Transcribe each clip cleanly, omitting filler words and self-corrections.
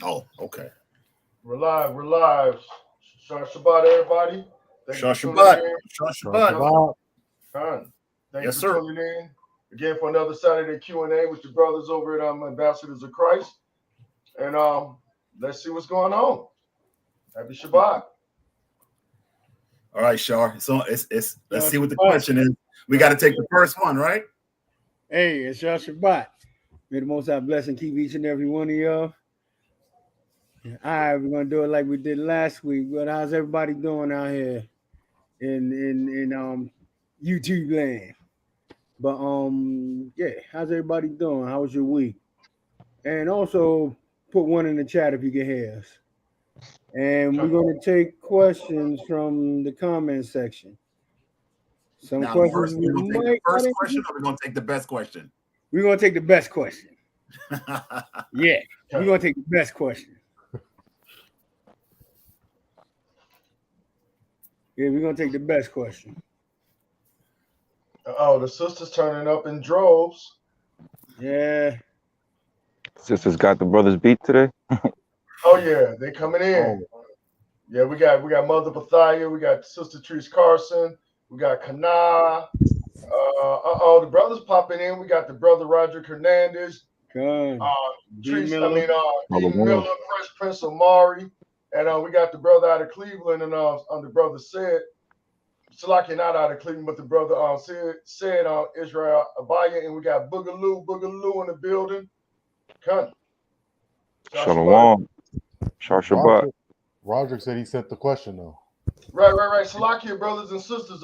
Oh, okay. We're live. We're live. Shabbat, everybody. Thank you Shah for tuning Shabbat. in. Shah So Shabbat. Shabbat. Khan, thank you Yes, for sir. tuning in again for another Saturday Q&A with the brothers over at Ambassadors of Christ. And let's see what's going on. Happy Shabbat. All right, Shah. So it's let's see what the Shabbat. question is. We got to take the first one, right? Hey, it's your Shabbat. May the Most High bless and keep each and every one of y'all. All right, we're gonna do it like we did last week. But how's everybody doing out here in YouTube land? But yeah, how's everybody doing? How was your week? And also put one in the chat if you can hear us. And we're gonna take questions from the comment section. Some Now, questions first, we we're gonna take the might not first answer. question, or we're gonna take the best question. We're gonna take the best question. Yeah, we're Okay. gonna take the best question. Yeah, we're gonna take the best question. Oh, the sisters turning up in droves. Yeah, Sisters got the brothers beat today. Oh yeah, they coming in. oh, Yeah, we got Mother Bathia, we got Sister Treese Carson, we got Kana. The brothers popping in. We got the brother Roderick Hernandez, Con, uh, D Treese. Miller. D Miller, Fresh Prince Amari, and we got the brother out of Cleveland, and the brother said, Salaki not out of Cleveland, but the brother said Israel Abaya, and we got Boogaloo in the building. Come, Shalom. Shar Shabbat. Roderick said he sent the question though. Right. Salakia, brothers and sisters.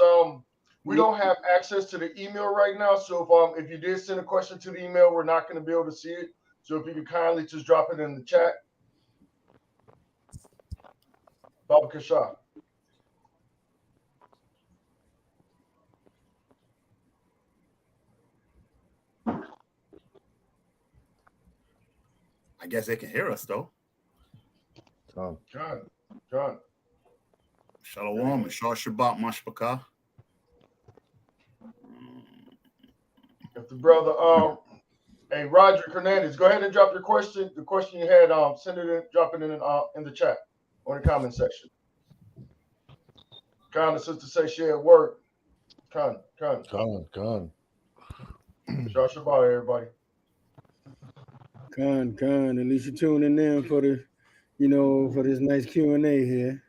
We don't have access to the email right now, so if you did send a question to the email, we're not going to be able to see it. So if you could kindly just drop it in the chat. Baba Kasha. I guess they can hear us though. Tom. John. Shalom and Shah Shabbat Mashpaka. If the brother hey Roderick Hernandez, go ahead and drop your question. The question you had, send it in, drop it in the chat or the comment section. The sister say she at work. Con. Con. Shah Shabbat, everybody. Con. At least you're tuning in for for this nice Q&A here.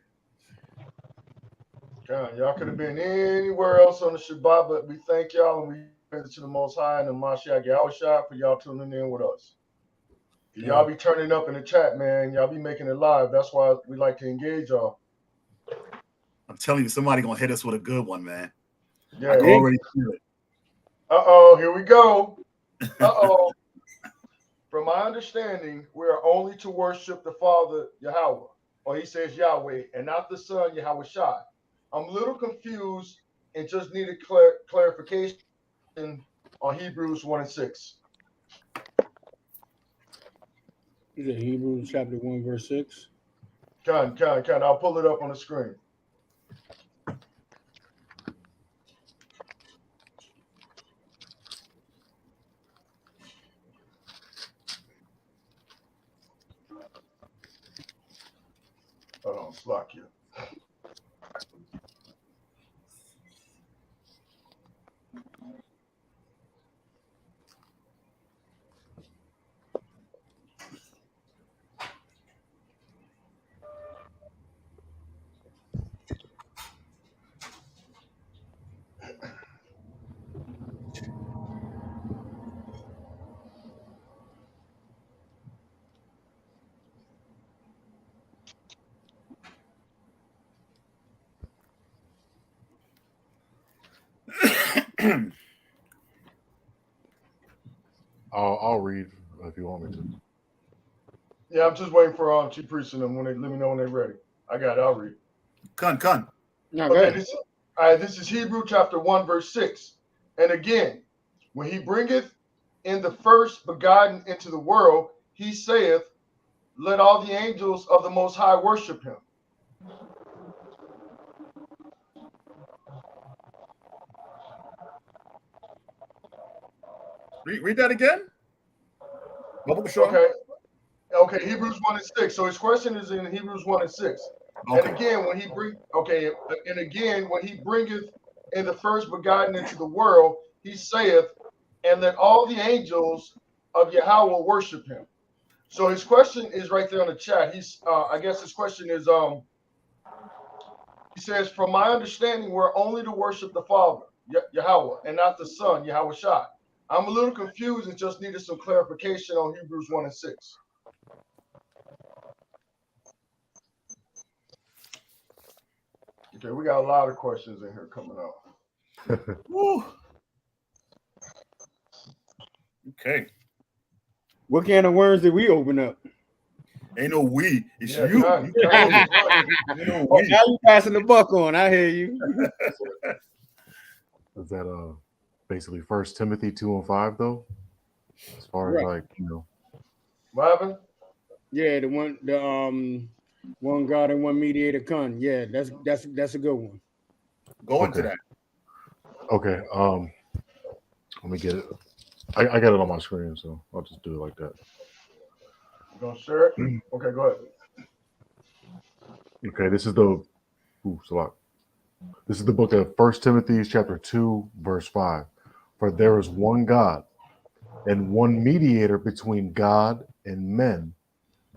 Con, y'all could have been anywhere else on the Shabbat, but we thank y'all and we praise to the Most High and the Mashiach Yahushua for y'all tuning in with us. Y'all be turning up in the chat, man. Y'all be making it live. That's why we like to engage y'all. I'm telling you, somebody gonna hit us with a good one, man. Yeah. I can already feel it. Here we go. From my understanding, we are only to worship the Father Yahweh, or he says Yahweh, and not the Son Yahweh Shai. I'm a little confused and just needed clarification on Hebrews 1 and 6. Is it Hebrews chapter 1, verse 6? Con. I'll pull it up on the screen. Hold on, slack you. I'll read if you want me to. Yeah, I'm just waiting for Chief Priest and them when they let me know when they're ready. I got it. I'll read. Con. No, Okay, this is Hebrew chapter 1, verse 6. And again, when he bringeth in the first begotten into the world, he saith, let all the angels of the Most High worship him. Read that again. Okay. Okay, Hebrews 1 and 6. So his question is in Hebrews 1 and 6. Okay. And again, when he bringeth in the first begotten into the world, he saith, and let all the angels of Yahweh worship him. So his question is right there on the chat. I guess his question is he says, from my understanding, we're only to worship the Father, Yahweh, and not the Son, Yahweh Shai. I'm a little confused and just needed some clarification on Hebrews 1 and 6. Okay, we got a lot of questions in here coming up. Woo. Okay. What can of worms did we open up? Ain't no we. It's Yeah, you. Con, You Con called is it. right. Ain't no Oh, we. now you passing the buck on. I hear you. Is that basically 1 Timothy 2 and 5 though? As far Right. as like, you know. What happened? Yeah, the one God and one mediator con. Yeah, that's a good one. Go into Okay. that. Okay. Let me get it. I got it on my screen, so I'll just do it like that. You gonna share it? Okay, go ahead. Okay, this is the This is the book of 1 Timothy chapter 2, verse 5. For there is one God and one mediator between God and men,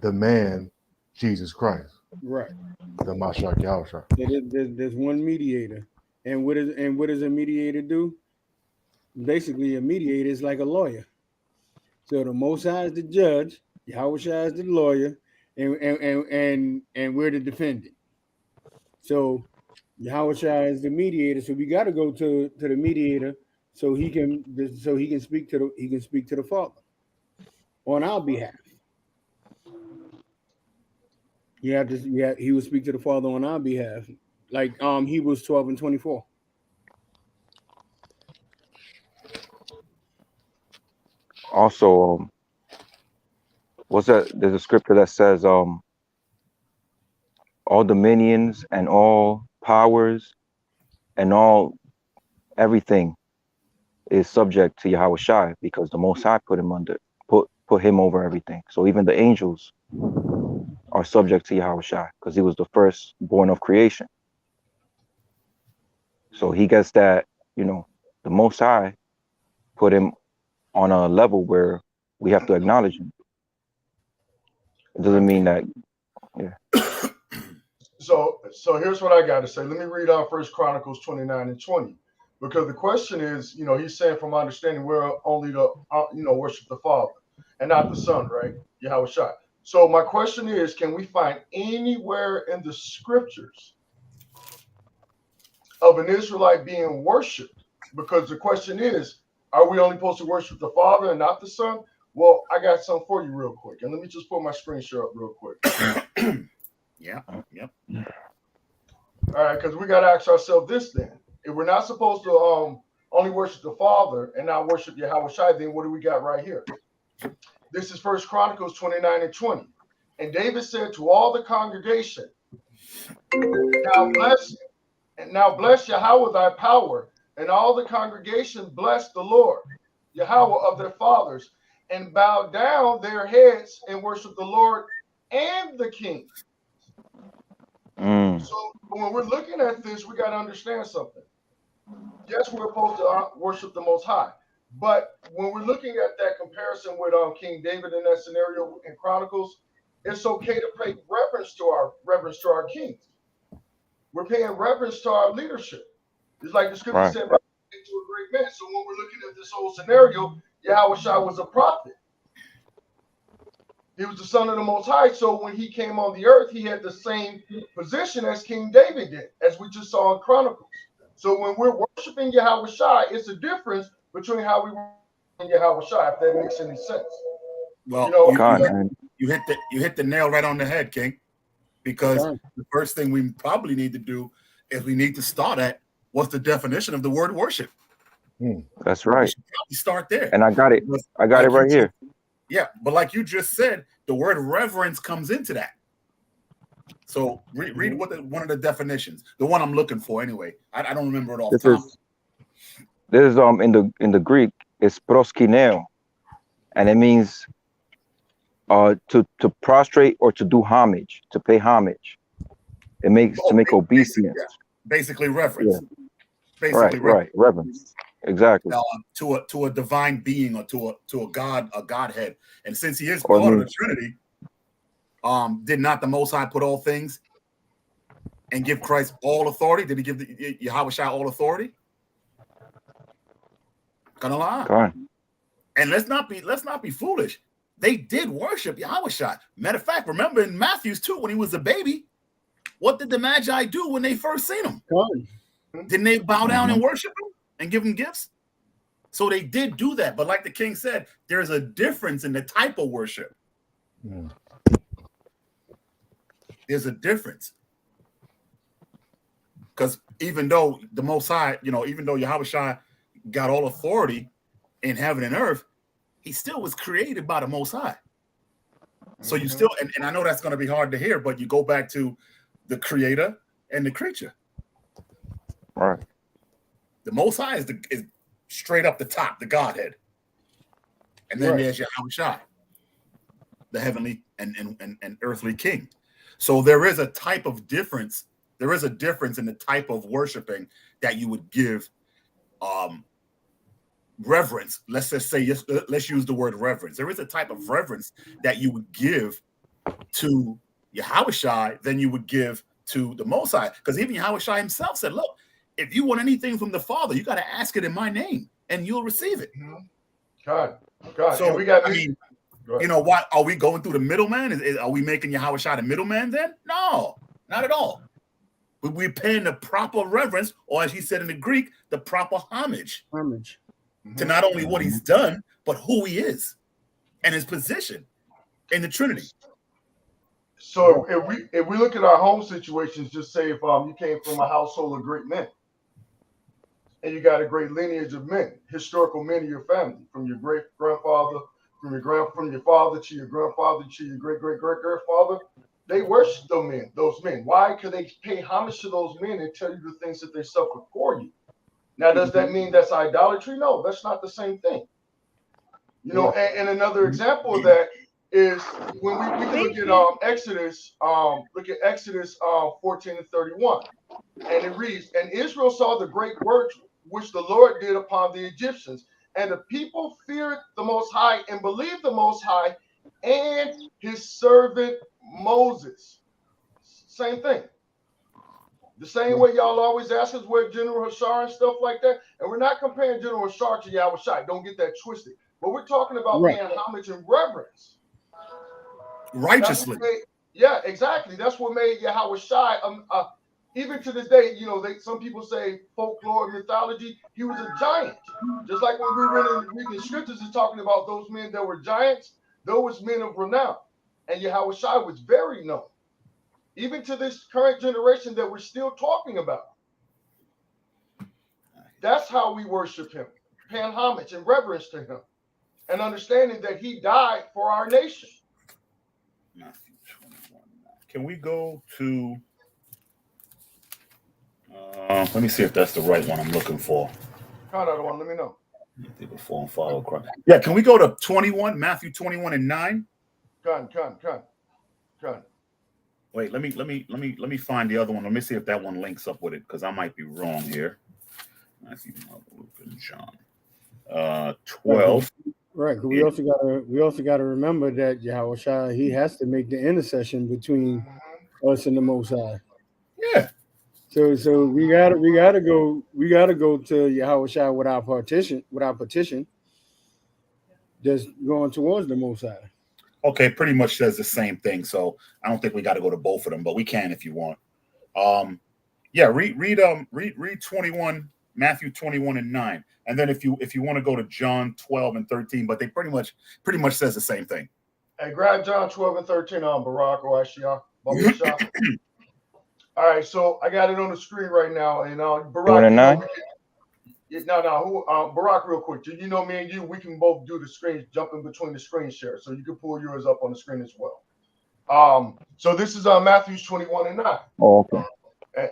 the man Jesus Christ, Right. the Mashiach Yahushua. There's one mediator. And what does a mediator do? Basically, a mediator is like a lawyer. So the Most High is the judge, Yahweh Shai is the lawyer, and we're the defendant. So Yahweh Shai is the mediator. So we got to go to the mediator so he can speak to the Father on our behalf. He will speak to the Father on our behalf, like Hebrews 12 and 24. Also, what's that? There's a scripture that says, all dominions and all powers and everything is subject to Yahweh Shai, because the Most High put him over everything. So even the angels are subject to Yahweh Shai because he was the firstborn of creation. So he gets that, the Most High put him on a level where we have to acknowledge him. It doesn't mean that, So here's what I got to say. Let me read out 1 Chronicles 29 and 20. Because the question is, he's saying, from my understanding, we're only to, worship the Father and not the Son, right? Yahweh Shai. So my question is, can we find anywhere in the scriptures of an Israelite being worshipped? Because the question is, are we only supposed to worship the Father and not the Son? Well, I got something for you real quick. And let me just pull my screen share up real quick. Yeah. Yep. All right, because we got to ask ourselves this then. If we're not supposed to only worship the Father and not worship Yahweh Shai, then what do we got right here? This is 1 Chronicles 29 and 20. And David said to all the congregation, now bless Yahweh thy power. And all the congregation blessed the Lord, Yahweh of their fathers, and bowed down their heads and worshiped the Lord and the king. So when we're looking at this, we got to understand something. Yes, we're supposed to worship the Most High. But when we're looking at that comparison with King David in that scenario in Chronicles, it's okay to pay reverence to our kings. We're paying reverence to our leadership. It's like the scripture said, to a great man. So when we're looking at this whole scenario, Yahweh Shai was a prophet. He was the son of the Most High. So when he came on the earth, he had the same position as King David did, as we just saw in Chronicles. So when we're worshiping Yahweh Shai, it's a difference between how we worship Yahweh Shai, if that makes any sense. Well, you hit the nail right on the head, King. Because the first thing we probably need to do is we need to start at what's the definition of the word worship. That's right. We should probably start there. And I got it. I got it right here. Yeah, but like you just said, the word reverence comes into that. So read what one of the definitions, the one I'm looking for anyway. I don't remember it off top. This is in the Greek, it's proskineo, and it means To prostrate or to do homage, to pay homage. It makes to make obeisance. Basically reverence. Yeah. Basically Right, reverence. Exactly. To a divine being or to a God, a Godhead. And since he is Or part of the Trinity, did not the Most High put all things and give Christ all authority? Did he give Yahweh Shai all authority? Gonna lie. Go on. And let's not be foolish. They did worship Yahweh Shai. Matter of fact, remember in Matthew 2, when he was a baby, what did the Magi do when they first seen him? Didn't they bow down and worship him and give him gifts? So they did do that. But like the king said, there's a difference in the type of worship. Yeah. There's a difference. Because even though the Most High, even though Yahweh Shai got all authority in heaven and earth, he still was created by the Most High. So you still, and I know that's going to be hard to hear, but you go back to the creator and the creature. All right. The Most High is straight up the top, the Godhead. And then there's Yahweh Shai, the heavenly and earthly king. So there is a type of difference. There is a difference in the type of worshiping that you would give reverence. Let's just say, let's use the word reverence. There is a type of reverence that you would give to Yahweh Shai than you would give to the Most High. Because even Yahweh Shai himself said, look, if you want anything from the Father, you got to ask it in my name and you'll receive it. God. So we got. What are we going through the middleman? Are we making Yahweh Shai the middleman then? No, not at all. We're paying the proper reverence, or as he said in the Greek, the proper homage. To not only what he's done, but who he is and his position in the Trinity. So if we look at our home situations, just say if you came from a household of great men and you got a great lineage of men, historical men in your family, from your great grandfather, from your father to your grandfather to your great great great grandfather, they worship those men. Why? Because they pay homage to those men and tell you the things that they suffered for you. Now, does that mean that's idolatry? No, that's not the same thing. And another example of that is when we can look at Exodus, look at Exodus 14 and 31. And it reads, and Israel saw the great works which the Lord did upon the Egyptians. And the people feared the Most High and believed the Most High and his servant Moses. Same thing. The same way y'all always ask us where General Hashar and stuff like that. And we're not comparing General Hashar to Yahweh Shai. Don't get that twisted. But we're talking about paying homage and reverence. Righteously. Yeah, exactly. That's what made Yahweh Shai. Even to this day, some people say folklore, mythology. He was a giant. Just like when we were reading the scriptures and talking about those men that were giants, those men of renown. And Yahweh Shai was very known. Even to this current generation that we're still talking about. That's how we worship him, paying homage and reverence to him, and understanding that he died for our nation. Matthew 21. Can we go to, let me see if that's the right one I'm looking for. Conrad, one, let me know. Before and follow Christ. Yeah, can we go to 21, Matthew 21 and 9? Con. Wait, let me find the other one. Let me see if that one links up with it, because I might be wrong here. Matthew, Mark, Luke, and John. 12. Right. We also gotta remember that Yahweh Shai, he has to make the intercession between us and the Most High. Yeah. So we gotta go to Yahweh Shai with our petition, just going towards the Most High. Okay, pretty much says the same thing. So I don't think we got to go to both of them, but we can if you want. Read 21, Matthew 21 and 9, and then if you want to go to John 12 and 13, but they pretty much says the same thing. Hey, grab John 12 and 13 on Barak or Ashia. All right, so I got it on the screen right now, and Barak. Barak, real quick. You know, me and you, we can both do the screens, jump in between the screen share, so you can pull yours up on the screen as well. So this is Matthew 21 and 9. Oh, okay.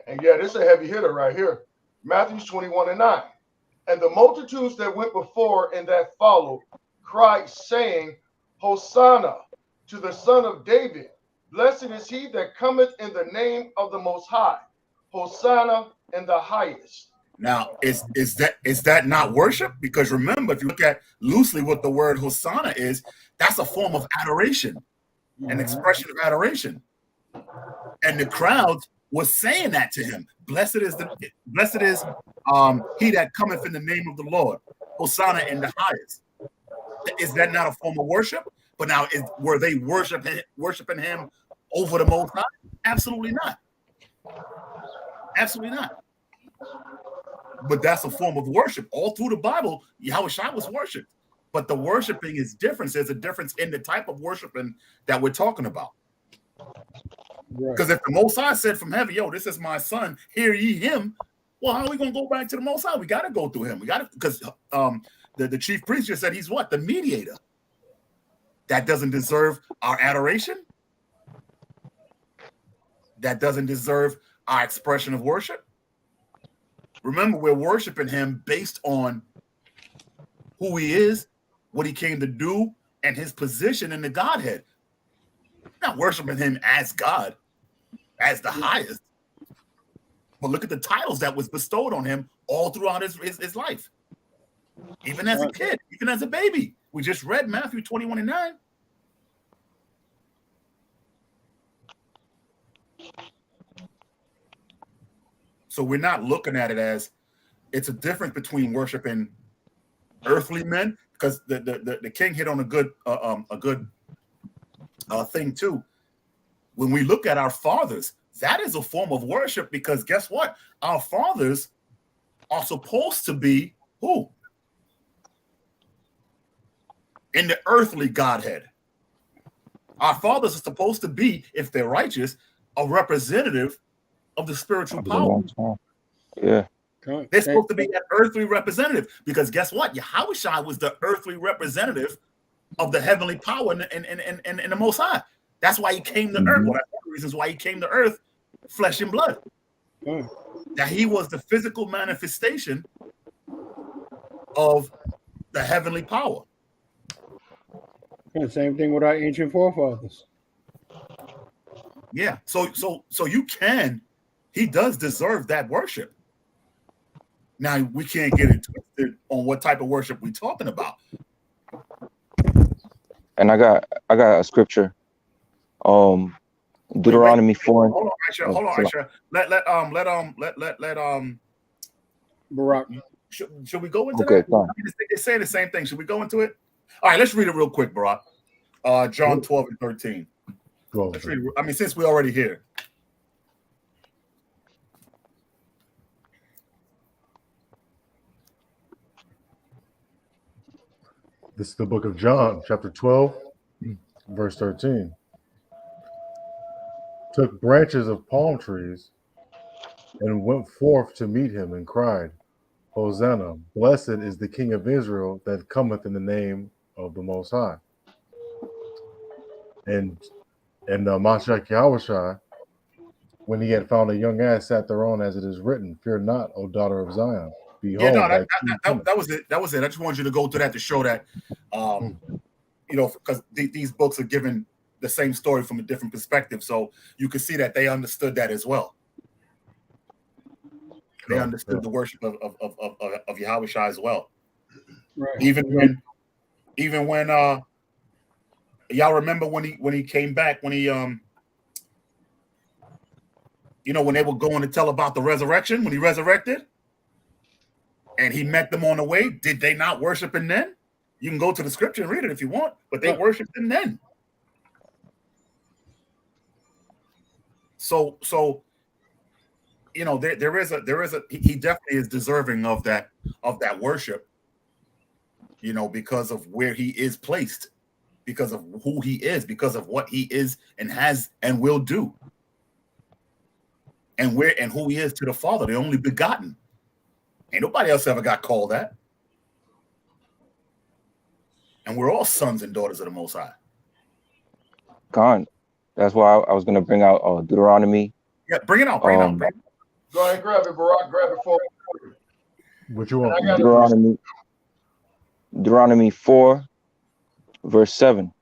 And yeah, this is a heavy hitter right here. Matthew 21 and 9. And the multitudes that went before and that followed cried, saying, Hosanna, to the Son of David. Blessed is he that cometh in the name of the Most High. Hosanna in the highest. Now, is that not worship? Because remember, if you look at loosely what the word Hosanna is, that's a form of adoration, an expression of adoration. And the crowds was saying that to him. Blessed is he that cometh in the name of the Lord. Hosanna in the highest. Is that not a form of worship? But now, were they worshiping him over the Most High? Absolutely not. Absolutely not. But that's a form of worship. All through the Bible, Yahushua was worshipped. But the worshiping is different. There's a difference in the type of worshiping that we're talking about. Because if the Most High said from heaven, yo, this is my son, hear ye him, well, how are we going to go back to the Most High? We got to go through him. We got to, because the chief priest just said he's what? The mediator. That doesn't deserve our adoration. That doesn't deserve our expression of worship. Remember, we're worshiping him based on who he is, what he came to do, and his position in the Godhead. We're not worshiping him as God, as the highest. But look at the titles that was bestowed on him all throughout his life. Even as a kid, even as a baby. We just read Matthew 21:9. So we're not looking at it as it's a difference between worshiping earthly men, because the king hit on a good thing too. When we look at our fathers, that is a form of worship, because guess what? Our fathers are supposed to be who? In the earthly Godhead. Our fathers are supposed to be, if they're righteous, a representative of the spiritual power. Yeah. They're supposed to be an earthly representative, because guess what? Yahushua was the earthly representative of the heavenly power and the Most High. That's why he came to earth. One of the reasons why he came to earth, flesh and blood. That he was the physical manifestation of the heavenly power. And same thing with our ancient forefathers. Yeah. So you can. He does deserve that worship. Now we can't get it twisted on what type of worship we're talking about. And I got a scripture. Deuteronomy 4. Hold on, Aisha. Let Barak. Should we go into that? I mean, it's saying the same thing. Should we go into it? All right, let's read it real quick, Barak. John 12 and 13. Let's read it. I mean, since we're already here. This is the book of John, chapter 12, verse 13. Took branches of palm trees and went forth to meet him and cried, Hosanna, blessed is the King of Israel that cometh in the name of the Most High. And Mashiach Yahushua, when he had found a young ass, sat thereon, as it is written, fear not, O daughter of Zion. Behold, that was it. That was it. I just wanted you to go through that to show that, because these books are given the same story from a different perspective, so you can see that they understood that as well. They understood the worship of Yahushua as well. Right. Even when y'all remember when he came back, when he when they were going to tell about the resurrection, when he resurrected and he met them on the way, did they not worship him then? You can go to the scripture and read it if you want, but they worshiped him then. So there is a he definitely is deserving of that worship, because of where he is placed, because of who he is, because of what he is and has and will do, and who he is to the Father, the only begotten. Ain't nobody else ever got called that. And we're all sons and daughters of the Most High. God, that's why I was going to bring out Deuteronomy. Yeah, bring it out. Bring it out. Go ahead and grab it, Barak. Grab it for me. What you want? Deuteronomy 4, verse 7.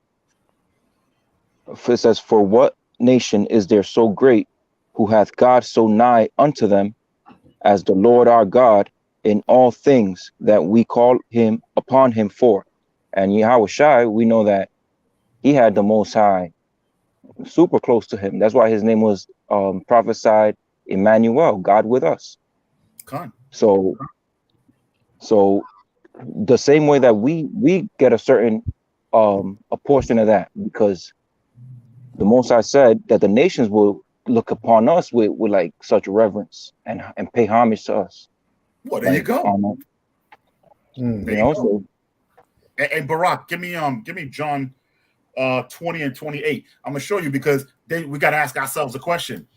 it says, for what nation is there so great, who hath God so nigh unto them, as the Lord our God, in all things that we call him upon him for? And Yahweh Shai, we know that he had the Most High super close to him. That's why his name was prophesied Emmanuel, God with us. Con. So the same way that we get a certain a portion of that, because the Most High said that the nations will look upon us with like such reverence and pay homage to us. Well, there you go. You know, so and Barak, give me John 20 and 28. I'm gonna show you, because then we got to ask ourselves a question.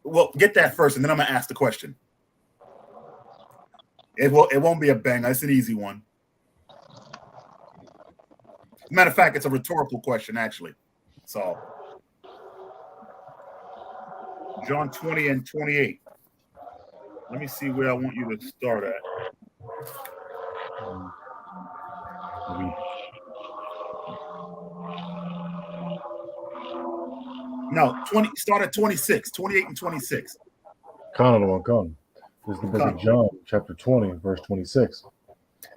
Well, get that first, and then I'm gonna ask the question. It won't be a banger. It's an easy one. Matter of fact, it's a rhetorical question, actually. So John 20 and 28. Let me see where I want you to start at. No, 20. Start at 26, 28 and 26. This is the book of John, chapter 20, verse 26.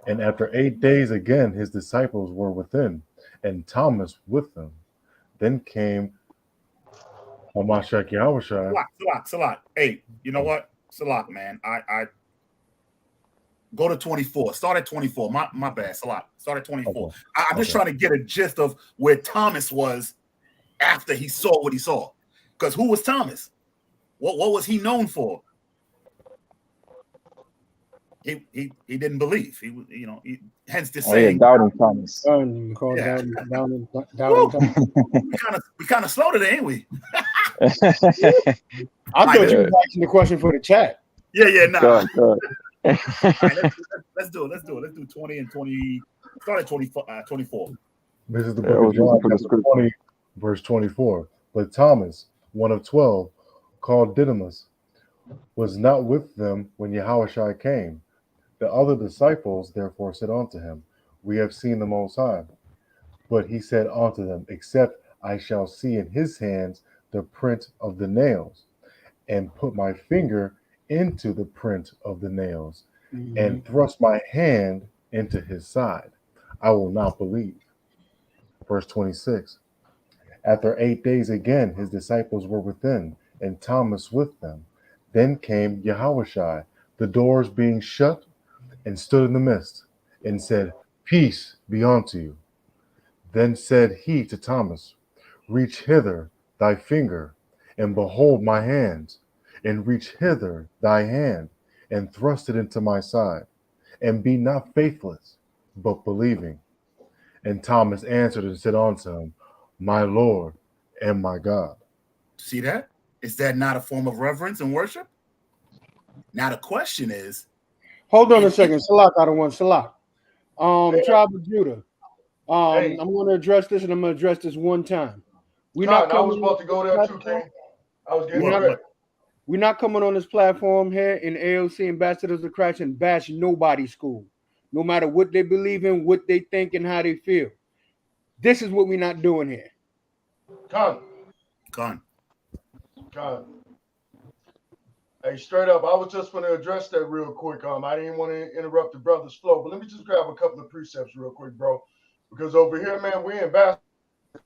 And after 8 days again, his disciples were within, and Thomas with them. Then came Hamashiach Yahushua. Salak. Hey, you know what? Salak, man. I go to 24. Start at 24. My bad, Salak. Start at 24. Okay. I'm just trying to get a gist of where Thomas was after he saw what he saw. Because who was Thomas? What was he known for? He didn't believe. He was, hence the saying. Doubting Thomas. Doubting Thomas. We kind of slow today, ain't we? I thought you were asking the question for the chat. Yeah, nah. God. Right, let's do it. Let's do 20 and 20. Start at 24. This is the book of John, chapter 20, verse 24. But Thomas, one of 12, called Didymus, was not with them when Yahushua came. The other disciples therefore said unto him, We have seen the Most High. But he said unto them, Except I shall see in his hands the print of the nails, and put my finger into the print of the nails, and thrust my hand into his side, I will not believe. Verse 26. After 8 days again, his disciples were within, and Thomas with them. Then came Yahushua, the doors being shut, and stood in the midst, and said, Peace be unto you. Then said he to Thomas, Reach hither thy finger, and behold my hands, and reach hither thy hand, and thrust it into my side, and be not faithless, but believing. And Thomas answered and said unto him, My Lord and my God. See that? Is that not a form of reverence and worship? Now the question is, hold on a second. Salak, I don't want Salak. Tribe of Judah. I'm going to address this, and I'm going to address this one time. I was about to go there too, King. I was getting ready. We're not coming on this platform here in AOC Ambassadors of Christ and bash nobody's school, no matter what they believe in, what they think, and how they feel. This is what we're not doing here. Con. Hey, straight up, I was just going to address that real quick. I didn't want to interrupt the brother's flow, but let me just grab a couple of precepts real quick, bro. Because over here, man, we ambassadors.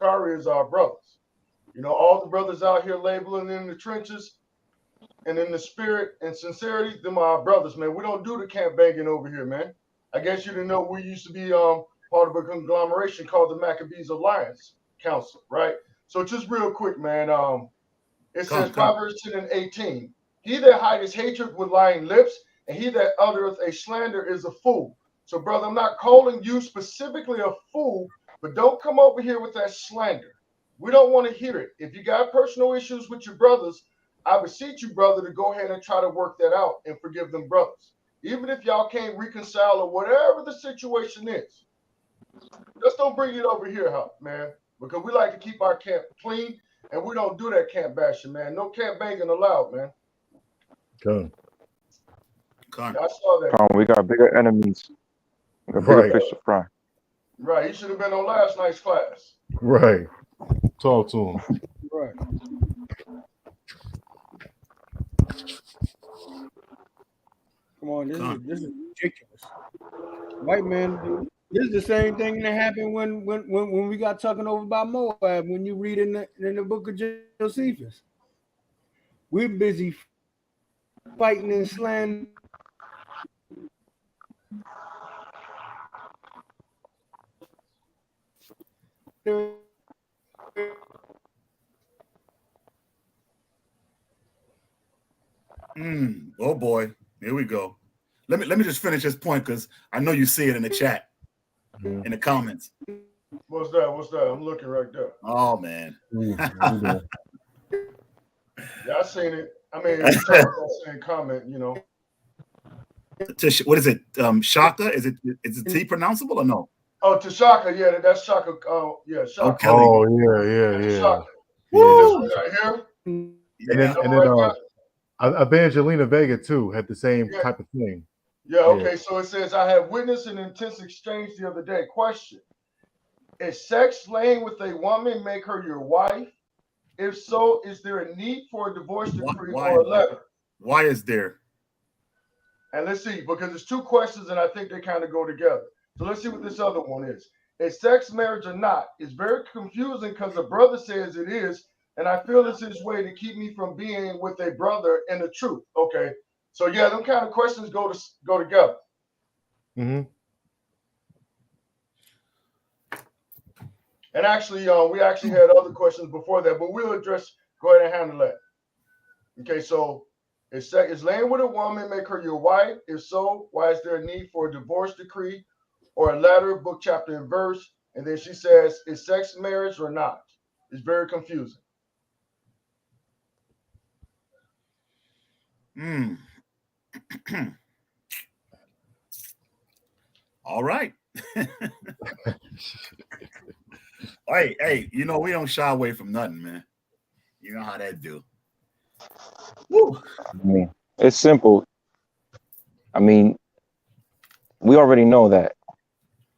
Kari is our brothers. All the brothers out here labeling in the trenches and in the spirit and sincerity, them are our brothers, man. We don't do the camp banging over here, man. I guess you didn't know we used to be part of a conglomeration called the Maccabees Alliance Council, right? So just real quick, man. It says Proverbs 10 and 18. He that hideth hatred with lying lips, and he that uttereth a slander is a fool. So, brother, I'm not calling you specifically a fool, but don't come over here with that slander. We don't want to hear it. If you got personal issues with your brothers, I beseech you, brother, to go ahead and try to work that out and forgive them brothers. Even if y'all can't reconcile or whatever the situation is, just don't bring it over here, man, because we like to keep our camp clean, and we don't do that camp bashing, man. No camp banging allowed, man. Good. I saw that. We got bigger enemies. We got bigger fish to fry. Right. He should have been on last night's class. Right. Talk to him. Right. Come on, this is ridiculous. White man, this is the same thing that happened when we got talking over about Moab. When you read in the book of Josephus, we're busy fighting and slandering. Oh boy, here we go. Let me just finish this point because I know you see it in the chat, in the comments. What's that? What's that? I'm looking right there. Oh man. Yeah, I seen it. I mean, it's that same comment, you know. What is it? Shaka? Is it T pronounceable or no? Oh, Tashaka, yeah, that's Shaka. Yeah, Shaka. Okay. Oh yeah. Shaka. Woo! This one right here. Yeah. And then I bet Angelina Vega too had the same type of thing. Yeah, okay. So it says, I have witnessed an intense exchange the other day. Question: is sex laying with a woman make her your wife? If so, is there a need for a divorce decree or a letter? Why is there? And let's see, because there's two questions, and I think they kind of go together. So let's see what this other one is. Is sex marriage or not? It's very confusing because the brother says it is, and I feel it's his way to keep me from being with a brother in the truth. Okay, so yeah, them kind of questions go together. Mm-hmm. And actually, we actually had other questions before that, but we'll address. Go ahead and handle that. Okay, so is laying with a woman make her your wife? If so, why is there a need for a divorce decree or a letter, book, chapter, and verse? And then she says, is sex marriage or not? It's very confusing. All right. Hey, you know we don't shy away from nothing, man. You know how that do. Woo. I mean, it's simple. I mean, we already know that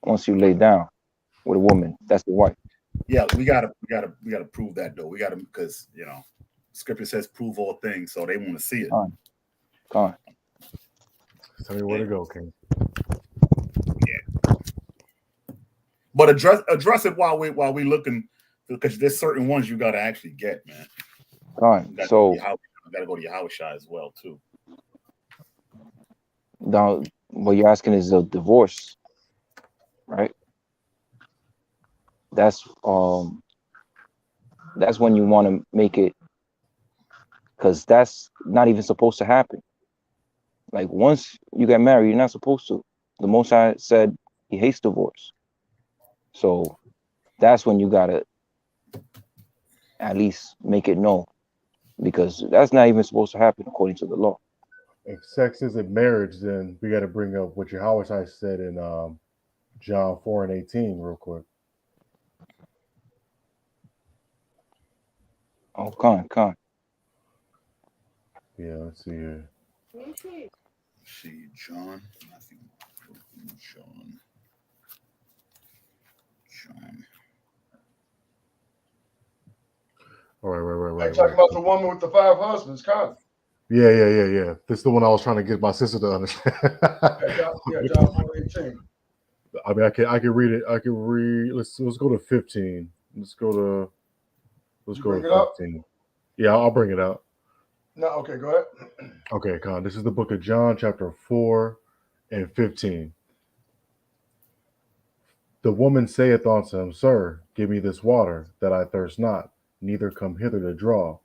once you lay down with a woman, that's the wife. Yeah, we gotta prove that though. We gotta, because Scripture says prove all things, so they want to see it. Come on. Tell me where to go, King. Yeah. But address it while we looking, because there's certain ones you gotta actually get, man. So gotta go to your house as well too. Now, what you're asking is a divorce, right? That's when you want to make it, because that's not even supposed to happen. Like once you get married, you're not supposed to. The Most High said He hates divorce, so that's when you gotta at least make it known, because that's not even supposed to happen according to the law. If sex isn't marriage, then we got to bring up what Yahweh said in John 4:18 real quick. Oh, come on. Yeah, let's see here. See, John. All right. Talking about the woman with the 5 husbands, Con. Yeah. This is the one I was trying to get my sister to understand. John 4:18. I mean, I can read it. I can read. Let's go to 15. Let's go to 15. Yeah, I'll bring it out. No, okay, go ahead. Okay, Con. This is the book of John, chapter 4 and 15. The woman saith unto him, Sir, give me this water, that I thirst not, neither come hither to draw.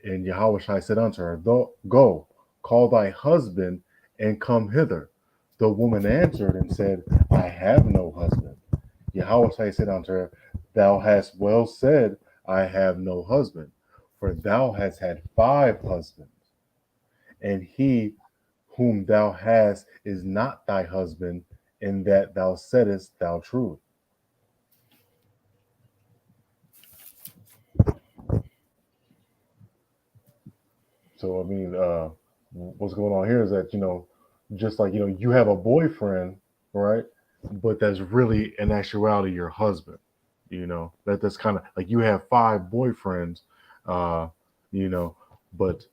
And Yahweh said unto her, Go, call thy husband, and come hither. The woman answered and said, I have no husband. Yahweh said unto her, Thou hast well said, I have no husband, for thou hast had 5 husbands, and he whom thou hast is not thy husband, in that thou saidest thou truth. So I mean, what's going on here is that just like you have a boyfriend, right? But that's really in actuality your husband. You know, that's kind of like you have 5 boyfriends, you know, but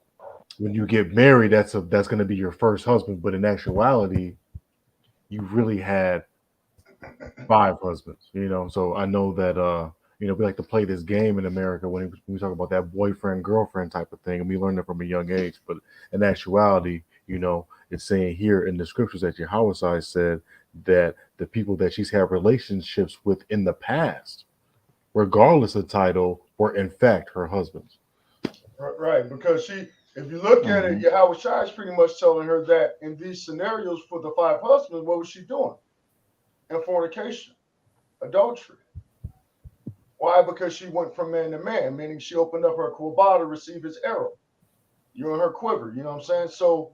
when you get married, that's going to be your first husband. But in actuality, you really had 5 husbands, you know. So I know that you know, we like to play this game in America when we talk about that boyfriend girlfriend type of thing, and we learned it from a young age. But in actuality, you know, it's saying here in the scriptures that Yahushua said that the people that she's had relationships with in the past, regardless of title, were in fact her husbands. Right, because she, if you look at it, Yahushua is pretty much telling her that in these scenarios for the 5 husbands, what was she doing? In fornication, adultery. Why? Because she went from man to man, meaning she opened up her quiver to receive his arrow. You're in her quiver, you know what I'm saying? So,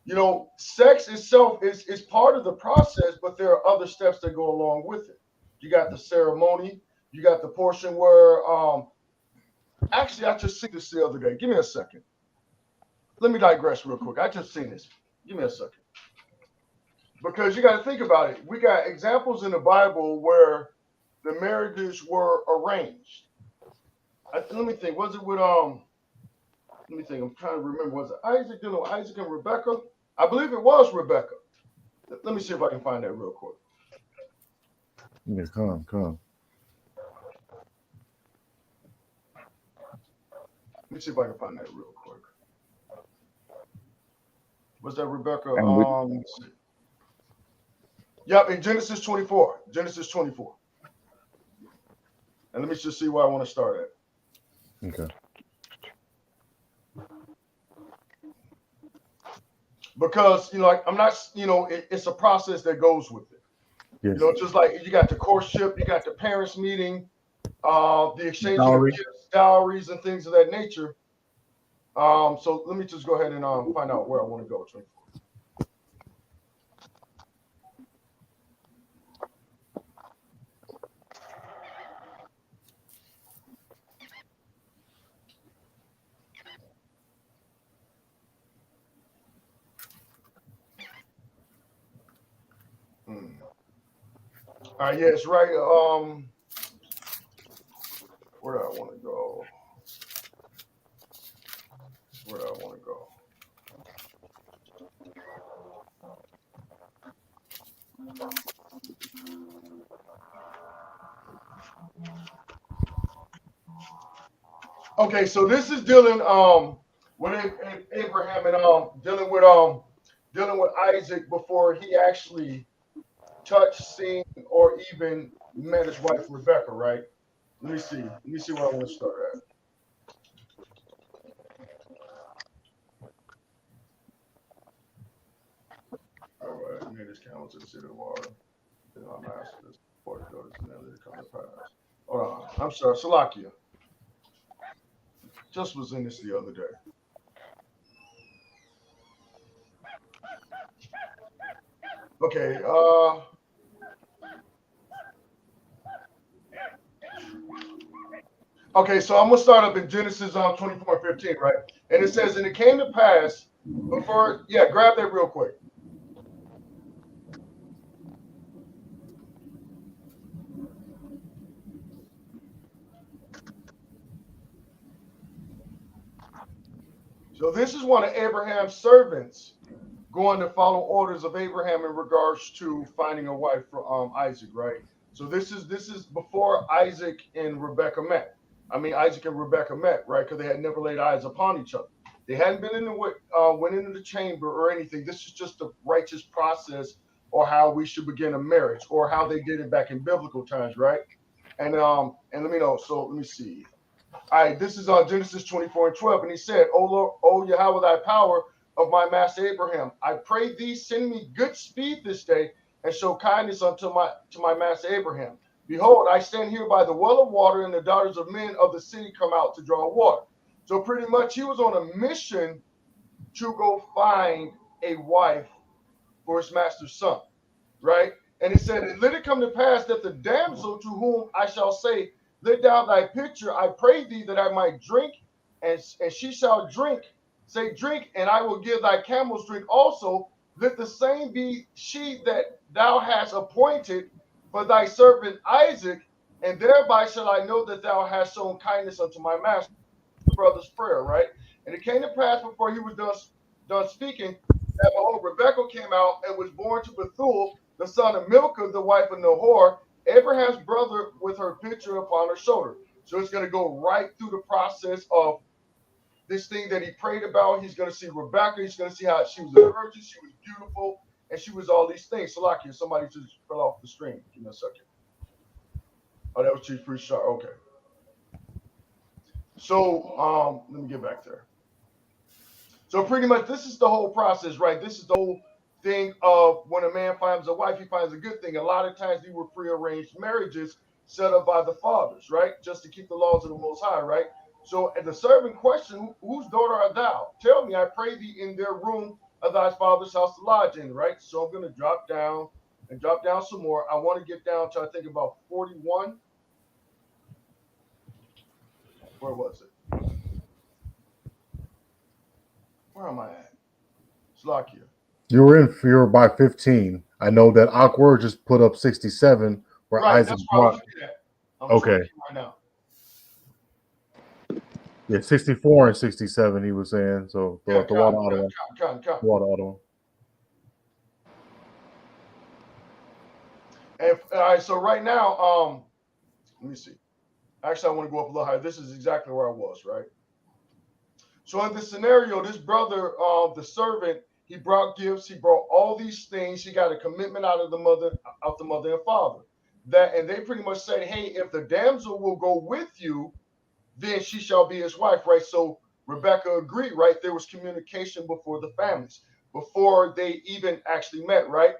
you know, sex itself is part of the process, but there are other steps that go along with it. You got the ceremony, you got the portion where, actually, I just seen this the other day. Give me a second. Let me digress real quick. I just seen this. Give me a second. Because you got to think about it. We got examples in the Bible where the marriages were arranged. Let me think. Was it with let me think. I'm trying to remember. Was it Isaac? You know, Isaac and Rebecca? I believe it was Rebecca. Let me see if I can find that real quick. Yeah, come. Let me see if I can find that real quick. Was that Rebecca? Yep, in Genesis 24. Genesis 24. And let me just see where I want to start at. Okay. Because, you know, like I'm not, you know, it's a process that goes with it. Yes. You know, just like you got the courtship, you got the parents meeting, the exchange of gifts, dowries, and things of that nature. So let me just go ahead and find out where I want to go. Yeah, it's right. Where do I want to go? Where do I want to go? Okay, so this is dealing with Abraham and dealing with Isaac before he actually touched, seen, or even met his wife Rebecca, right? Let me see where I want to start at. All right, made his camel to the city of water. Then our masters, for the daughters and never come to pass. Hold on, I'm sorry, Salakia. Just was in this the other day. Okay, okay, so I'm gonna start up in Genesis 24:15, right? And it says, and it came to pass before, yeah, grab that real quick. So this is one of Abraham's servants going to follow orders of Abraham in regards to finding a wife for Isaac, right? So this is before Isaac and Rebecca met. I mean, Isaac and Rebecca met, right? Because they had never laid eyes upon each other. They hadn't been in the went into the chamber or anything. This is just the righteous process, or how we should begin a marriage, or how they did it back in biblical times, right? And let me know. So let me see. All right, this is on Genesis 24:12, and he said, "O Lord, O Yahweh, thy power of my master Abraham, I pray thee, send me good speed this day, and show kindness unto my master Abraham. Behold, I stand here by the well of water, and the daughters of men of the city come out to draw water." So pretty much, he was on a mission to go find a wife for his master's son, right? And he said, "And let it come to pass that the damsel to whom I shall say, let down thy pitcher, I pray thee that I might drink, and she shall drink. Say, drink, and I will give thy camels drink also. Let the same be she that thou hast appointed for thy servant Isaac, and thereby shall I know that thou hast shown kindness unto my master. The brother's prayer, right? And it came to pass before he was done speaking, that behold, Rebekah came out and was born to Bethuel, the son of Milcah, the wife of Nahor, Abraham's brother, with her pitcher upon her shoulder. So it's going to go right through the process of this thing that he prayed about. He's going to see Rebekah. He's going to see how she was a virgin, she was beautiful, and she was all these things. So, like you, somebody just fell off the stream. Give me a second. Oh, that was Chief Priest Shah. Okay. So, let me get back there. So pretty much this is the whole process, right? This is the whole thing of when a man finds a wife, he finds a good thing. A lot of times these were prearranged marriages set up by the fathers, right? Just to keep the laws of the Most High, right? So at the servant question, whose daughter art thou? Tell me, I pray thee, in their room of thy father's house to lodge in, right? So I'm going to drop down some more. I want to get down to, I think, about 41. Where was it? Where am I at? Slakia. You were by 15. I know that Awkward just put up 67 where Right, Isaac that's what I was looking at. I'm okay. right now. Yeah, 64 and 67 he was saying. So the water auto. Water auto. And all right, so right now, let me see. Actually, I want to go up a little higher. This is exactly where I was, right? So in this scenario, this brother, the servant, he brought gifts, he brought all these things. He got a commitment out of the mother and father. And they pretty much said, hey, if the damsel will go with you, then she shall be his wife, right? So Rebekah agreed, right? There was communication before the families, before they even actually met, right?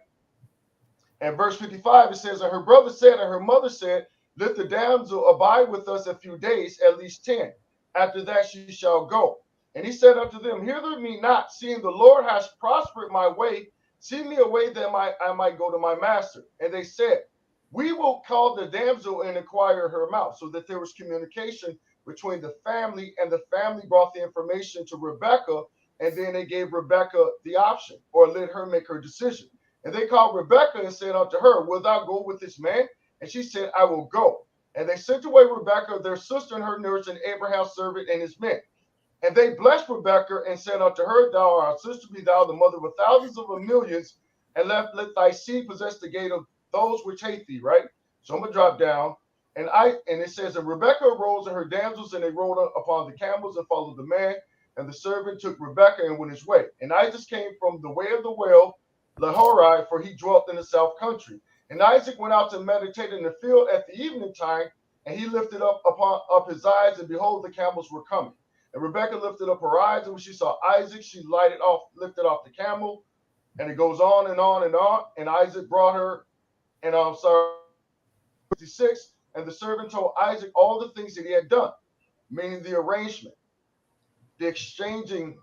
And verse 55, it says, and her brother said, and her mother said, let the damsel abide with us a few days, at least 10. After that she shall go. And he said unto them, hither me not, seeing the Lord has prospered my way. See me a way that I might go to my master. And they said, we will call the damsel and inquire her mouth. So that there was communication between the family, and the family brought the information to Rebekah, and then they gave Rebekah the option, or let her make her decision. And they called Rebekah and said unto her, wilt thou go with this man? And she said, I will go. And they sent away Rebekah, their sister, and her nurse, and Abraham's servant and his men. And they blessed Rebekah and said unto her, thou art our sister, be thou the mother of thousands of millions, and let thy seed possess the gate of those which hate thee, right? So I'm going to drop down. And it says, and Rebekah arose and her damsels, and they rode upon the camels and followed the man. And the servant took Rebekah and went his way. And Isaac came from the way of the well, Lahorai, for he dwelt in the south country. And Isaac went out to meditate in the field at the evening time, and he lifted up his eyes, and behold, the camels were coming. And Rebekah lifted up her eyes, and when she saw Isaac, she lifted off the camel, and it goes on and on and on. And Isaac brought her, and 56. And the servant told Isaac all the things that he had done, meaning the arrangement, the exchanging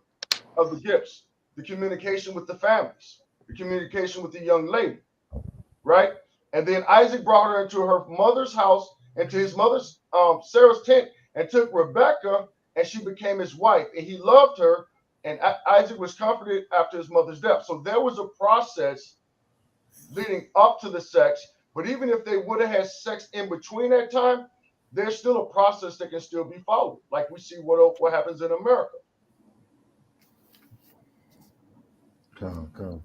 of the gifts, the communication with the families, the communication with the young lady, right? And then Isaac brought her into her mother's house, into his mother's Sarah's tent, and took Rebekah, and she became his wife, and he loved her, and Isaac was comforted after his mother's death. So there was a process leading up to the sex, but even if they would have had sex in between that time, there's still a process that can still be followed, like we see what happens in America. Come.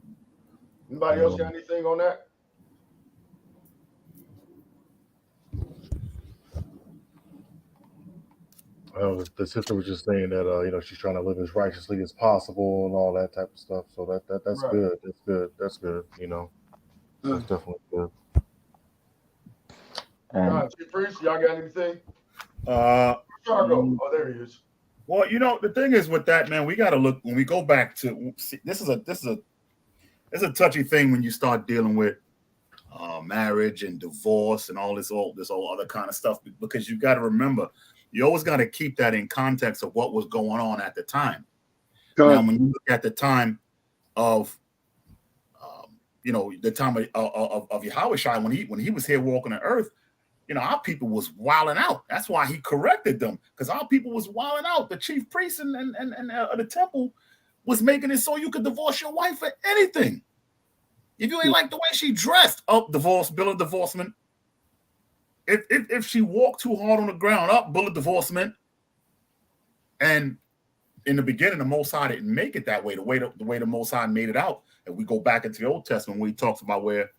Anybody else got anything on that? Well, the sister was just saying that she's trying to live as righteously as possible and all that type of stuff. So that's right. Good. That's good. That's definitely good. Chief Priest, y'all got anything? Oh, there he is. Well, the thing is with that, man, we got to look when we go back to see, this is a touchy thing when you start dealing with marriage and divorce and all this other kind of stuff, because you got to remember, you always got to keep that in context of what was going on at the time. Now, when you look at the time of the time of Yahushua, when he was here walking the earth, our people was wilding out. That's why he corrected them, because our people was wilding out. The chief priest and the temple was making it so you could divorce your wife for anything. If you ain't like the way she dressed, divorce, bill of divorcement. if she walked too hard on the ground, up bullet divorcement. And in the beginning, the Most High didn't make it that way. The way the Most High made it out, and we go back into the Old Testament where he talks about where,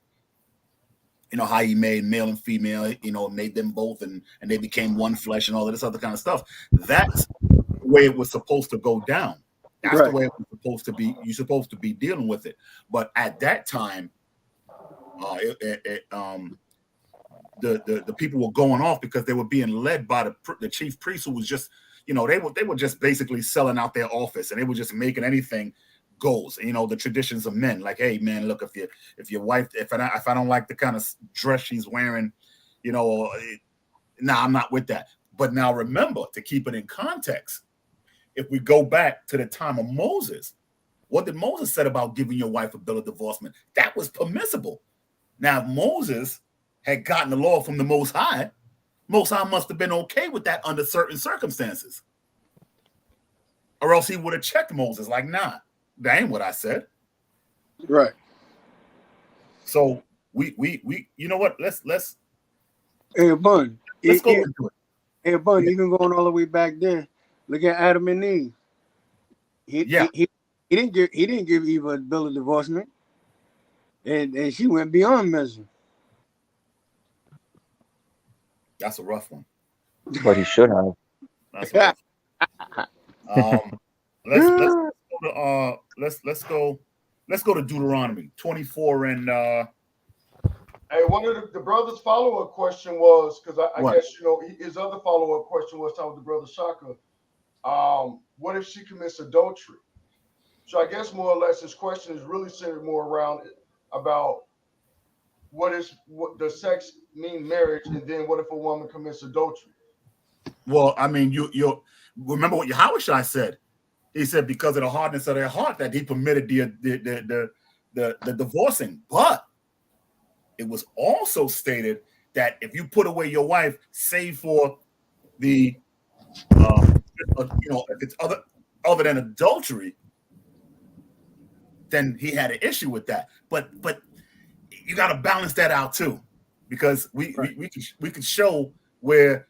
how he made male and female, made them both, and they became one flesh and all of this other kind of stuff. That's the way it was supposed to go down. That's the way it was supposed to be. You're supposed to be dealing with it. But at that time, the people were going off because they were being led by the chief priest, who was just, they were just basically selling out their office, and they were just making anything goes. The traditions of men, like, hey man, look, if your wife, if I don't like the kind of dress she's wearing, nah, I'm not with that. But now remember, to keep it in context, if we go back to the time of Moses, what did Moses said about giving your wife a bill of divorcement? That was permissible. Now, if Moses had gotten the law from the Most High must have been okay with that under certain circumstances, or else he would have checked Moses like, nah, that ain't what I said. Right. So we you know what? Let's Hey, Bun. Let's go into it. Hey, Bun, even going all the way back then, look at Adam and Eve. He didn't give Eve a bill of divorcement, and she went beyond measure. That's a rough one. But he should have. That's a rough one. Let's go to Deuteronomy 24 and Hey, one of the brother's follow-up question was, because I What? guess his other follow-up question was talking with the brother Shaka. What if she commits adultery? So I guess more or less his question is really centered more around about what does sex mean marriage, and then what if a woman commits adultery? well, I mean, you remember what Yahushua said. He said because of the hardness of their heart that he permitted the divorcing, but it was also stated that if you put away your wife, save for the if it's other than adultery, then he had an issue with that. But you got to balance that out too, because we could show where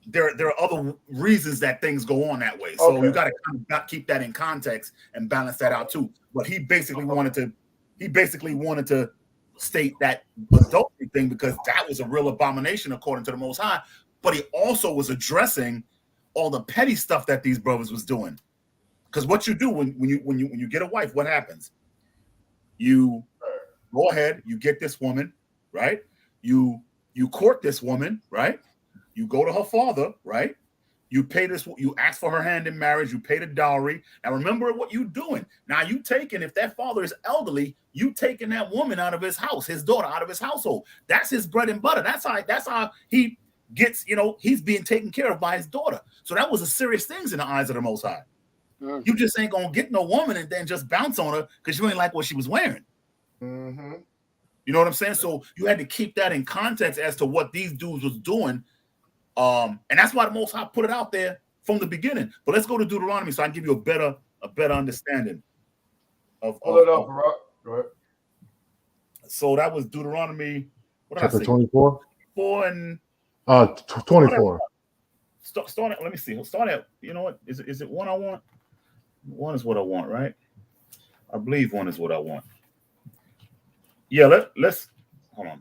there are other reasons that things go on that way. So you got to kind of keep that in context and balance that out too. But he basically wanted to state that adultery thing because that was a real abomination according to the Most High. But he also was addressing all the petty stuff that these brothers was doing. Because what you do when you get a wife, what happens? You go ahead, you get this woman, right? You court this woman, right? You go to her father, right? You pay this, you ask for her hand in marriage, you pay the dowry. Now remember what you're doing. Now you taking, if that father is elderly, you taking that woman out of his house, his daughter out of his household. That's his bread and butter. That's how he gets, he's being taken care of by his daughter. So that was a serious thing in the eyes of the Most High. You just ain't gonna get no woman and then just bounce on her because you ain't like what she was wearing. Mm-hmm. You know what I'm saying? So you had to keep that in context as to what these dudes was doing. And that's why the Most High put it out there from the beginning. But let's go to Deuteronomy so I can give you a better understanding of. Pull it up, bro. Go ahead. So that was Deuteronomy. What did Chapter I say? 24. 4 and 24. Start at. Let me see. Start at. You know what? Is it one I want? One is what I want, right? I believe one is what I want. Yeah. Let's hold on.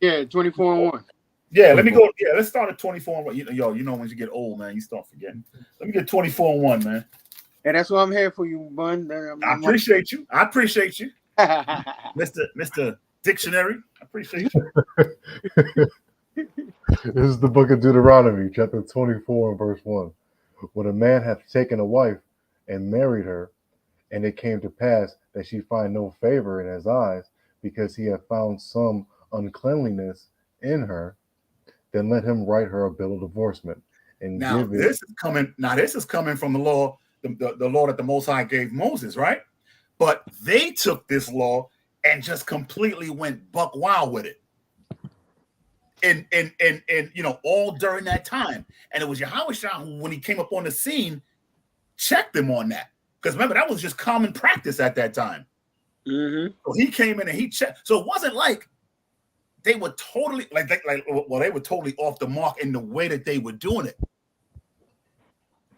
Yeah, 24 and 1. Yeah, let me go. Yeah, let's start at 24 and 1. You know, when you get old, man, you start forgetting. Let me get 24 and 1, man. And that's why I'm here for you, Bun. I appreciate you. Mr. Dictionary. I appreciate you. This is the book of Deuteronomy, chapter 24 and verse 1. When a man hath taken a wife and married her, and it came to pass that she find no favor in his eyes, because he hath found some uncleanliness in her, then let him write her a bill of divorcement and Now give it. this is coming from the law, the law that the Most High gave Moses, right? But they took this law and just completely went buck wild with it. And all during that time. And it was Yahushua who, when he came up on the scene, checked them on that. Because remember, that was just common practice at that time. Mm-hmm. So he came in and he checked. So it wasn't like they were totally they were totally off the mark in the way that they were doing it.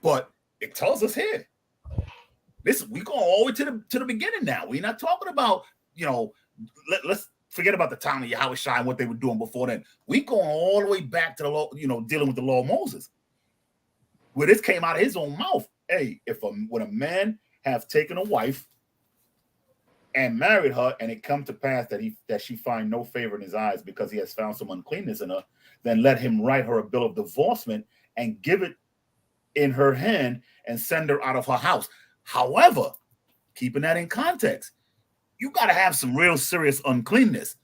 But it tells us here, we go all the way to the beginning now. We're not talking about, let's forget about the time of Yahushua and what they were doing before then. We going all the way back to the law, dealing with the law of Moses, where this came out of his own mouth. Hey, when a man have taken a wife and married her, and it come to pass that she find no favor in his eyes because he has found some uncleanness in her, then let him write her a bill of divorcement and give it in her hand and send her out of her house. However, keeping that in context, you got to have some real serious uncleanness.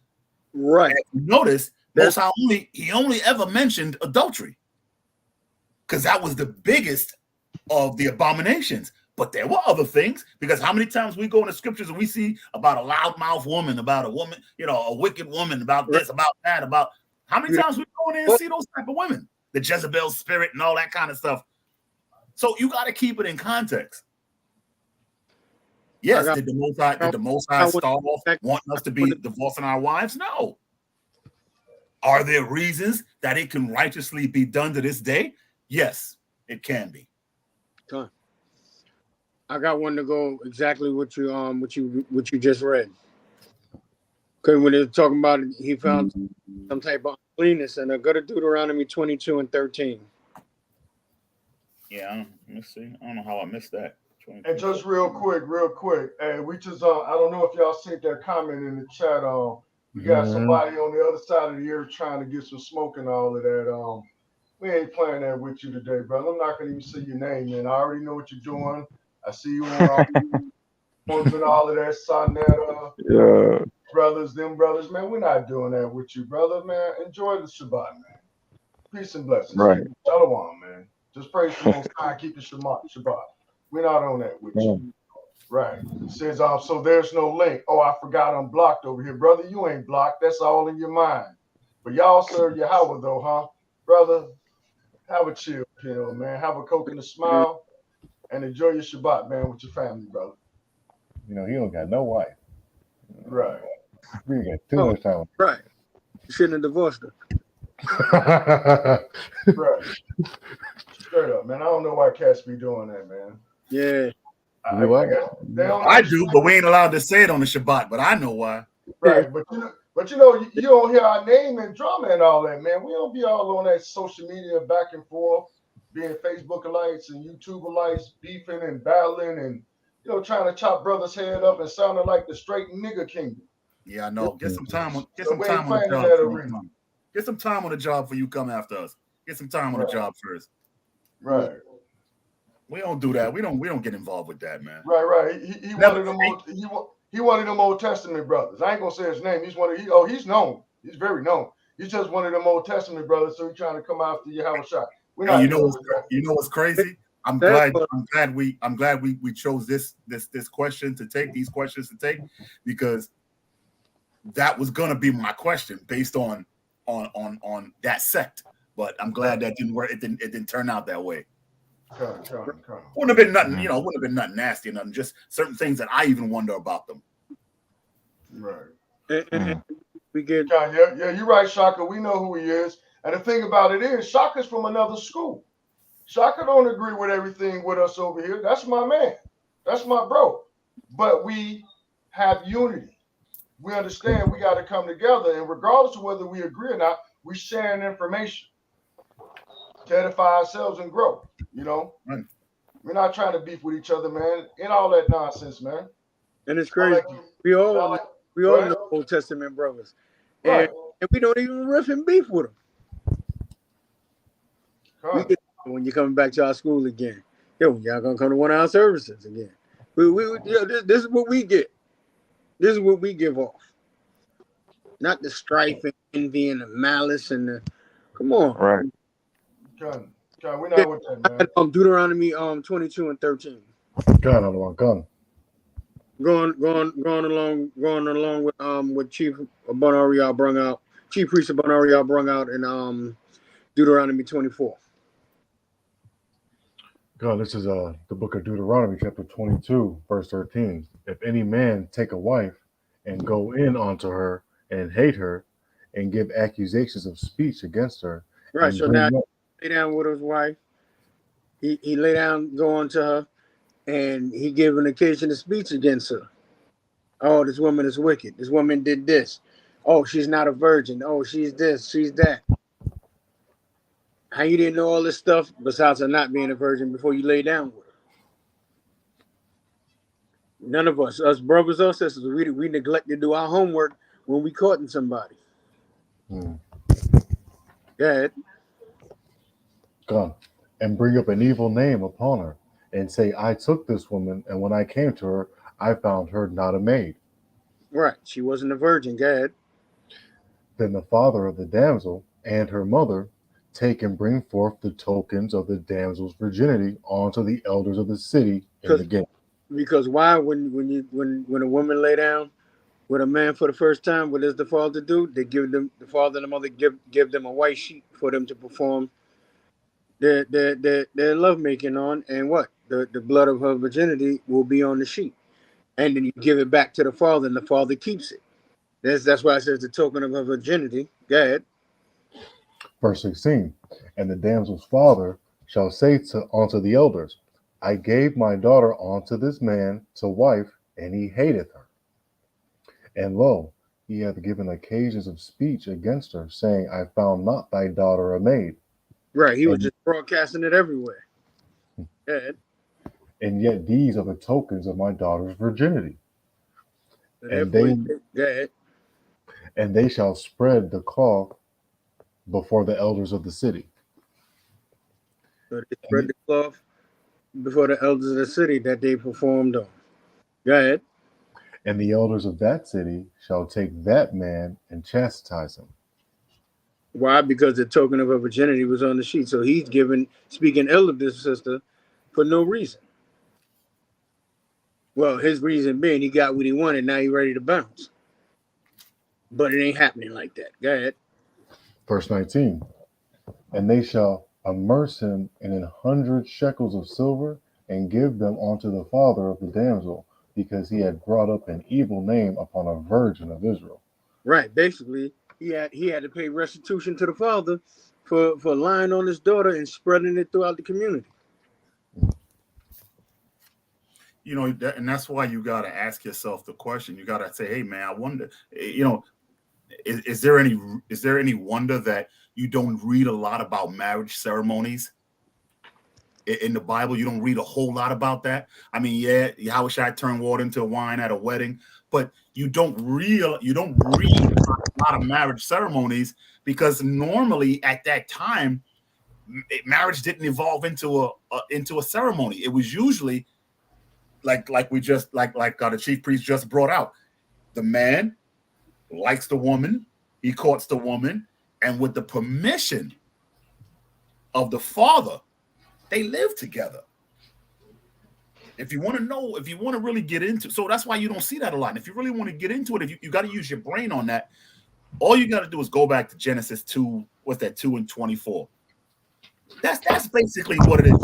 Right. Notice that's how he only ever mentioned adultery, because that was the biggest of the abominations. But there were other things, because how many times we go in the scriptures and we see about a loudmouth woman, about a woman, a wicked woman, about this, about that, about how many times we go in there and see those type of women, the Jezebel spirit and all that kind of stuff. So you got to keep it in context. Yes, did the Most High start off wanting us to be divorcing our wives? No. Are there reasons that it can righteously be done to this day? Yes, it can be. Okay. I got one to go exactly what you just read. Because when they're talking about it, he found some type of uncleanness, and go to Deuteronomy 22 and 13. Yeah, let me see. I don't know how I missed that. And just real quick, hey, we just I don't know if y'all seen that comment in the chat. We got somebody on the other side of the earth trying to get some smoke and all of that. We ain't playing that with you today, brother. I'm not gonna even see your name, man. I already know what you're doing. I see you on all of that, son. That brothers, man. We're not doing that with you, brother, man. Enjoy the Shabbat, man. Peace and blessings. Right. Shalom, man. Just praise the Most High, keep the Shabbat. We're not on that with you. Right. It says, so there's no link. Oh, I forgot I'm blocked over here. Brother, you ain't blocked. That's all in your mind. But y'all serve Yahweh, though, huh? Brother, have a chill pill, man. Have a Coke and a smile, and enjoy your Shabbat, man, with your family, brother. He don't got no wife. Right. We got too much time. Right. You shouldn't have divorced her. Right. Straight up, man. I don't know why cats be doing that, man. Yeah. I do, but we ain't allowed to say it on the Shabbat, but I know why. Right. But you don't hear our name and drama and all that, man. We don't be all on that social media back and forth, being Facebookalites and YouTuberites, beefing and battling and trying to chop brothers' head up and sounding like the straight nigga kingdom. Yeah, I know. Get some time on the job. Get some time on the job for you come after us. Get some time on the job first. Right. We don't do that. We don't get involved with that, man. Right. He one of them Old Testament brothers. I ain't gonna say his name. He's he's known. He's very known. He's just one of them Old Testament brothers. So he's trying to come after Yahushua. You know what's crazy? I'm glad we chose this question to take, these questions to take, because that was gonna be my question based on that sect. But I'm glad that didn't work. It didn't turn out that way. Wouldn't have been nothing, wouldn't have been nothing nasty, nothing. Just certain things that I even wonder about them. Right. And we get. Yeah, you're right, Shaka. We know who he is, and the thing about it is, Shaka's from another school. Shaka don't agree with everything with us over here. That's my man. That's my bro. But we have unity. We understand we got to come together, and regardless of whether we agree or not, we sharing information to edify ourselves and grow. Right. We're not trying to beef with each other, man. And all that nonsense, man. And it's crazy. We all know Old Testament brothers, and we don't even riff and beef with them. We get when you're coming back to our school again. Y'all gonna come to one of our services again. This is what we get. This is what we give off. Not the strife and envy and the malice and the. Come on. Right. Gun. We're not with that, man. Deuteronomy 22 and 13. Gun on the one gun. Going along with what Chief Abunariah brung out. Chief Priest Abunariah brung out in Deuteronomy 24. God, this is the book of Deuteronomy, chapter 22, verse 13. If any man take a wife and go in unto her and hate her, and give accusations of speech against her. Right. And So bring now up- he lay down with his wife. He lay down, go on to her, and he gave an occasion of speech against her. Oh, this woman is wicked. This woman did this. Oh, she's not a virgin. Oh, she's this, she's that. How you didn't know all this stuff besides her not being a virgin before you lay down with her? None of us brothers or sisters, we neglect to do our homework when we courting somebody. Hmm. Go ahead. Come and bring up an evil name upon her, and say, I took this woman, and when I came to her, I found her not a maid. Right. She wasn't a virgin. Go ahead. Then the father of the damsel and her mother take and bring forth the tokens of the damsel's virginity unto the elders of the city in the gate. Because why? When a woman lay down with a man for the first time, what does the father do? They give them, the father and the mother give them a white sheet for them to perform their lovemaking on, and what? The blood of her virginity will be on the sheet. And then you give it back to the father, and the father keeps it. That's why it says the token of her virginity. Go ahead. Verse 16, and the damsel's father shall say unto the elders, I gave my daughter unto this man to wife, and he hateth her. And lo, he hath given occasions of speech against her, saying, I found not thy daughter a maid. Right. He was just broadcasting it everywhere. Go ahead. And yet these are the tokens of my daughter's virginity. So And go ahead. And they shall spread the cloth before the elders of the city. So they spread the cloth before the elders of the city that they performed on. Go ahead. And the elders of that city shall take that man and chastise him. Why? Because the token of her virginity was on the sheet. So he's speaking ill of this sister for no reason. Well, his reason being he got what he wanted. Now he's ready to bounce. But it ain't happening like that. Go ahead. Verse 19. And they shall immerse him in 100 shekels of silver, and give them unto the father of the damsel, because he had brought up an evil name upon a virgin of Israel. Right. Basically, he had to pay restitution to the father for lying on his daughter and spreading it throughout the community. You know, and that's why you got to ask yourself the question. You got to say, hey, man, I wonder, you know, is there any wonder that you don't read a lot about marriage ceremonies in the Bible? You don't read a whole lot about that. I mean, yeah, Yahushua turned water into wine at a wedding, but you don't read a lot of marriage ceremonies, because normally at that time, marriage didn't evolve into a ceremony. It was usually like the chief priest just brought out. The man likes the woman, he courts the woman, and with the permission of the father, they live together. If you want to know, if you want to really get into, so that's why you don't see that a lot. And if you really want to get into it, if you got to use your brain on that, all you got to do is go back to Genesis 2, what's that, 2 and 24. That's basically what it is.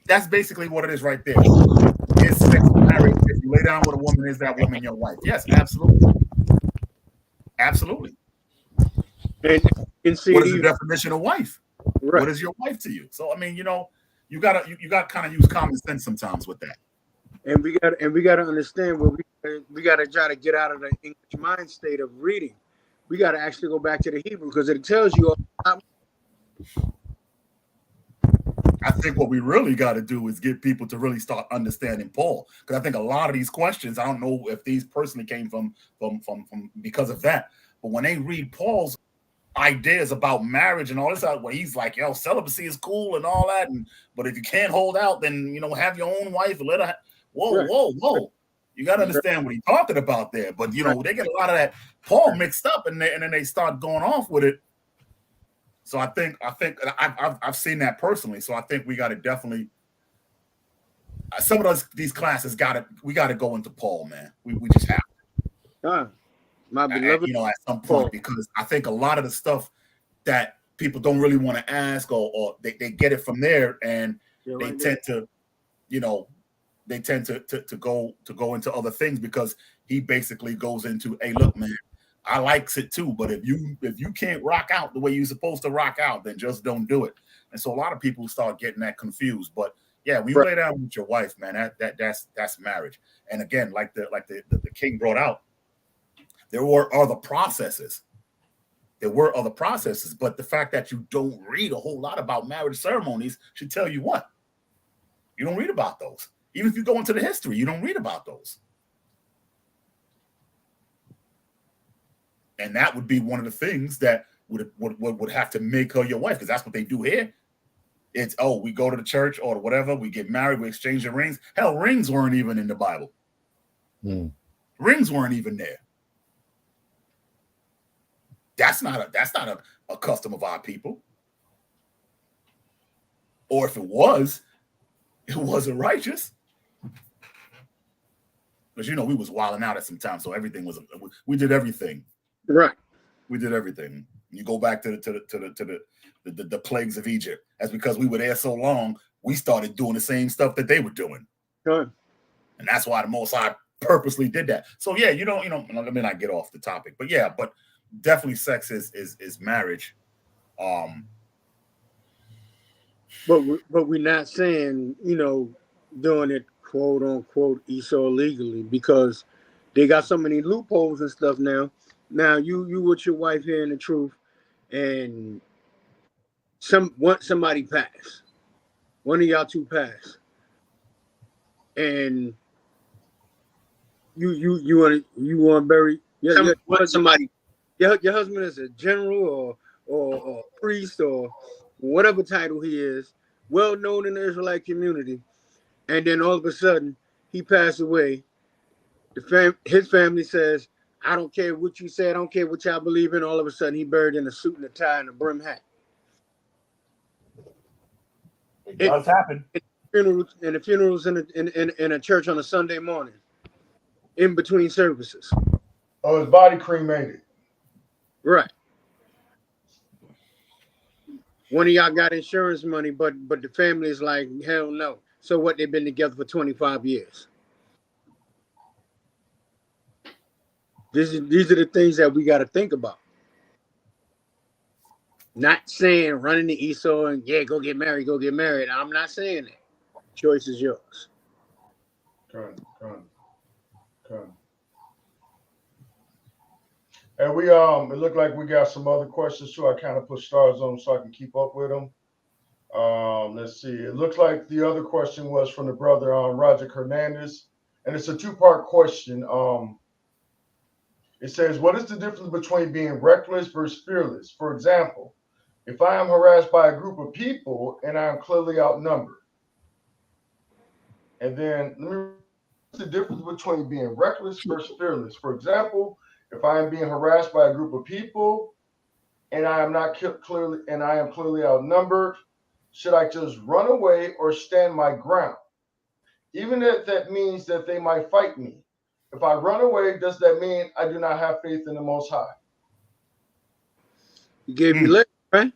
That's basically what it is right there. Is sex marriage? If you lay down with a woman, is that woman your wife? Yes, absolutely. Absolutely. And you can see what is the definition of wife? Right. What is your wife to you? So I mean, you know, you gotta kind of use common sense sometimes with that. And we gotta understand where we gotta try to get out of the English mind state of reading. We gotta actually go back to the Hebrew, because it tells you I think what we really got to do is get people to really start understanding Paul, because I think a lot of these questions, I don't know if these personally came from because of that, but when they read Paul's ideas about marriage and all this, where he's like, yo, celibacy is cool and all that, but if you can't hold out, then you know, have your own wife and let her. Whoa! You got to understand what he's talking about there. But you know, they get a lot of that Paul mixed up, and then they start going off with it. So I think I've seen that personally. So I think we got to definitely some of these classes we got to go into Paul, man. We just have to. My beloved, you know, at some point, because I think a lot of the stuff that people don't really want to ask, or they get it from there, and they tend to, you know, to go into other things, because he basically goes into, hey, look, man, I likes it too. But if you can't rock out the way you're supposed to rock out, then just don't do it. And so a lot of people start getting that confused. But yeah, when you lay down with your wife, man, that's marriage. And again, like the king brought out, there were other processes. But the fact that you don't read a whole lot about marriage ceremonies should tell you what? You don't read about those. Even if you go into the history, you don't read about those. And that would be one of the things that would have to make her your wife, because that's what they do here. It's, we go to the church or whatever, we get married, we exchange the rings. Hell, rings weren't even in the Bible. Rings weren't even there. That's not a custom of our people. Or if it was, it wasn't righteous. Because we was wilding out at some time, so everything was. We did everything. Right. We did everything. You go back to the plagues of Egypt. That's because we were there so long. We started doing the same stuff that they were doing. Good. And that's why the Most High purposely did that. So yeah, let me not get off the topic, but yeah, but definitely sex is marriage. But we're not saying doing it quote unquote Esau legally, because they got so many loopholes and stuff now. Now you with your wife hearing the truth, and somebody pass, one of y'all two pass, and you want to bury somebody. Your husband is a general or priest or whatever title he is, well known in the Israelite community, and then all of a sudden he passed away. His family says, I don't care what you say, I don't care what y'all believe in. All of a sudden he buried in a suit and a tie and a brim hat. It does happen. The funerals in a church on a Sunday morning, in between services. Oh, his body cremated. Right. One of y'all got insurance money, but the family is like, hell no. So what? They've been together for 25 years. These are the things that we got to think about. Not saying running to Esau and go get married. I'm not saying that. Choice is yours. Come. And we it looked like we got some other questions too. I kind of put stars on them so I can keep up with them. Let's see. It looks like the other question was from the brother Roger Hernandez, and it's a two-part question. It says, what is the difference between being reckless versus fearless? For example, if I am harassed by a group of people and I am clearly outnumbered. And then what's the difference between being reckless versus fearless? For example, if I am being harassed by a group of people and I am clearly outnumbered, should I just run away or stand my ground? Even if that means that they might fight me. If I run away, does that mean I do not have faith in the Most High? You gave me leg, right?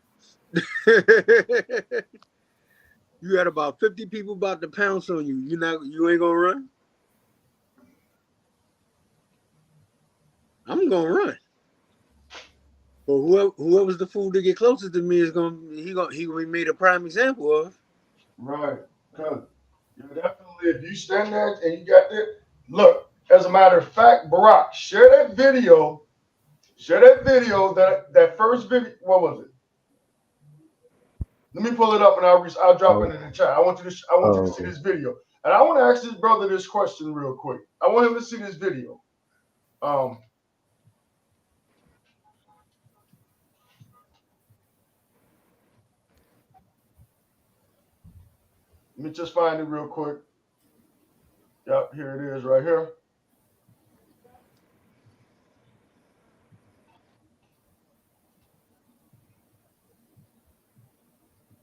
You had about 50 people about to pounce on you. You ain't gonna run? I'm gonna run. But whoever's the fool to get closest to me is he gonna be made a prime example of. Right. Because you definitely, if you stand there and you got that, look. As a matter of fact, Barack, share that video. That first video. What was it? Let me pull it up and I'll drop it in the chat. I want you to see this video, and I want to ask this brother this question real quick. I want him to see this video. Let me just find it real quick. Yep, here it is right here.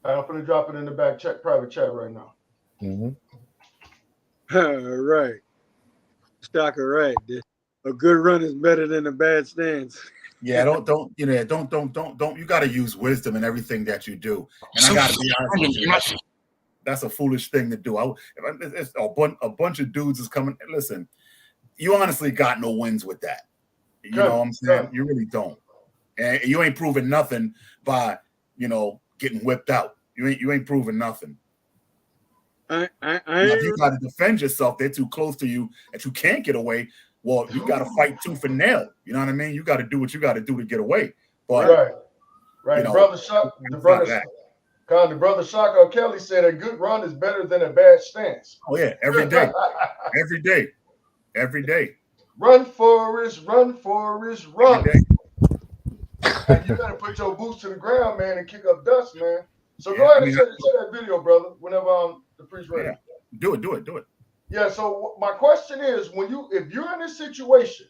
I'm going to drop it in the back private chat right now. Right. Stocker, right. A good run is better than a bad stance. Yeah, don't. You got to use wisdom in everything that you do. And I got to be honest with you, that's a foolish thing to do. If a bunch of dudes is coming. Listen, you honestly got no wins with that. You know what I'm saying? You really don't. And you ain't proving nothing by, getting whipped out. You ain't proving nothing. Now, if you got to defend yourself, they're too close to you that you can't get away. Well, you got to fight tooth and nail. You know what I mean? You got to do what you got to do to get away. But right. Brother Shaka Kelly said a good run is better than a bad stance. Oh yeah, every day, every day. Run, Forrest, run, Forrest, run. And you better put your boots to the ground, man, and kick up dust, man. So go ahead and share that video, brother. Whenever the priest ready. Do it. Yeah. So my question is, if you're in this situation,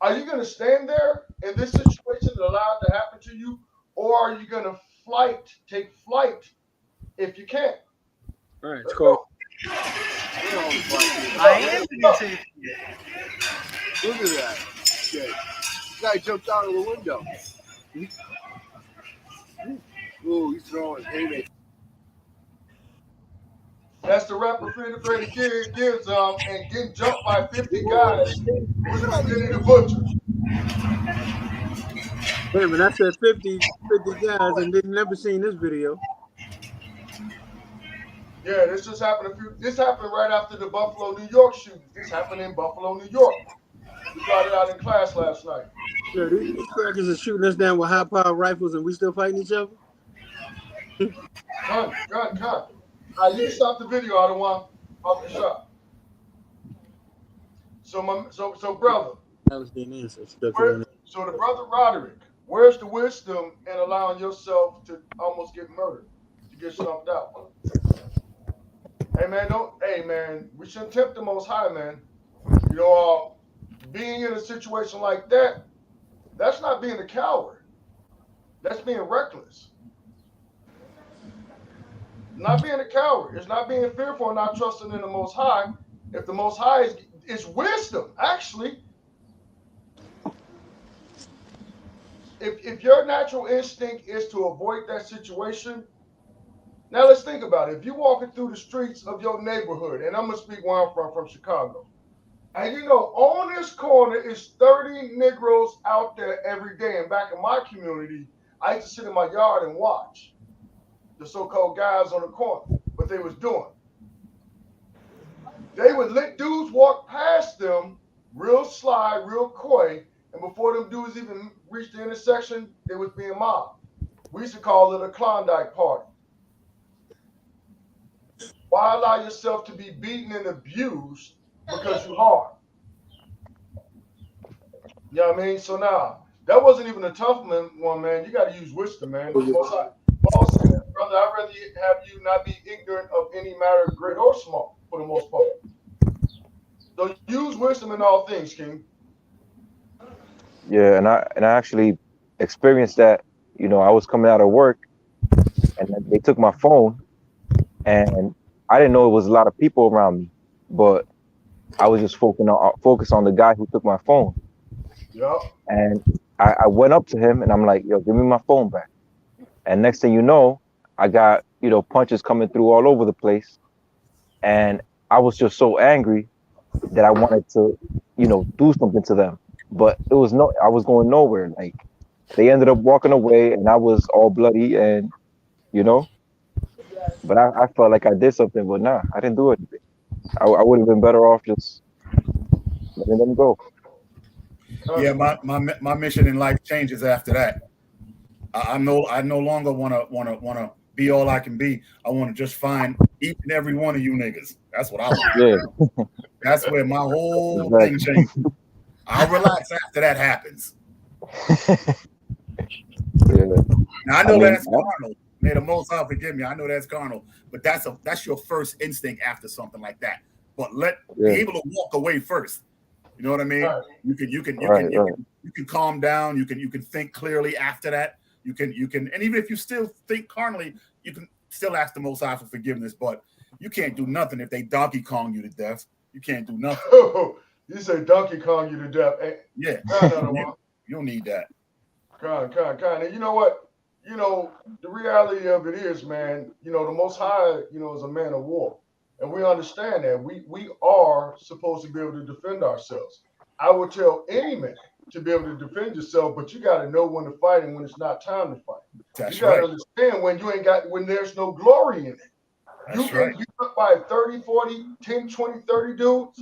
are you going to stand there in this situation and allow it to happen to you, or are you going to take flight if you can? All right, it's cool. I am going to say Look at that. Okay. Guy jumped out of the window. Ooh, he's throwing haymakers. That's the rapper Freddie Gibbs and getting jumped by 50 guys with Benny the Butcher. Wait a minute, I said 50 guys and they've never seen this video. Yeah, this just happened this happened right after the Buffalo, New York shooting. This happened in Buffalo, New York. We got it out in class last night. Yeah, these crackers are shooting us down with high-powered rifles and we still fighting each other? Gun. You stop the video, I don't want off the shot. So brother. So the brother Roderick, where's the wisdom in allowing yourself to almost get murdered, to get stumped out? Hey man, we shouldn't tempt the Most High, man. Being in a situation like that, that's not being a coward. That's being reckless. Not being a coward. It's not being fearful and not trusting in the Most High. If the Most High is wisdom, actually. If your natural instinct is to avoid that situation, now let's think about it. If you're walking through the streets of your neighborhood, and I'm going to speak where I'm from Chicago, and on this corner is 30 Negroes out there every day. And back in my community, I used to sit in my yard and watch the so-called guys on the corner, what they was doing. They would let dudes walk past them real sly, real coy, and before them dudes even reached the intersection, they was being mobbed. We used to call it a Klondike party. Why allow yourself to be beaten and abused because you're hard? You know what I mean? So now, that wasn't even a tough one, man. You got to use wisdom, man. Paul said, brother, I'd rather have you not be ignorant of any matter, great or small, for the most part. So use wisdom in all things, King. Yeah, and I actually experienced that. I was coming out of work, and they took my phone, and I didn't know it was a lot of people around me, but I was just focused on the guy who took my phone. Yeah. And I went up to him, and I'm like, "Yo, give me my phone back." And next thing you know, I got punches coming through all over the place, and I was just so angry that I wanted to do something to them. But I was going nowhere. Like, they ended up walking away, and I was all bloody, and but I felt like I did something, but nah, I didn't do anything. I would have been better off just letting them go. Yeah, my mission in life changes after that. I no longer want to be all I can be. I want to just find each and every one of you niggas. That's what I want. Yeah. That's where my whole thing changes. I'll relax after that happens. Yeah. Now I know that's carnal. May the Most High forgive me. I know that's carnal, but that's your first instinct after something like that. But be able to walk away first. You know what I mean? Right. You can calm down. You can think clearly after that. You can, and even if you still think carnally, you can still ask the Most High for forgiveness. But you can't do nothing if they Donkey Kong you to death. You can't do nothing. You say Donkey Kong you to death? Yeah. You don't need that. Kind. And you know what? The reality of it is, man. The Most High, is a man of war, and we understand that we are supposed to be able to defend ourselves. I would tell any man to be able to defend yourself, but you got to know when to fight and when it's not time to fight. That's you got to right. understand when there's no glory in it. That's You get right. beat up by 30, 40, 10, 20, 30 dudes.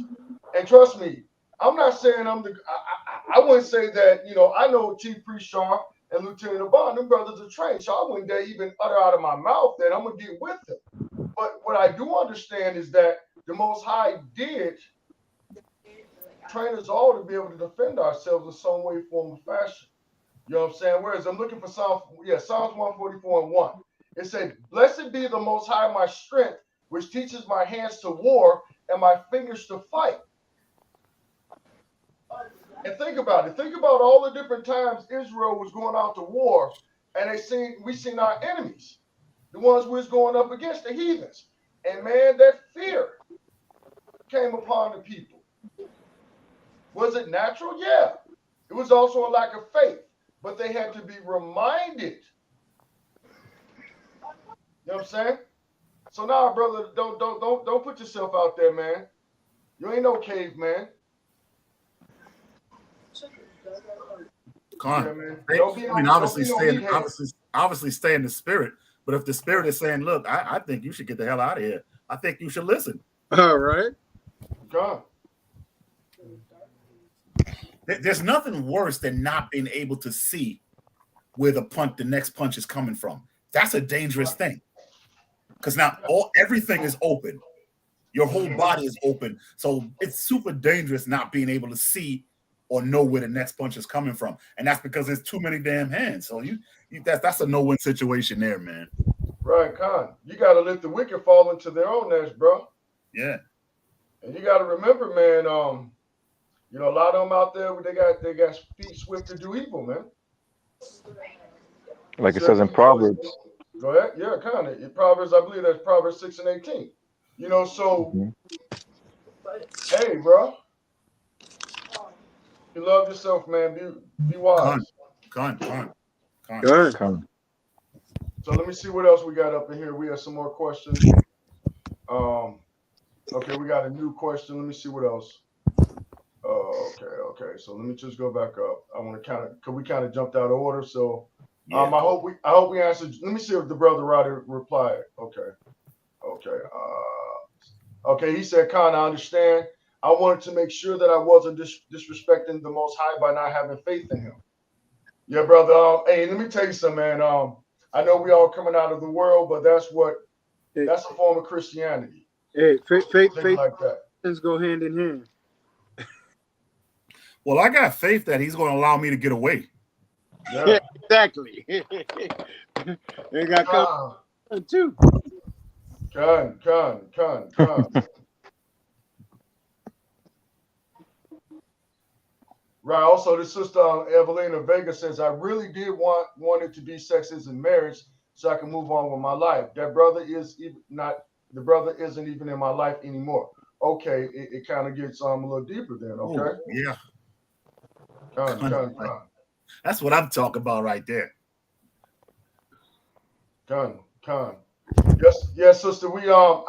And trust me, I'm not saying I wouldn't say that, I know Chief Priest Shaw and Lieutenant Abon, them brothers are trained. So I wouldn't dare even utter out of my mouth that I'm going to get with them. But what I do understand is that the Most High did train us all to be able to defend ourselves in some way, form, or fashion. You know what I'm saying? Whereas I'm looking for Psalms 144 and 1. It said, "Blessed be the Most High, my strength, which teaches my hands to war and my fingers to fight." And think about it. Think about all the different times Israel was going out to war, and we seen our enemies, the ones we was going up against, the heathens. And man, that fear came upon the people. Was it natural? Yeah. It was also a lack of faith, but they had to be reminded. You know what I'm saying? So now, brother, don't put yourself out there, man. You ain't no caveman. Obviously stay in the spirit. But if the spirit is saying, "Look, I think you should get the hell out of here," I think you should listen. All right. God. There's nothing worse than not being able to see where the next punch is coming from. That's a dangerous thing. Because now everything is open. Your whole body is open. So it's super dangerous not being able to see or know where the next punch is coming from. And that's because there's too many damn hands. So that's a no-win situation there, man. Right, Con. You got to let the wicked fall into their own nest, bro. Yeah. And you got to remember, man, a lot of them out there, they got feet swift to do evil, man. Like it says in Proverbs. Go ahead. Yeah, kind of. In Proverbs, I believe that's Proverbs 6 and 18. Hey, bro. You love yourself, man. Be wise. Con. So let me see what else we got up in here. We have some more questions. Okay, we got a new question. Let me see what else. Okay. So let me just go back up. I want to because we kind of jumped out of order. So I hope we answered. Let me see if the brother Roddy replied. Okay. Okay. He said, "Khan, I understand. I wanted to make sure that I wasn't disrespecting the Most High by not having faith in Him." Yeah, brother. Hey, let me tell you something, man. I know we all coming out of the world, but that's a form of Christianity. Hey, faith like that. Let's go hand in hand. Well, I got faith that He's going to allow me to get away. Yeah, exactly. They got come too. Con. Right. Also, the sister Evelina Vega says, "I really did want it to be sexes in marriage so I can move on with my life. That brother the brother isn't even in my life anymore." Okay, it kind of gets a little deeper then. Okay. Ooh, yeah. Con. That's what I'm talking about right there. Con. Yes, sister. We all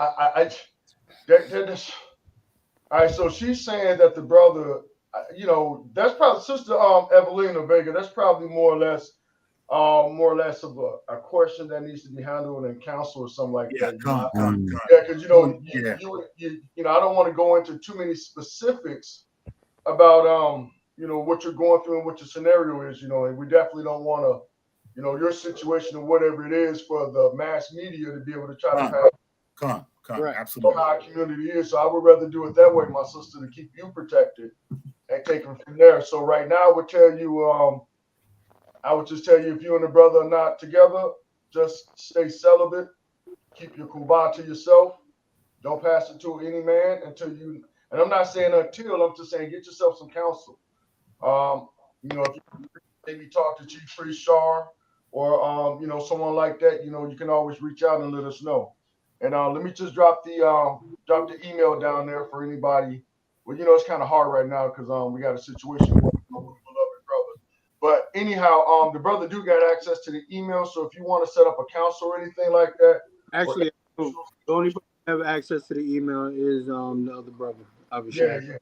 right. So she's saying that the brother, that's probably sister Evelina Vega. That's probably more or less of a question that needs to be handled in counsel or something like that. Yeah, because I don't want to go into too many specifics about what you're going through and what your scenario is, and we definitely don't want to, your situation or whatever it is for the mass media to be able to try to pass. Right. Absolutely. How our community is. So I would rather do it that way, my sister, to keep you protected and take them from there. So right now I would just tell you if you and the brother are not together, just stay celibate, keep your kuba to yourself. Don't pass it to any man until you, and I'm not saying until, I'm just saying get yourself some counsel. If you maybe talk to Chief Priest Shar or someone like that, you can always reach out and let us know. And let me just drop the email down there for anybody. Well, it's kind of hard right now because we got a situation with my beloved brother. But anyhow, the brother do got access to the email. So if you want to set up a council or anything like that, actually, the only person who have access to the email is the other brother, obviously. Yeah.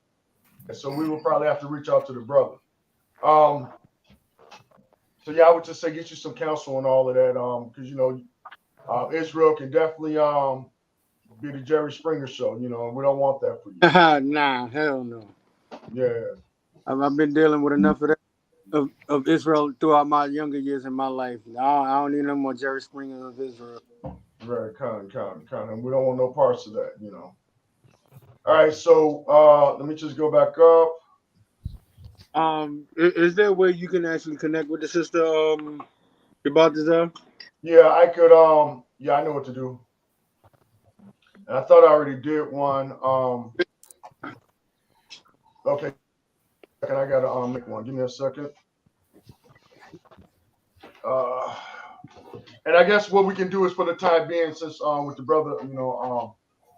And so we will probably have to reach out to the brother. So yeah, I would just say get you some counsel on all of that. Because Israel can definitely be the Jerry Springer show. We don't want that for you. Nah, hell no. Yeah. I've been dealing with enough of that of Israel throughout my younger years in my life. I don't need no more Jerry Springer of Israel. Right, kind. We don't want no parts of that. All right, so let me just go back up. Is there a way you can actually connect with the sister about this? Yeah, I could. Yeah, I know what to do. And I thought I already did one. Okay, I gotta make one. Give me a second. And I guess what we can do is for the time being, since with the brother,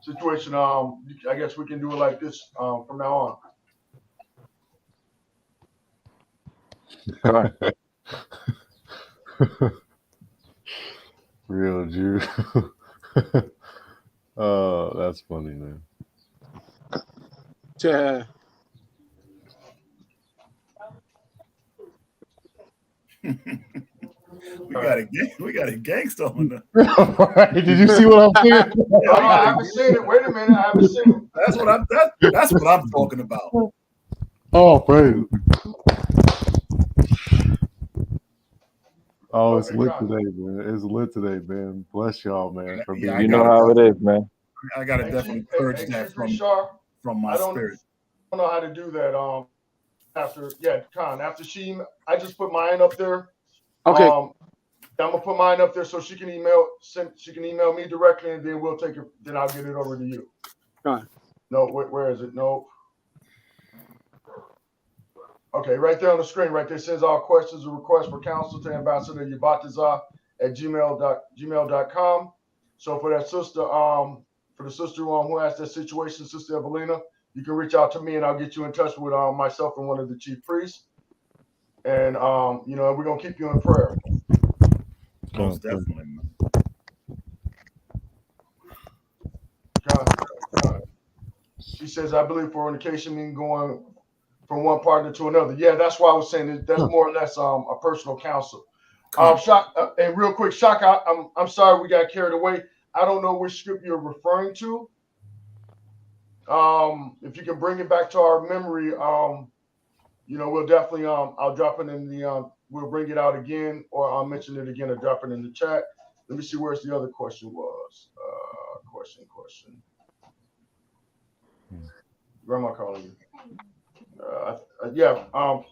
situation, I guess we can do it like this from now on. Real Jew. Oh, that's funny, man. Yeah. We got a gangster on the. Right. Did you see what I'm saying? I haven't seen it. Wait a minute, I haven't seen it. That's what I'm talking about. Oh, praise. Oh, it's lit today, man. It's lit today, man. Bless y'all, man. For being You know how it is, man. I gotta definitely purge that from my spirit. I don't know how to do that. After she, I just put mine up there. Okay. I'm gonna put mine up there so she can email me directly, and then we'll take it. Then I'll get it over to you. Right. No, where is it? No. Okay, right there on the screen, right there says all questions or requests for counsel to Ambassador Yabatazah at gmail.com. So for that sister, for the sister who has that situation, Sister Evelina, you can reach out to me and I'll get you in touch with myself and one of the chief priests. And we're gonna keep you in prayer. Most definitely. She says, I believe fornication means going from one partner to another. Yeah, that's why I was saying that's more or less a personal counsel. Shock, and real quick, Shock, I'm sorry we got carried away. I don't know which script you're referring to. If you can bring it back to our memory, we'll definitely I'll drop it in the we'll bring it out again, or I'll mention it again or drop it in the chat. Let me see where's the other question was. Question. Grandma calling you.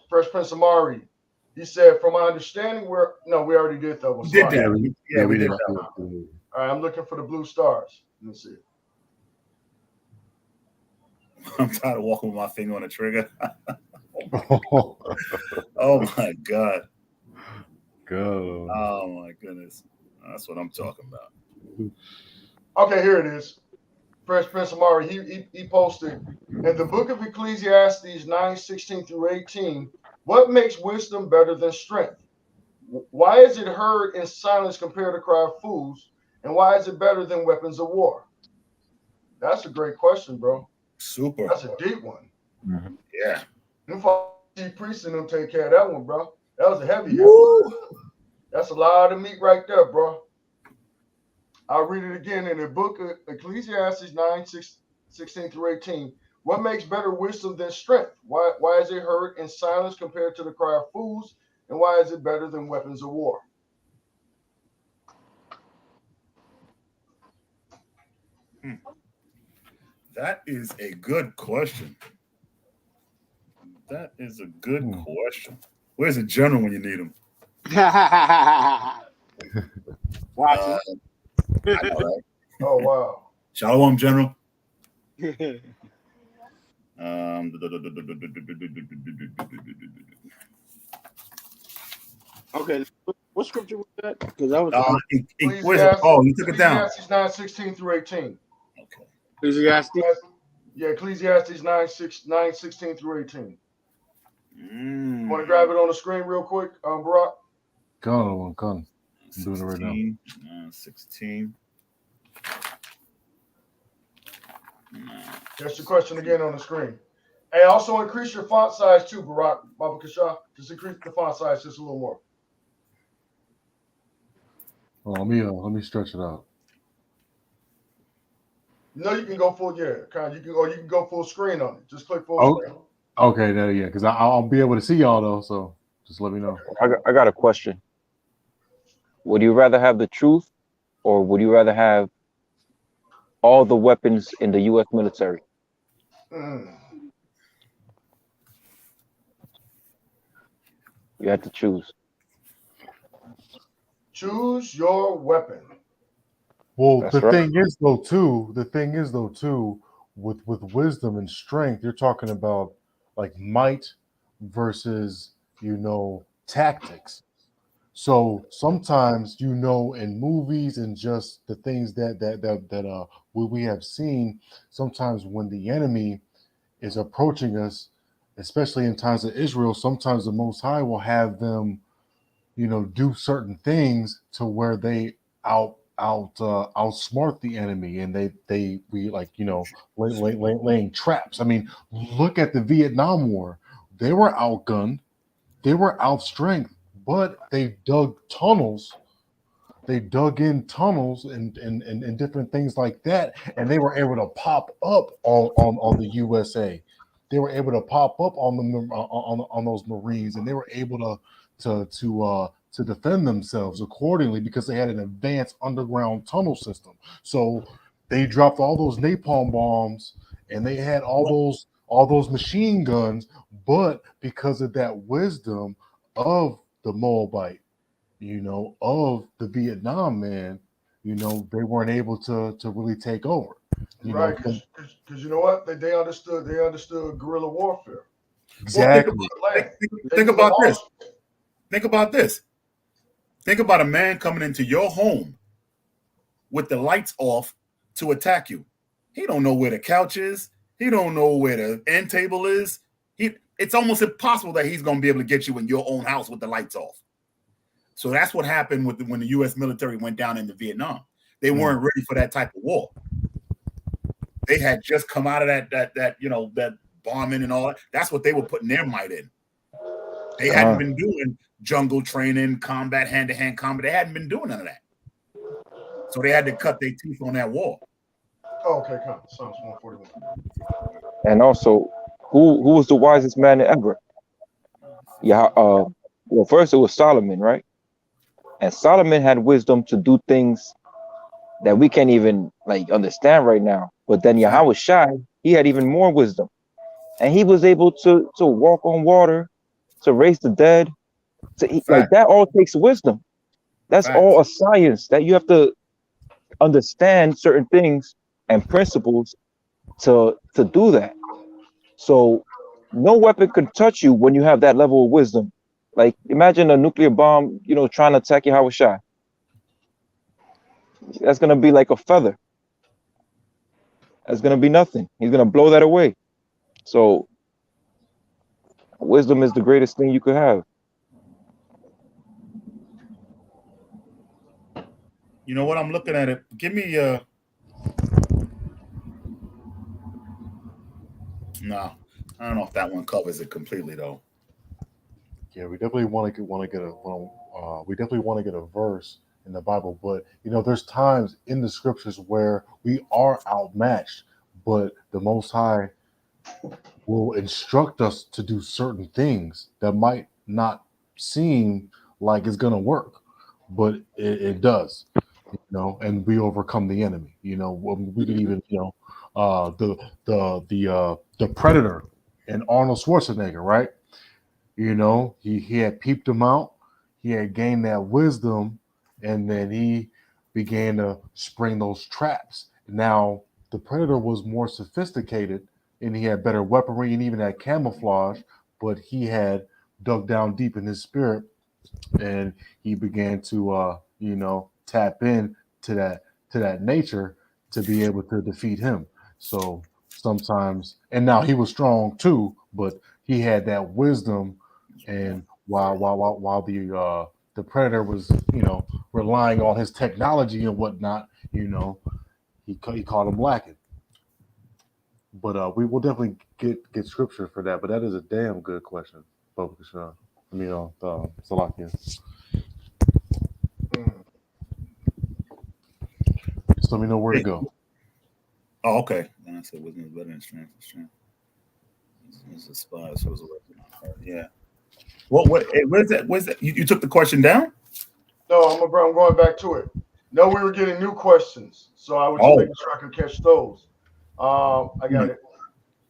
Fresh Prince Amari. He said, from my understanding, we already did that one. We did that. We did that. All right, I'm looking for the blue stars. Let me see. I'm tired of walking with my finger on the trigger. Oh my God. Go. Oh my goodness. That's what I'm talking about. Okay, here it is. Fresh Prince Amari, he posted in the book of Ecclesiastes 9:16 through 18. What makes wisdom better than strength? Why is it heard in silence compared to cry of fools? And why is it better than weapons of war? That's a great question, bro. Super. That's a deep one. Mm-hmm. Yeah. Them chief priests and them take care of that one, bro. That was a heavy hit. That's a lot of meat right there, bro. I'll read it again in the book of Ecclesiastes 9:16 through 18. What makes better wisdom than strength? Why is it heard in silence compared to the cry of fools? And why is it better than weapons of war? That is a good question. Where's the general when you need him? Watch it. I know, right? Oh, wow. Shalom, General. Okay, what scripture was that? Because I was. Where's it? Oh, you took it down. Ecclesiastes 9:16 through 18. Okay. Ecclesiastes. Yeah, Ecclesiastes 9:16 through 18. Want to grab it on the screen real quick, Barack? Come. I'm doing it right now. 16. That's the question again on the screen. And also increase your font size too, Barack Baba Kasha. Just increase the font size just a little more. Oh, let me stretch it out. No, you can go full, you can go full screen on it. Just click full screen. Okay, now yeah, because I'll be able to see y'all though. So just let me know. I got a question. Would you rather have the truth, or would you rather have all the weapons in the U.S. military? Mm. You have to choose. Choose your weapon. Well, That's the right. thing is though too, with wisdom and strength, you're talking about like might versus tactics. So sometimes in movies and just the things that we have seen, sometimes when the enemy is approaching us, especially in times of Israel, sometimes the Most High will have them do certain things to where they outsmart the enemy, and we laying traps. I mean, look at the Vietnam War. They were outgunned, they were outstrength, but they dug tunnels. They dug in tunnels and different things like that, and they were able to pop up on the USA. They were able to pop up on those Marines, and they were able to defend themselves accordingly because they had an advanced underground tunnel system. So they dropped all those napalm bombs, and they had all those machine guns, but because of that wisdom of the Moabite, of the Vietnam man, they weren't able to really take over. Right, because you know what? They understood guerrilla warfare. Exactly. Well, think about this. Think about this. Think about a man coming into your home with the lights off to attack you. He don't know where the couch is. He don't know where the end table is. It's almost impossible that he's going to be able to get you in your own house with the lights off. So that's what happened when the U.S. military went down into Vietnam. They weren't ready for that type of war. They had just come out of that bombing and all that. That's what they were putting their might in. They hadn't been doing jungle training, combat, hand-to-hand combat. They hadn't been doing none of that. So they had to cut their teeth on that war. Oh, okay, come. Psalms 141. And also, who was the wisest man ever? Yeah. Well, first it was Solomon, right? And Solomon had wisdom to do things that we can't even understand right now. But then Yahweh Shai, he had even more wisdom, and he was able to walk on water, to raise the dead. That all takes wisdom. That's all a science that you have to understand certain things and principles to do that. So no weapon can touch you when you have that level of wisdom. Like, imagine a nuclear bomb, trying to attack Yahweh Shai. That's going to be like a feather. That's going to be nothing. He's going to blow that away. So wisdom is the greatest thing you could have. You know what? I'm looking at it. Give me no, I don't know if that one covers it completely though. Yeah, we definitely want to get a verse in the Bible, but there's times in the scriptures where we are outmatched, but the Most High will instruct us to do certain things that might not seem like it's gonna work, but it does, and we overcome the enemy. We can even the Predator and Arnold Schwarzenegger, right? He had peeped him out. He had gained that wisdom, and then he began to spring those traps. Now, the Predator was more sophisticated, and he had better weaponry and even had camouflage, but he had dug down deep in his spirit, and he began to, tap in to that nature to be able to defeat him. So sometimes, and now he was strong too, but he had that wisdom. And while the Predator was, relying on his technology and whatnot, he caught him lacking. But we will definitely get scripture for that. But that is a damn good question, Bubba Kashan. I mean, Salakia. Just let me know where to go. Oh, okay. Then I said wisdom is better than strength. It's a spy, so it's a weapon on her. Yeah. Where's that? Where's that? You took the question down? No, I'm going back to it. No, we were getting new questions, so I was just making sure I could catch those. I got it.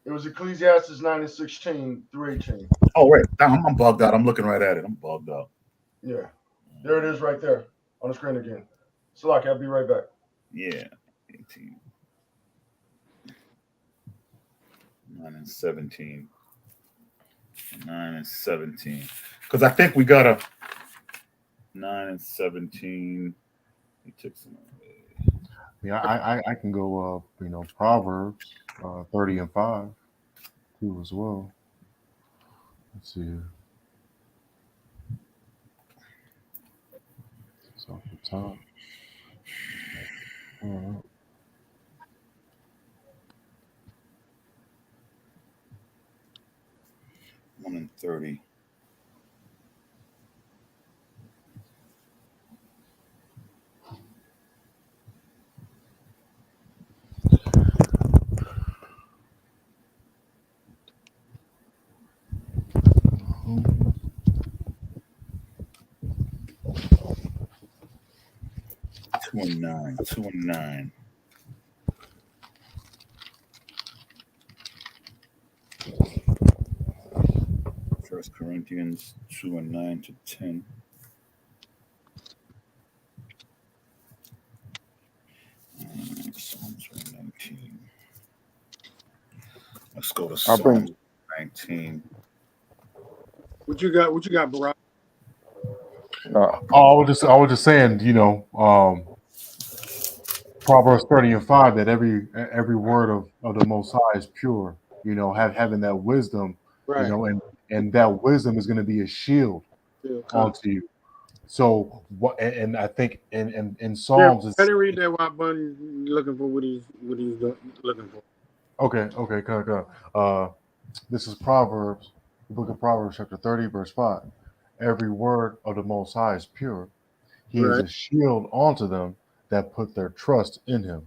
It was Ecclesiastes 9:16 through 18. Oh, right. I'm bugged out. I'm looking right at it. I'm bugged out. Yeah. There it is right there on the screen again. Salaki, I'll be right back. Yeah. 18. 9 and 17. 9 and 17. Because I think we got a 9 and 17. He took some away. Yeah, I can go Proverbs 30 and 5 too as well. Let's see. It's off the top. All right. One and 30. Two and nine. First Corinthians 2 and 9 to 10. Psalms 119. Let's go to Psalms 19. What you got, Barack? I was just saying, Proverbs 30 and 5, that every word of the Most High is pure. Having that wisdom, Right. And that wisdom is going to be a shield onto you. So what? And I think in Psalms, yeah, better read that while Bun looking for what he's looking for. Okay, come. This is Proverbs, the book of Proverbs, chapter 30, verse 5. Every word of the Most High is pure. He is a shield onto them that put their trust in him.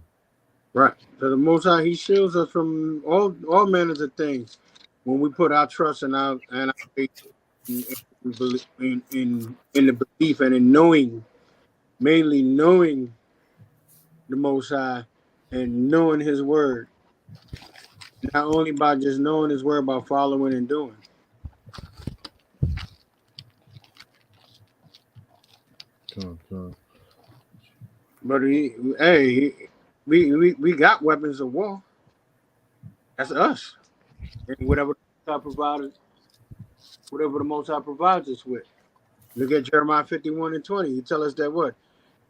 Right. So the Most High, he shields us from all manners of things when we put our trust and our faith in the belief and in knowing, mainly knowing the Most High and knowing His word. Not only by just knowing His word, by following and doing. Come. But we got weapons of war. That's us. And whatever the Most High provides us with. Look at Jeremiah 51 and 20. He tell us that what?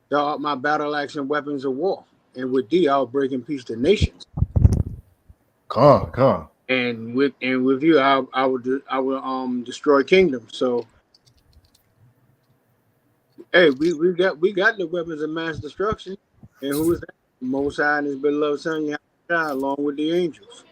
Thou art my battle axe and weapons of war. And with thee I'll break in peace the nations. Come. And with you I will destroy kingdoms. So hey, we got the weapons of mass destruction. And who is that? Most High and his beloved Son, Yahweh, along with the angels.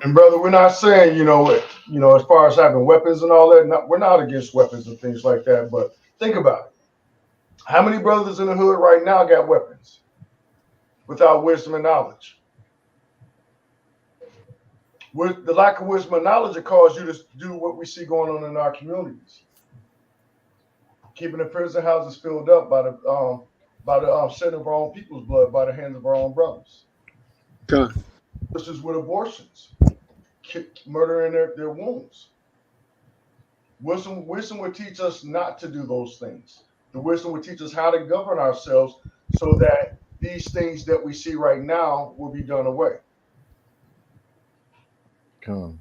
And brother, we're not saying, as far as having weapons and all that, we're not against weapons and things like that. But think about it. How many brothers in the hood right now got weapons without wisdom and knowledge? With the lack of wisdom and knowledge, it caused you to do what we see going on in our communities. Keeping the prison houses filled up by the shedding of our own people's blood by the hands of our own brothers. Okay. This is with abortions, murdering their wombs. Wisdom would teach us not to do those things. The wisdom would teach us how to govern ourselves so that these things that we see right now will be done away. Come.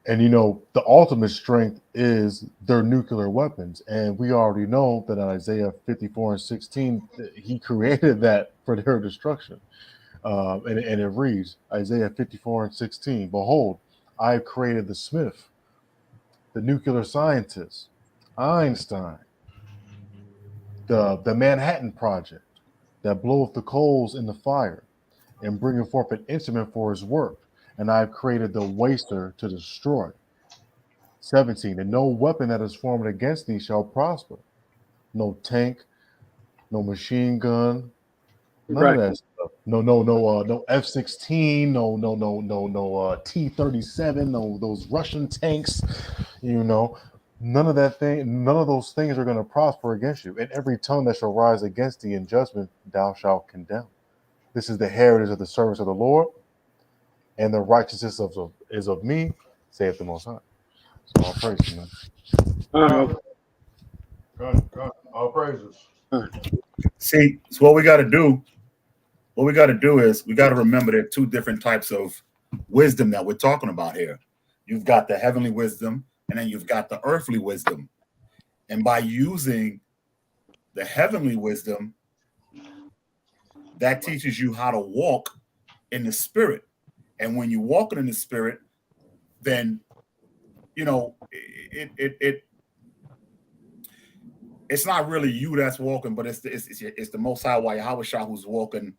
And you know, the ultimate strength is their nuclear weapons. And we already know that in Isaiah 54:16, he created that for their destruction. And it reads, Isaiah 54:16, behold, I have created the smith, the nuclear scientist, Einstein, the Manhattan Project, that bloweth the coals in the fire, and bringeth forth an instrument for his work. And I have created the waster to destroy. 17, and no weapon that is formed against thee shall prosper. No tank, no machine gun, none of that stuff. No F-16, no T-37, no those Russian tanks. You know, none of those things are going to prosper against you. And every tongue that shall rise against thee in judgment, thou shalt condemn. This is the heritage of the servants of the Lord, and the righteousness is of me, saith the Most High. So all praises, man. Good. All praises. See, so what we got to do is we got to remember there are two different types of wisdom that we're talking about here. You've got the heavenly wisdom, and then you've got the earthly wisdom. And by using the heavenly wisdom, that teaches you how to walk in the spirit. And when you're walking in the spirit, then you know it's not really you that's walking, but it's the Most High Yahawashi who's walking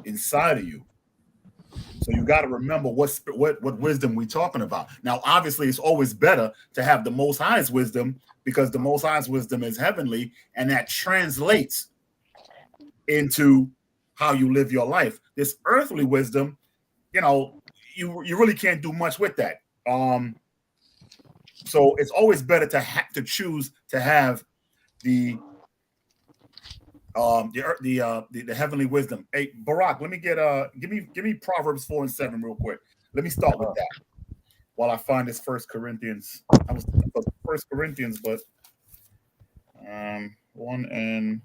inside of you. So you got to remember what wisdom we're talking about. Now, obviously, it's always better to have the Most High's wisdom, because the Most High's wisdom is heavenly, and that translates into how you live your life. This earthly wisdom, you know, you really can't do much with that. So it's always better to choose to have the heavenly wisdom. Hey, Barak, let me give me Proverbs 4:7 real quick. Let me start with that while I find this First Corinthians. I was First Corinthians, but 1 and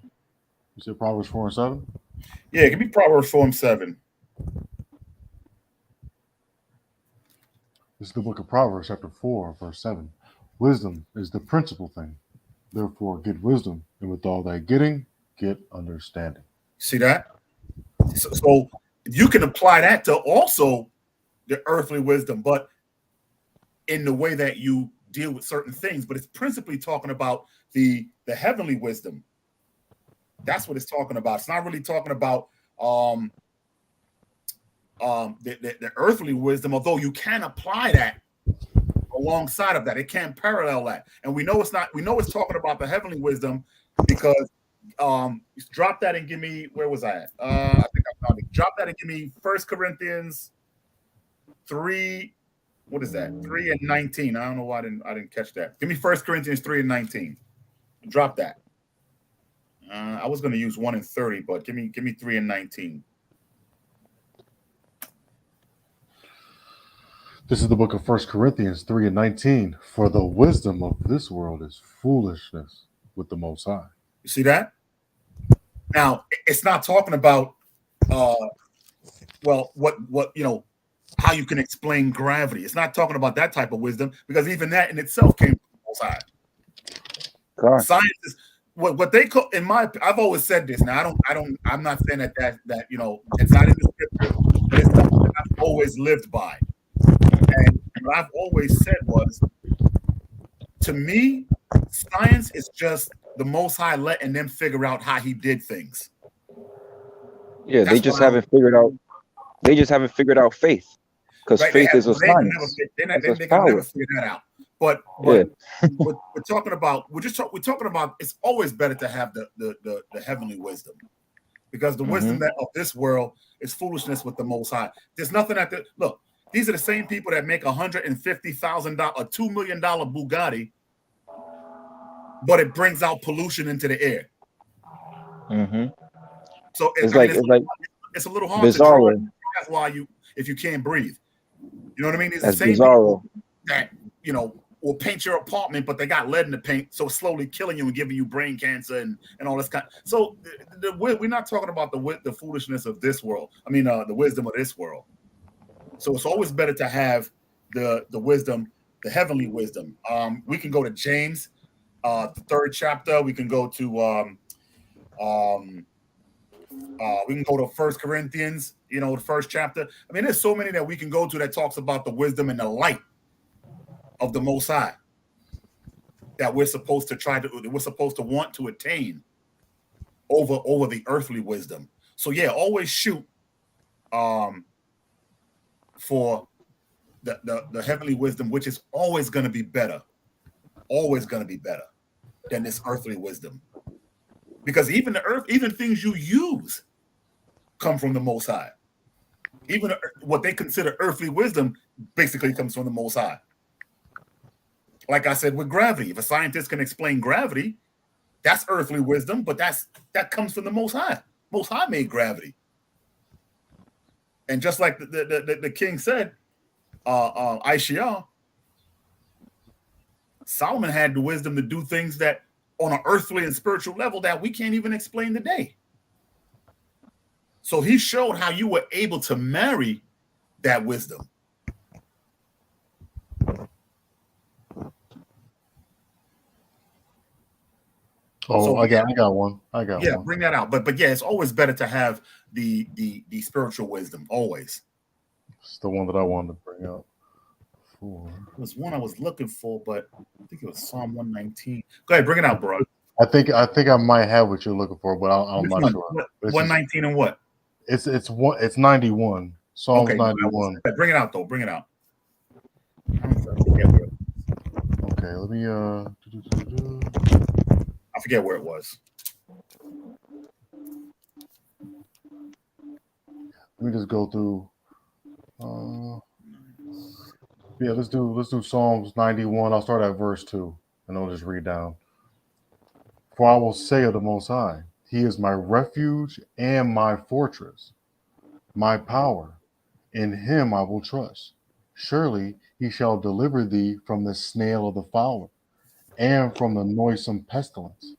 you said Proverbs 4:7. Yeah, give me Proverbs 4:7. This is the book of Proverbs, chapter 4, verse 7. Wisdom is the principal thing. Therefore, get wisdom, and with all thy getting, get understanding. See that? So you can apply that to also the earthly wisdom, but in the way that you deal with certain things. But it's principally talking about the heavenly wisdom. That's what it's talking about. It's not really talking about the earthly wisdom, although you can apply that alongside of that. It can parallel that. And we know it's talking about the heavenly wisdom, because drop that and give me, where was I at? I think I found it. Drop that and give me 1 Corinthians 3. What is that? 3:19. I don't know why I didn't catch that. Give me 1 Corinthians 3:19. Drop that. I was going to use 1:30, but give me 3:19. This is the book of 1 Corinthians 3:19. For the wisdom of this world is foolishness with the Most High. You see that? Now, it's not talking about what you know, how you can explain gravity. It's not talking about that type of wisdom, because even that in itself came from the Most High. God. Science is what they call, I've always said this. Now I'm not saying that you know, it's not in the scripture, but it's something that I've always lived by. And what I've always said was, to me, science is just the Most High letting them figure out how he did things. Yeah, they just haven't figured out. They just haven't figured out faith, because faith is a science. They can never figure that out. But Yeah. we're talking about. We're talking about. It's always better to have the heavenly wisdom, because the wisdom that of this world is foolishness with the Most High. There's nothing at the look. These are the same people that make $150,000, a $2 million Bugatti, but it brings out pollution into the air. So it's a little hard bizarre. to draw. That's why if you can't breathe, you know what I mean? It's That's the same bizarre. people that, you know, will paint your apartment, but they got lead in the paint, so it's slowly killing you and giving you brain cancer and all this kind. So we're not talking about the foolishness of this world. I mean, the wisdom of this world. So it's always better to have the wisdom, the heavenly wisdom. We can go to James, the 3rd chapter. We can go to we can go to 1 Corinthians, the 1st chapter. I mean, there's so many that we can go to that talks about the wisdom and the light of the Most High that we're supposed to want to attain over the earthly wisdom. So yeah, always shoot for the heavenly wisdom, which is always going to be better than this earthly wisdom. Because even things you use come from the Most High. Even what they consider earthly wisdom basically comes from the Most High. Like I said with gravity, if a scientist can explain gravity, that's earthly wisdom, but that comes from the Most High. Most High made gravity. And just like the king said, Aisha, Solomon had the wisdom to do things that on an earthly and spiritual level that we can't even explain today. So he showed how you were able to marry that wisdom. Oh, So, I got one. Yeah, bring that out. But yeah, it's always better to have the spiritual wisdom, always. It's the one that I wanted to bring up. It was one I was looking for, but I think it was Psalm 119. Go ahead, bring it out, bro. I think I might have what you're looking for, but I'm not sure. 119 and what? It's 91. Psalms 91. Bring it out though. Bring it out. Okay, let me I forget where it was. Let me just go through. Yeah, let's do Psalms 91. I'll start at verse 2, and I'll just read down. For I will say of the Most High, He is my refuge and my fortress, my power. In Him I will trust. Surely He shall deliver thee from the snail of the fowler, and from the noisome pestilence.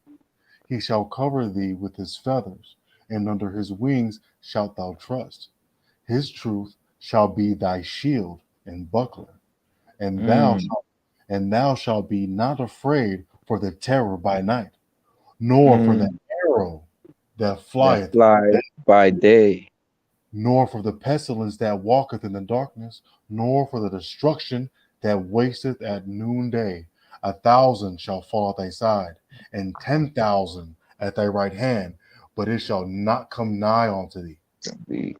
He shall cover thee with His feathers, and under His wings shalt thou trust. His truth shall be thy shield and buckler. And thou shalt be not afraid for the terror by night, nor for the arrow that flieth by day, nor for the pestilence that walketh in the darkness, nor for the destruction that wasteth at noonday. 1,000 shall fall at thy side, and 10,000 at thy right hand, but it shall not come nigh unto thee.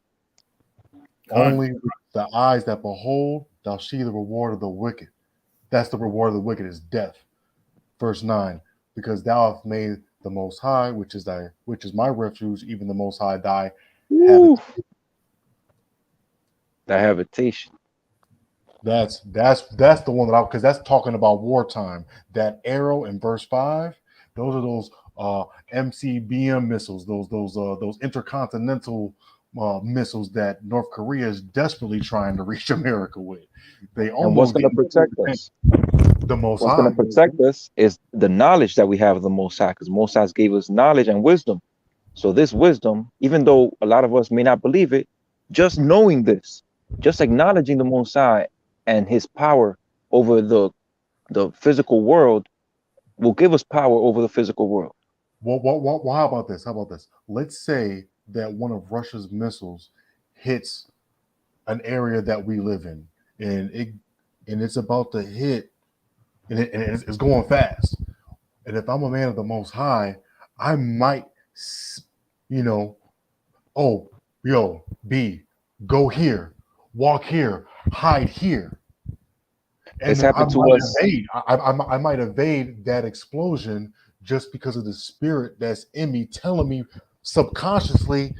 Only with the eyes that behold, thou see the reward of the wicked. That's the reward of the wicked is death. Verse 9, because thou hast made the Most High, which is my refuge, even the Most High thy habitation. That's the one that because that's talking about wartime. That arrow in verse 5, those are those MCBM missiles, those intercontinental missiles that North Korea is desperately trying to reach America with. And what's going to protect us? The Most High. What's going to protect us is the knowledge that we have of the Most High, because Most High gave us knowledge and wisdom. So this wisdom, even though a lot of us may not believe it, just knowing this, just acknowledging the Most High and His power over the physical world will give us power over the physical world. Well, how about this? Let's say that one of Russia's missiles hits an area that we live in, and it's about to hit, and it's going fast. And if I'm a man of the Most High, I might, B, go here, walk here, hide here. And it's happened to us. I might evade that explosion just because of the spirit that's in me telling me subconsciously,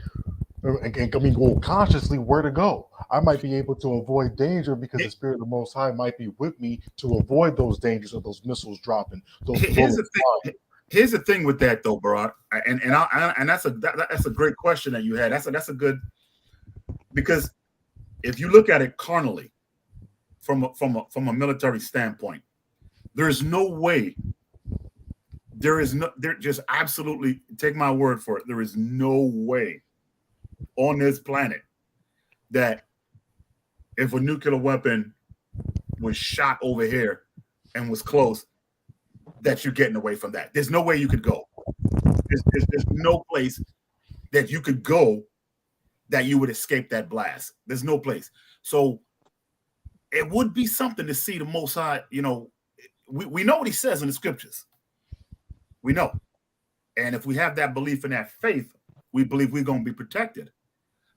consciously where to go. I might be able to avoid danger because the spirit of the Most High might be with me to avoid those dangers of those missiles dropping. Here's the thing with that though, bro, and that's a great question that you had. That's a good, because if you look at it carnally, from a military standpoint, there's no way. There just absolutely, take my word for it, there is no way on this planet that if a nuclear weapon was shot over here and was close, that you're getting away from that. There's no way you could go. There's no place that you could go that you would escape that blast. There's no place. So it would be something to see the Most High. You know, we know what he says in the scriptures. We know. And if we have that belief and that faith, we believe we're going to be protected.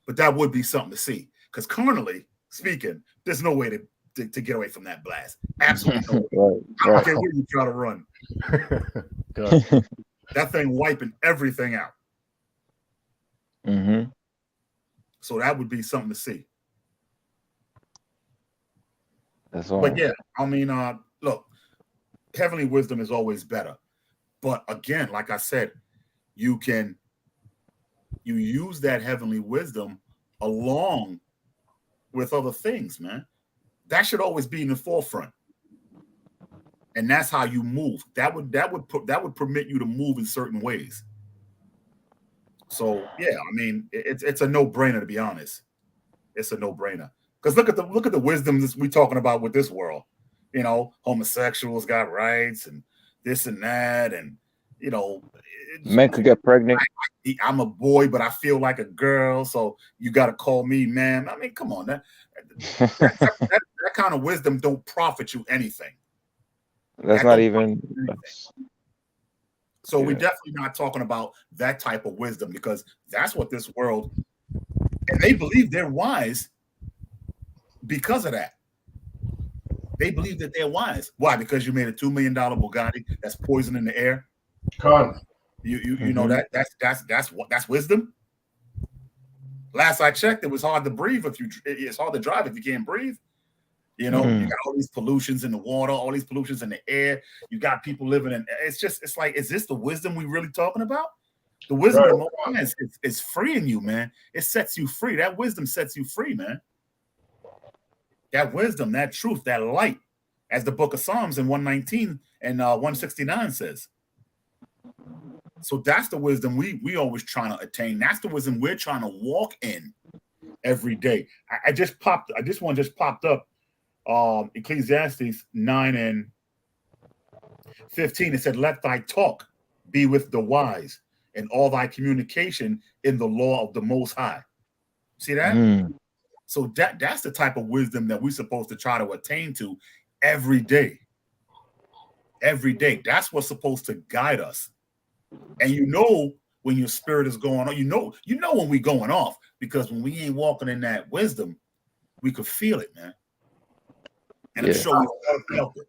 But that would be something to see. Because carnally speaking, there's no way to get away from that blast. Absolutely no way. I don't care where you try to run. That thing wiping everything out. Mm-hmm. So that would be something to see. That's all. But yeah, I mean, look, heavenly wisdom is always better. But again, like I said, you use that heavenly wisdom along with other things, man. That should always be in the forefront. And that's how you move. That would permit you to move in certain ways. So yeah, I mean, it's a no-brainer, to be honest. It's a no-brainer. Because look at the wisdom that we're talking about with this world. You know, homosexuals got rights and this and that, and you know, men could get pregnant. I'm a boy, but I feel like a girl, so you got to call me man. I mean, come on, that kind of wisdom don't profit you anything. That's not even. So we're definitely not talking about that type of wisdom, because that's what this world, and they believe they're wise because of that. They believe that they're wise. Why? Because you made a $2 million Bugatti that's poison in the air. You know that's wisdom. Last I checked, it was hard to breathe it's hard to drive if you can't breathe. You know, you got all these pollutions in the water, all these pollutions in the air. You got people living in. It's like, is this the wisdom we really talking about? The wisdom of the Most High is freeing you, man. It sets you free. That wisdom sets you free, man. That wisdom, that truth, that light, as the book of Psalms in 119 and 169 says. So that's the wisdom we always trying to attain. That's the wisdom we're trying to walk in every day. This one just popped up. Ecclesiastes 9 and 15. It said, "Let thy talk be with the wise, and all thy communication in the law of the Most High." See that? So that's the type of wisdom that we're supposed to try to attain to every day. Every day. That's what's supposed to guide us. And you know when your spirit is going on, you know when we're going off, because when we ain't walking in that wisdom, we could feel it, man. And I'm sure we all felt it.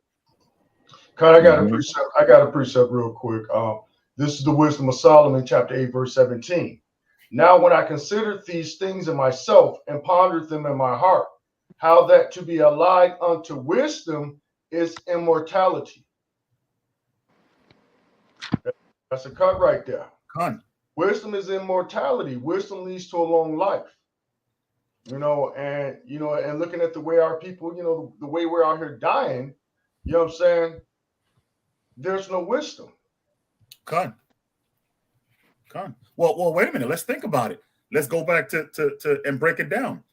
I got a precept real quick. This is the wisdom of Solomon, chapter 8, verse 17. "Now when I consider these things in myself and pondered them in my heart, how that to be allied unto wisdom is immortality." That's a cut right there. Wisdom is immortality. Wisdom leads to a long life. And looking at the way our people, the way we're out here dying, you know what I'm saying? There's no wisdom. Well, wait a minute. Let's think about it. Let's go back to and break it down.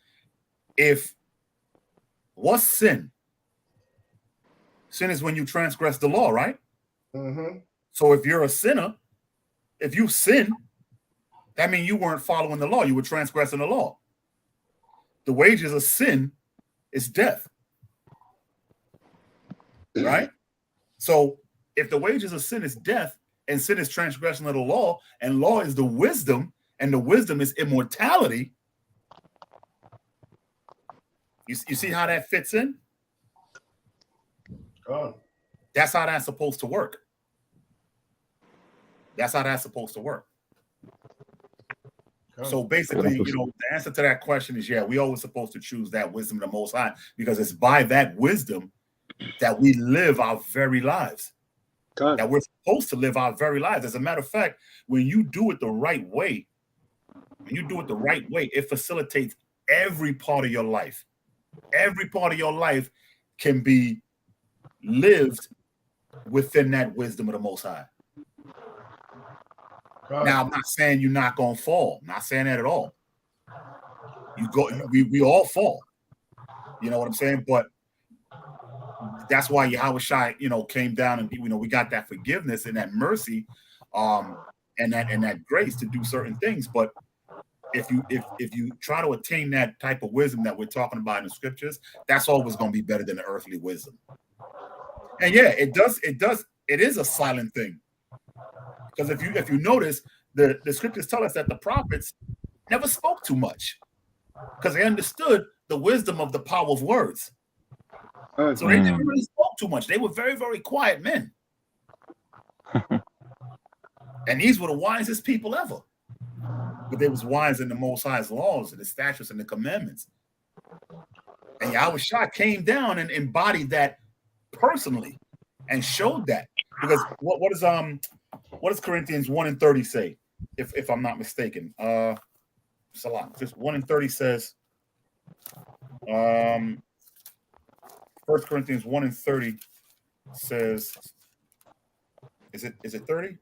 What's sin? Sin is when you transgress the law, right? Mm-hmm. So if you're a sinner, if you sin, that means you weren't following the law. You were transgressing the law. The wages of sin is death, right? So if the wages of sin is death, and sin is transgression of the law, and law is the wisdom, and the wisdom is immortality, you see how that fits in? That's how that's supposed to work. That's how that's supposed to work. So basically, the answer to that question is, we always supposed to choose that wisdom of the Most High, because it's by that wisdom that we live our very lives. That we're supposed to live our very lives. As a matter of fact, when you do it the right way, it facilitates every part of your life. Every part of your life can be lived within that wisdom of the Most High. Now, I'm not saying you're not gonna fall. I'm not saying that at all. We all fall. You know what I'm saying? But that's why Yahweh Shai, came down and we got that forgiveness and that mercy, and that grace to do certain things. But if you try to attain that type of wisdom that we're talking about in the scriptures, that's always going to be better than the earthly wisdom. And yeah, it is a silent thing, because if you notice, the scriptures tell us that the prophets never spoke too much because they understood the wisdom of the power of words. So they never really spoke too much. They were very, very quiet men. And these were the wisest people ever. But they was wise in the Most High's laws and the statutes and the commandments. And Yahweh Shai came down and embodied that personally and showed that. Because what does Corinthians 1:30 say? If I'm not mistaken. Salah, just 1:30 says, 1 Corinthians 1:30 says, is it 30?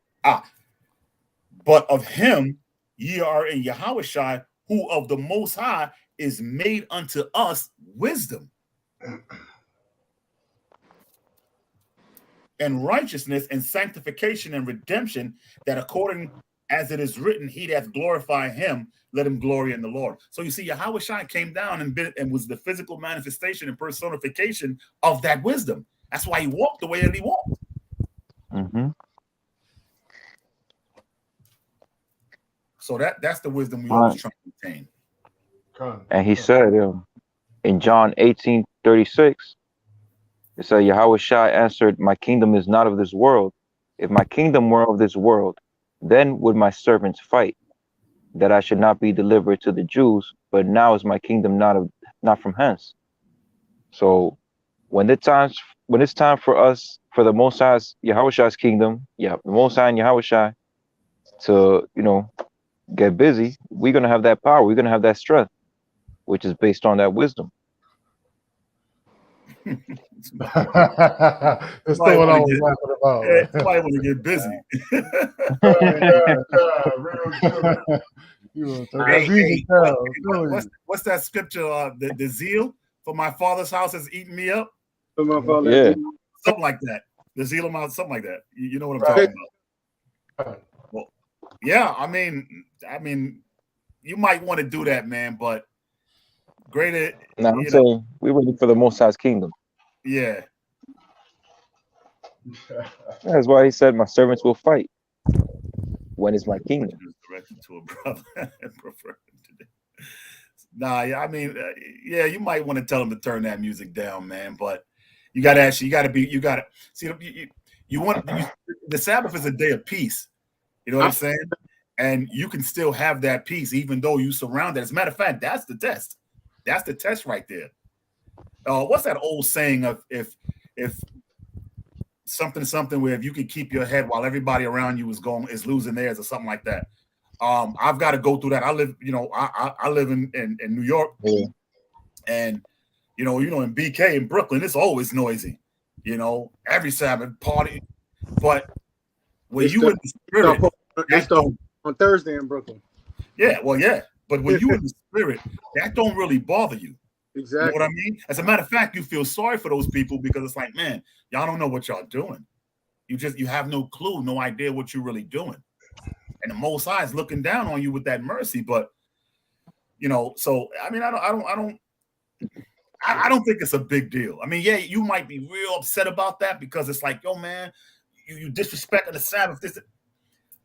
But of him ye are in Yahweh Shai, who of the Most High is made unto us wisdom and righteousness and sanctification and redemption, that according as it is written, he that glorify him, let him glory in the Lord. So you see, Yahweh Shai came down and was the physical manifestation and personification of that wisdom. That's why he walked the way that he walked. Mm-hmm. So that's the wisdom we always try to attain. And he said in John 18:36, it said, Yahweh Shai answered, my kingdom is not of this world. If my kingdom were of this world, then would my servants fight, that I should not be delivered to the Jews. But now is my kingdom not from hence. So when it's time for us, for the Most High's Yahweh Shai's kingdom, the Most High and Yahweh Shai to get busy, we're gonna have that power. We're gonna have that strength, which is based on that wisdom. That's what I was laughing about. Yeah, somebody want to get busy. What's that scripture? The zeal for my father's house has eaten me up. For my father, something like that. The zeal of my, something like that. You know what I'm talking about? Well, yeah. I mean, you might want to do that, man. But greater. Now I'm saying we're ready for the Most High's kingdom. Yeah. That's why he said, my servants will fight. When is my kingdom? Directed to a brother. Nah, I mean, yeah, you might want to tell him to turn that music down, man. But you got to see, the Sabbath is a day of peace. You know what I'm saying? And you can still have that peace even though you surround it. As a matter of fact, that's the test. That's the test right there. What's that old saying of if something where if you can keep your head while everybody around you is losing theirs or something like that. I've got to go through that. I live, I live in New York, and in BK in Brooklyn, it's always noisy. Every Sabbath party, but when you in the spirit, on Thursday in Brooklyn. Yeah, well, yeah, but when you in the spirit, that don't really bother you. Exactly. You know what I mean? As a matter of fact, you feel sorry for those people because it's like, man, y'all don't know what y'all doing. You have no clue, no idea what you're really doing. And the Most High is looking down on you with that mercy. But so I mean, I don't think it's a big deal. I mean, yeah, you might be real upset about that because it's like, yo, man, you disrespecting the Sabbath.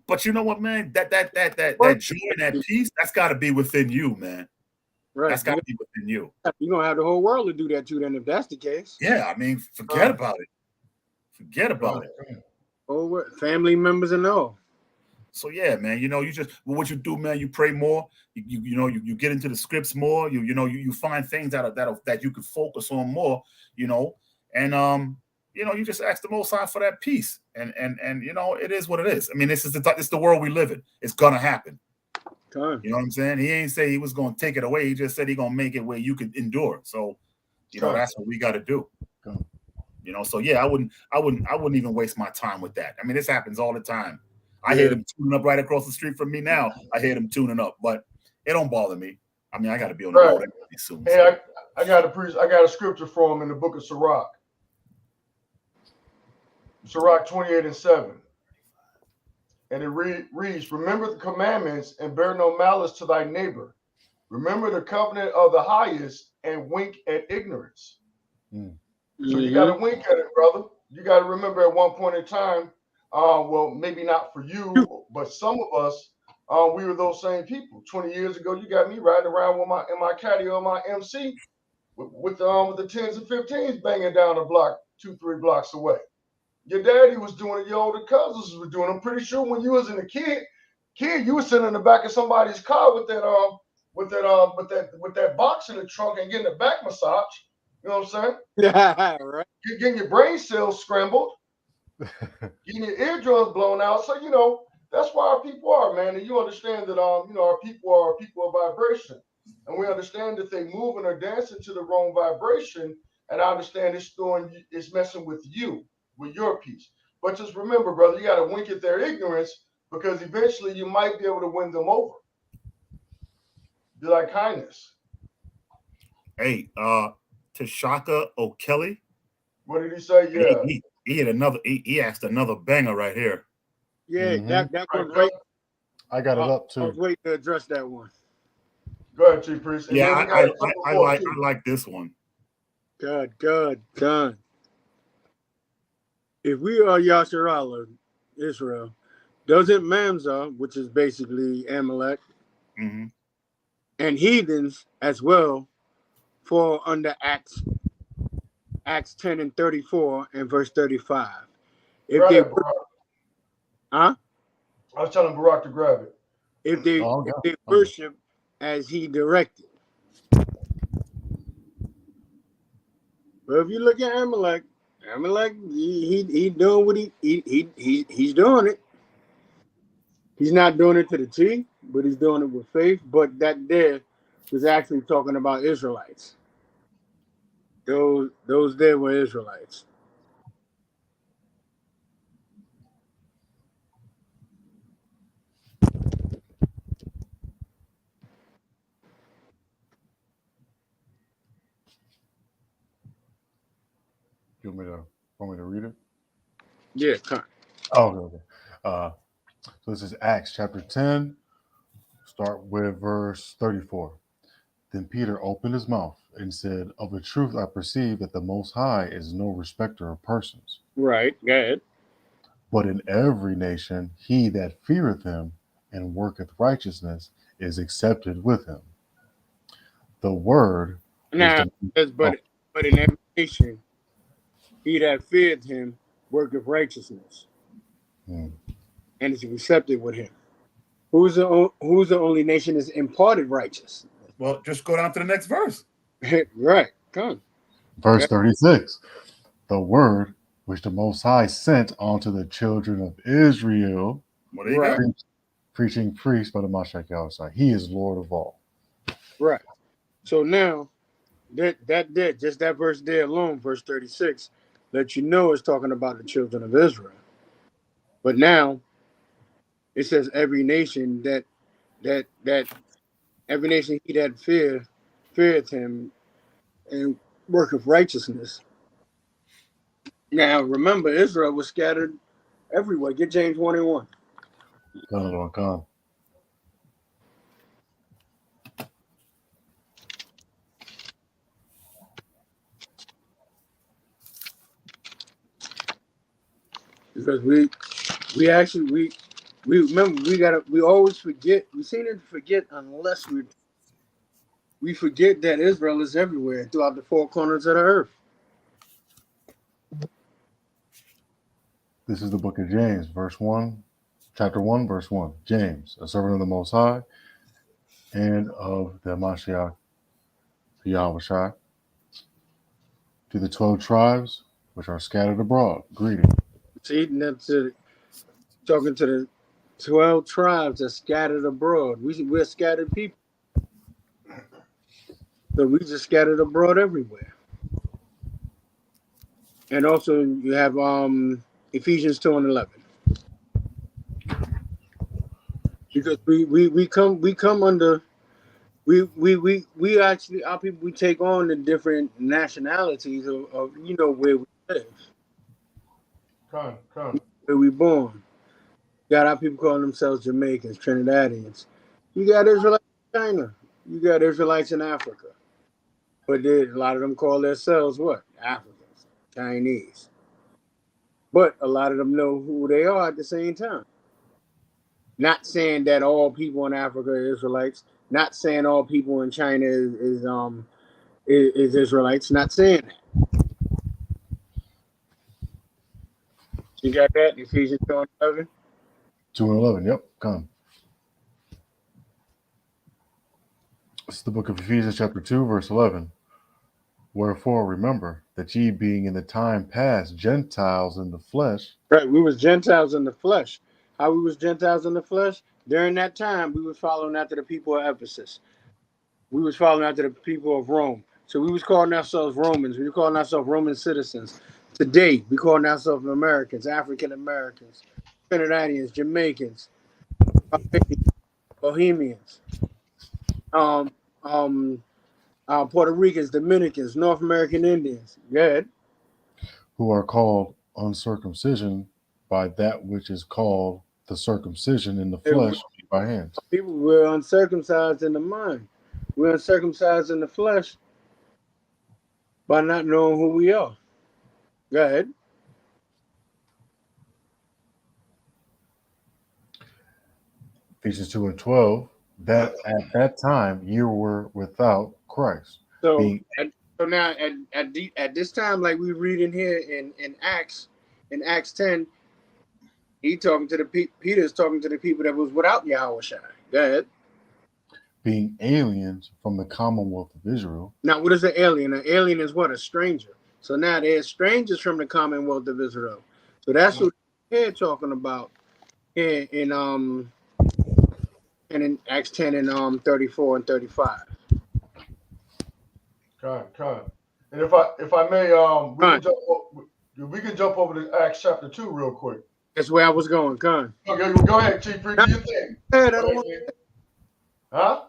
But you know what, man? That joy and that peace, that's got to be within you, man. Right. That's got to be within you. You're going to have the whole world to do that too, then, if that's the case. Yeah, I mean, forget about it. Forget about it. Oh, family members and all. So, yeah, man, what you do, man, you pray more. You get into the scripts more. You find things that you can focus on more, and you just ask the Most High for that peace. And it is what it is. I mean, it's the world we live in. It's going to happen. Time. You know what I'm saying? He ain't say he was going to take it away. He just said he going to make it where you could endure. So, that's what we got to do. So yeah, I wouldn't even waste my time with that. I mean, this happens all the time. I hear them tuning up right across the street from me now. I hear them tuning up, but it don't bother me. I mean, I got to be on the road soon. Hey, I got a scripture for him in the book of Sirach. Sirach 28:7. And it reads, remember the commandments and bear no malice to thy neighbor. Remember the covenant of the highest and wink at ignorance. Mm. So you got to wink at it, brother. You got to remember at one point in time, well, maybe not for you, but some of us, we were those same people. 20 years ago, you got me riding around with my caddy on my MC with the 10s and 15s banging down the block 2-3 blocks away. Your daddy was doing it. Your older cousins were doing it. I'm pretty sure when you was a kid, you was sitting in the back of somebody's car with that box in the trunk and getting a back massage. You know what I'm saying? Yeah, right. You're getting your brain cells scrambled, getting your eardrums blown out. So you know that's why our people are, man. And you understand that our people are people of vibration, and we understand that they move and are dancing to the wrong vibration. And I understand it's messing with you, with your peace. But just remember, brother, you got to wink at their ignorance because eventually you might be able to win them over. Be like kindness. Hey, Tashaka O'Kelly. What did he say? Yeah. He had another. He asked another banger right here. Yeah, Mhm. that was great. I got it up I was too. waiting to address that one. Go ahead, Chief Priest. Yeah, I like this one. Good. If we are Yasharala, Israel, doesn't Mamza, which is basically Amalek, Mm-hmm. and heathens as well, fall under Acts 10 and 34 and verse 35. If grab they, it, Barack. huh? I was telling Barack to grab it. If they worship as he directed. But if you look at Amalek, he doing what he's doing it. He's not doing it to the T, but he's doing it with faith. But that there was actually talking about Israelites. Those there were Israelites. You want me to read it? Yeah, come. Oh, okay. So this is Acts chapter 10. Start with verse 34. Then Peter opened his mouth and said, of a truth I perceive that the Most High is no respecter of persons. Right, go ahead. But in every nation he that feareth him and worketh righteousness is accepted with him. The word Now, but in every nation, he that feared him worketh righteousness, and is accepted with him. Who's the only nation is imparted righteousness? Well, just go down to the next verse. Right, come. Verse 36. The word which the Most High sent unto the children of Israel, Right. Preaching priest by the Mashiach Yahushua. He is Lord of all. Right. So now just that verse there alone, verse 36, let you know it's talking about the children of Israel. But now it says every nation that every nation he that feareth him and worketh righteousness. Now remember, Israel was scattered everywhere. Get James 1:1. Come. Because we remember we always forget. We seem to forget unless we forget that Israel is everywhere throughout the four corners of the earth. This is the book of James, chapter 1, verse 1. James, a servant of the Most High and of the Mashiach Yahushua, to the 12 tribes which are scattered abroad, greeting. See, that's talking to the 12 tribes that scattered abroad. We're scattered people. So we just scattered abroad everywhere. And also you have Ephesians 2 and 11. Because we come under we actually, our people, we take on the different nationalities of where we live. Come. Where we born. You got our people calling themselves Jamaicans, Trinidadians. You got Israelites in China. You got Israelites in Africa. But a lot of them call themselves what? Africans, Chinese. But a lot of them know who they are at the same time. Not saying that all people in Africa are Israelites. Not saying all people in China is Israelites. Not saying that. You got that? Ephesians 2:11? 2:11. Yep. Come. It's the book of Ephesians, chapter 2, verse 11. Wherefore, remember that ye being in the time past Gentiles in the flesh. Right. We was Gentiles in the flesh. How we was Gentiles in the flesh? During that time, we was following after the people of Ephesus. We was following after the people of Rome. So we was calling ourselves Romans. We were calling ourselves Roman citizens. Today, we calling ourselves Americans, African Americans, Trinidadians, Jamaicans, Bohemians, Puerto Ricans, Dominicans, North American Indians. Good. Who are called uncircumcision by that which is called the circumcision in the flesh by hands. People were uncircumcised in the mind. We're uncircumcised in the flesh by not knowing who we are. Go ahead. Ephesians 2:12, that at that time you were without Christ. So now at this time, like we read in here in Acts 10, Peter's talking to the people that was without Yahushua. Go ahead. Being aliens from the commonwealth of Israel. Now, what is an alien? An alien is what? A stranger. So now they're strangers from the commonwealth of Israel. So that's what they're talking about here in Acts 10 and 34 and 35. Con. And if I may, we can jump over to Acts chapter 2 real quick. That's where I was going, Con. Okay, go ahead, Chief. Do your thing. Huh?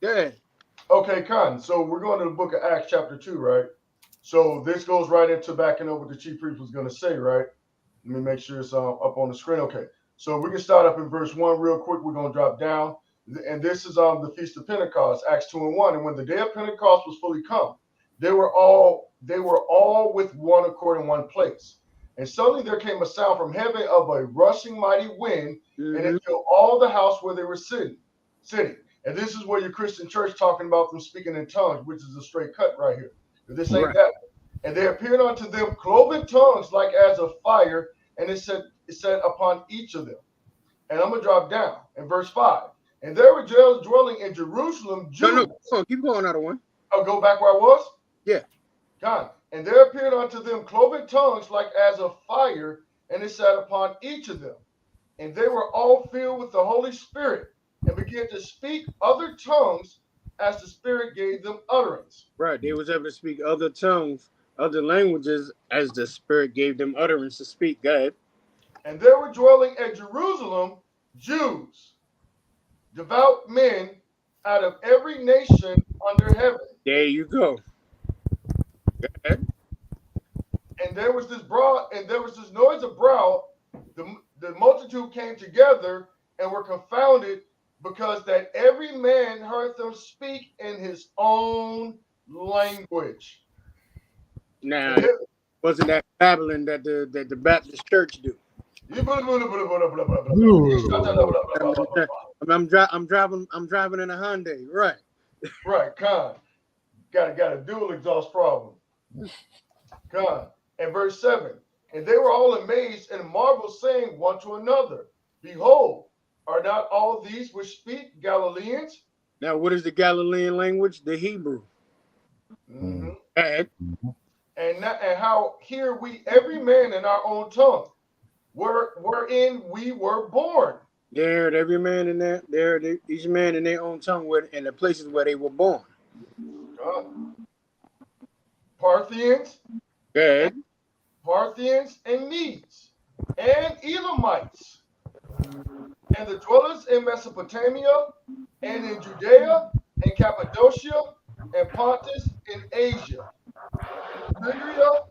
Yeah. Okay, Con. So we're going to the book of Acts chapter 2, right? So this goes right into backing up what the Chief Priest was going to say, right? Let me make sure it's up on the screen. Okay. So we can start up in verse 1 real quick. We're going to drop down. And this is the Feast of Pentecost, Acts 2 and 1. And when the day of Pentecost was fully come, they were all with one accord in one place. And suddenly there came a sound from heaven of a rushing mighty wind, and it filled all the house where they were sitting. And this is where your Christian church talking about them speaking in tongues, which is a straight cut right here. This ain't that. And there appeared unto them cloven tongues like as of fire, and it said upon each of them. And I'm gonna drop down in verse 5. And there were dwelling in Jerusalem Jews. No, keep going out of one. I'll go back where I was? Yeah. God. And there appeared unto them cloven tongues like as of fire, and it sat upon each of them. And they were all filled with the Holy Spirit, and began to speak other tongues as the Spirit gave them utterance. Right. They was able to speak other tongues, other languages, as the Spirit gave them utterance to speak. Go ahead. And there were dwelling at Jerusalem Jews, devout men out of every nation under heaven. There you go. Go ahead. And there was this noise abroad. The multitude came together and were confounded, because that every man heard them speak in his own language. Now, wasn't that babbling that the Baptist church do? I'm driving in a Hyundai, right? Right, con. Got a dual exhaust problem. Con. And verse 7. And they were all amazed and marveled, saying one to another, Behold, are not all these which speak Galileans? Now, what is the Galilean language? The Hebrew. Mm-hmm. And how hear we every man in our own tongue, wherein we were born. There, every man in that, each man in their own tongue, in the places where they were born. Parthians. Good. Parthians and Medes and Elamites, and the dwellers in Mesopotamia and in Judea and Cappadocia and Pontus in Asia, Phrygia,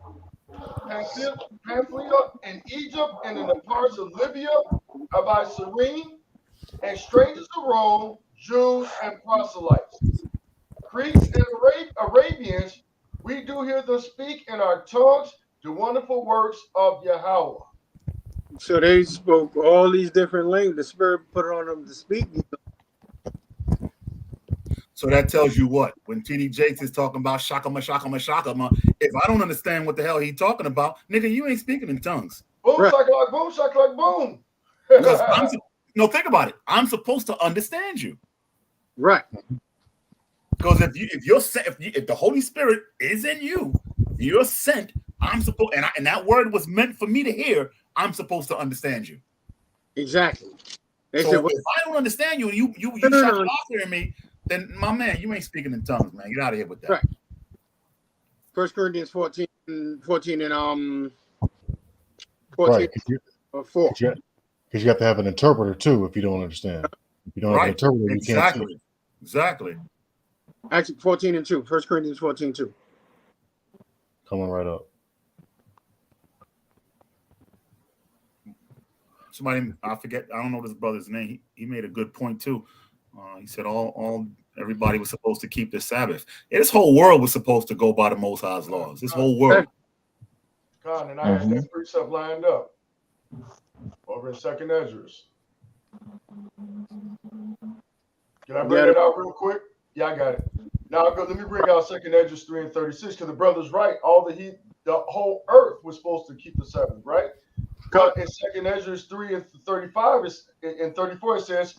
Pamphylia and Egypt, and in the parts of Libya by Cyrene, and strangers of Rome, Jews and proselytes. Greeks and Arabians, we do hear them speak in our tongues the wonderful works of Yahweh. So they spoke all these different languages. The Spirit put it on them to speak. So that tells you what? When TD Jakes is talking about shakama, if I don't understand what the hell he's talking about, nigga, you ain't speaking in tongues. Boom, Right. shakalak, boom, shakalak, boom. Because no, think about it. I'm supposed to understand you. Right. Because if the Holy Spirit is in you, you're sent. I'm supposed, and that word was meant for me to hear. I'm supposed to understand you. Exactly. They So said, well, if I don't understand you and you No, no, shut no. off hearing me, then my man, you ain't speaking in tongues, man. Get out of here with that. Right. 1 Corinthians 14 and 14 Right. or 4. Because you have to have an interpreter too if you don't understand. If you don't have an Right. interpreter, you can't see. Exactly. Actually, 14 and 2. 1 Corinthians 14 2. Coming right up. Somebody, I forget, I don't know this brother's name. He made a good point too. He said everybody was supposed to keep the Sabbath. This whole world was supposed to go by the Most High's laws. This whole world. God, and I had that precept lined up over in 2nd Esdras. Can I bring it out real quick? Yeah, I got it. Now let me bring out 2nd Esdras 3 and 36 because the brother's right. The whole earth was supposed to keep the Sabbath, right? But in 2nd Esdras 3 and 35 and 34 it says,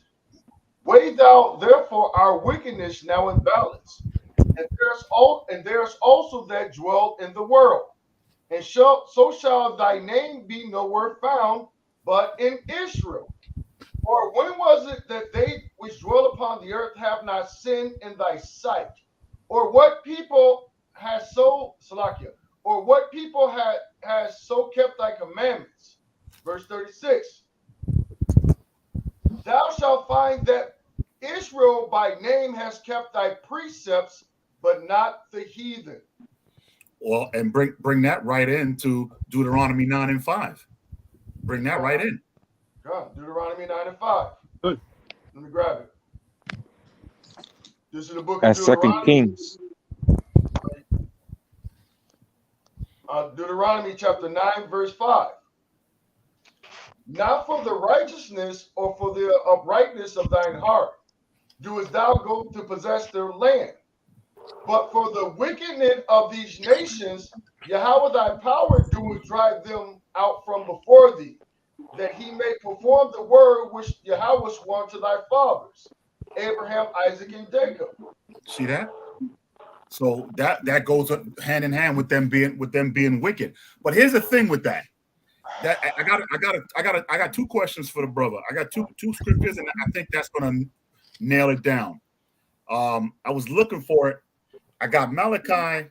"Weigh thou therefore our wickedness now in balance, and there's also that dwell in the world, and so shall thy name be nowhere found, but in Israel. Or when was it that they which dwell upon the earth have not sinned in thy sight? Or what people has so Salakia? Or what people has so kept thy commandments?" Verse 36. "Thou shalt find that Israel by name has kept thy precepts, but not the heathen." Well, and bring that right into Deuteronomy 9 and 5. Bring that right in. God, Deuteronomy 9 and 5. Good. Let me grab it. This is the book of That's Second Deuteronomy. Kings. Deuteronomy chapter 9, verse 5. "Not for the righteousness or for the uprightness of thine heart doest thou go to possess their land, but for the wickedness of these nations, Yahweh thy power doeth drive them out from before thee, that he may perform the word which Yahweh swore to thy fathers, Abraham, Isaac, and Jacob." See that? So that goes hand in hand with them being wicked. But here's the thing with that. That I got two questions for the brother. I got two scriptures, and I think that's gonna nail it down. I was looking for it. I got Malachi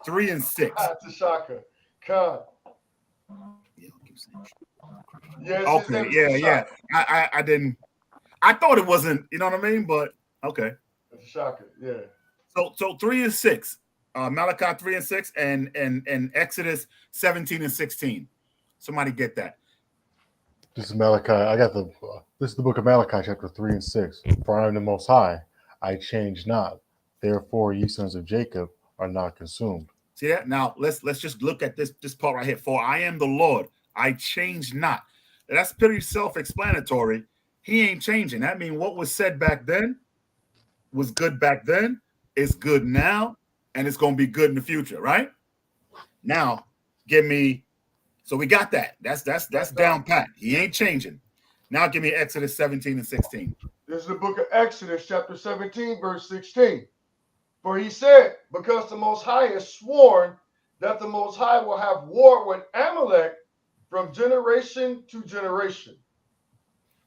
3 and 6. Tashaka. God. Yes, Okay, yeah. I didn't. I thought it wasn't. You know what I mean? But okay. Tashaka, yeah. So 3 and 6. Malachi 3 and 6, and Exodus 17 and 16. Somebody get that. This is Malachi. This is the book of Malachi, chapter 3 and 6. "For I am the Most High, I change not. Therefore, ye sons of Jacob are not consumed." See that? Now let's just look at this part right here. "For I am the Lord, I change not." That's pretty self-explanatory. He ain't changing. That means what was said back then was good back then, it's good now, and it's gonna be good in the future, right? Now, give me. So we got that. That's down pat. He ain't changing. Now give me Exodus 17 and 16. This is the book of Exodus, chapter 17, verse 16. "For he said, because the Most High has sworn that the Most High will have war with Amalek from generation to generation."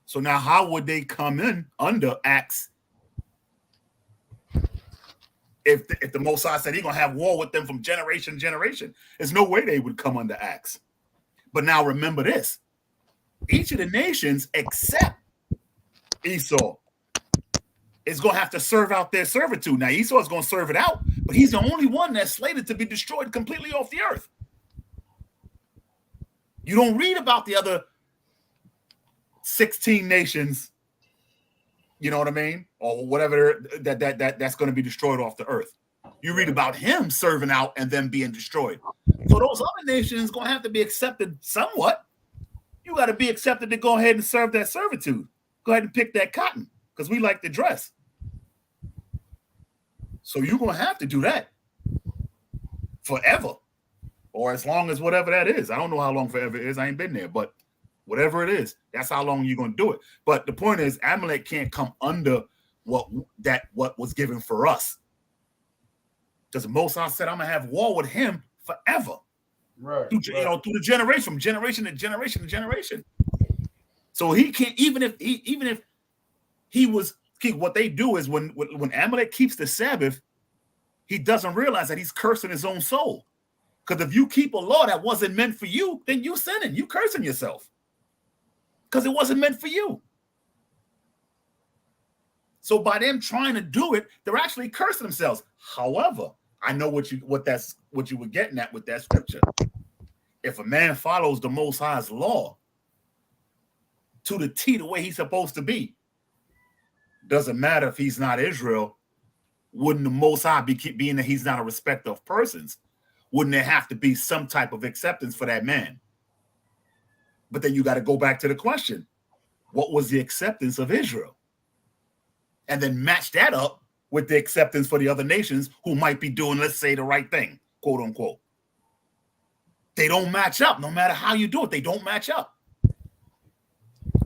So now how would they come in under Acts if the Most High said he's going to have war with them from generation to generation? There's no way they would come under Acts. But now remember this. Each of the nations except Esau is going to have to serve out their servitude. Now, Esau is going to serve it out, but he's the only one that's slated to be destroyed completely off the earth. You don't read about the other 16 nations, you know what I mean? Or whatever that's going to be destroyed off the earth. You read about him serving out and then being destroyed. So those other nations going to have to be accepted somewhat. You got to be accepted to go ahead and serve that servitude. Go ahead and pick that cotton because we like to dress. So you're going to have to do that forever or as long as whatever that is. I don't know how long forever is. I ain't been there, but whatever it is, that's how long you're going to do it. But the point is, Amalek can't come under what was given for us. Because Moses said, I'm going to have war with him forever. Right. Through the generation, from generation to generation to generation. So he can't, even if he was, what they do is when Amalek keeps the Sabbath, he doesn't realize that he's cursing his own soul. Because if you keep a law that wasn't meant for you, then you sinning, you cursing yourself. Because it wasn't meant for you. So by them trying to do it, they're actually cursing themselves. However, I know what you were getting at with that scripture. If a man follows the Most High's law to the T, the way he's supposed to be, doesn't matter if he's not Israel. Wouldn't the Most High being that he's not a respecter of persons? Wouldn't there have to be some type of acceptance for that man? But then you got to go back to the question: what was the acceptance of Israel? And then match that up with the acceptance for the other nations who might be doing, let's say, the right thing, quote unquote. They don't match up. No matter how you do it, they don't match up.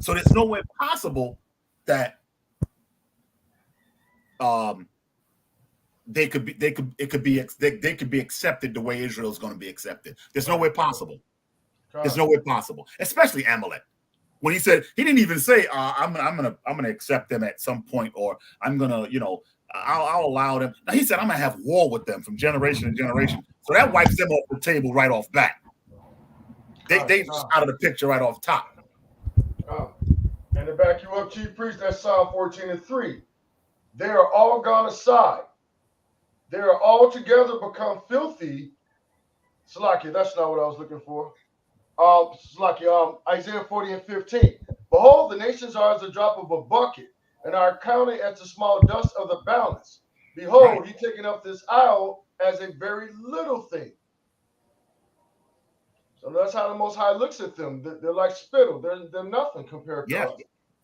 So there's no way possible that they could be accepted the way Israel is going to be accepted. There's no way possible. There's no way possible, especially Amalek. When he said, he didn't even say, I'm gonna accept them at some point, or I'm gonna, I'll allow them. Now he said, I'm gonna have war with them from generation to generation. So that wipes them off the table right off bat. They out of the picture right off top. And to back you up, Chief Priest, that's Psalm 14:3. They are all gone aside. They are all together become filthy. Salakia, that's not what I was looking for. Isaiah 40:15. Behold, the nations are as a drop of a bucket, and are counted as the small dust of the balance. Behold, he taken up this isle as a very little thing. So that's how the Most High looks at them. They're like spittle. They're nothing compared to us.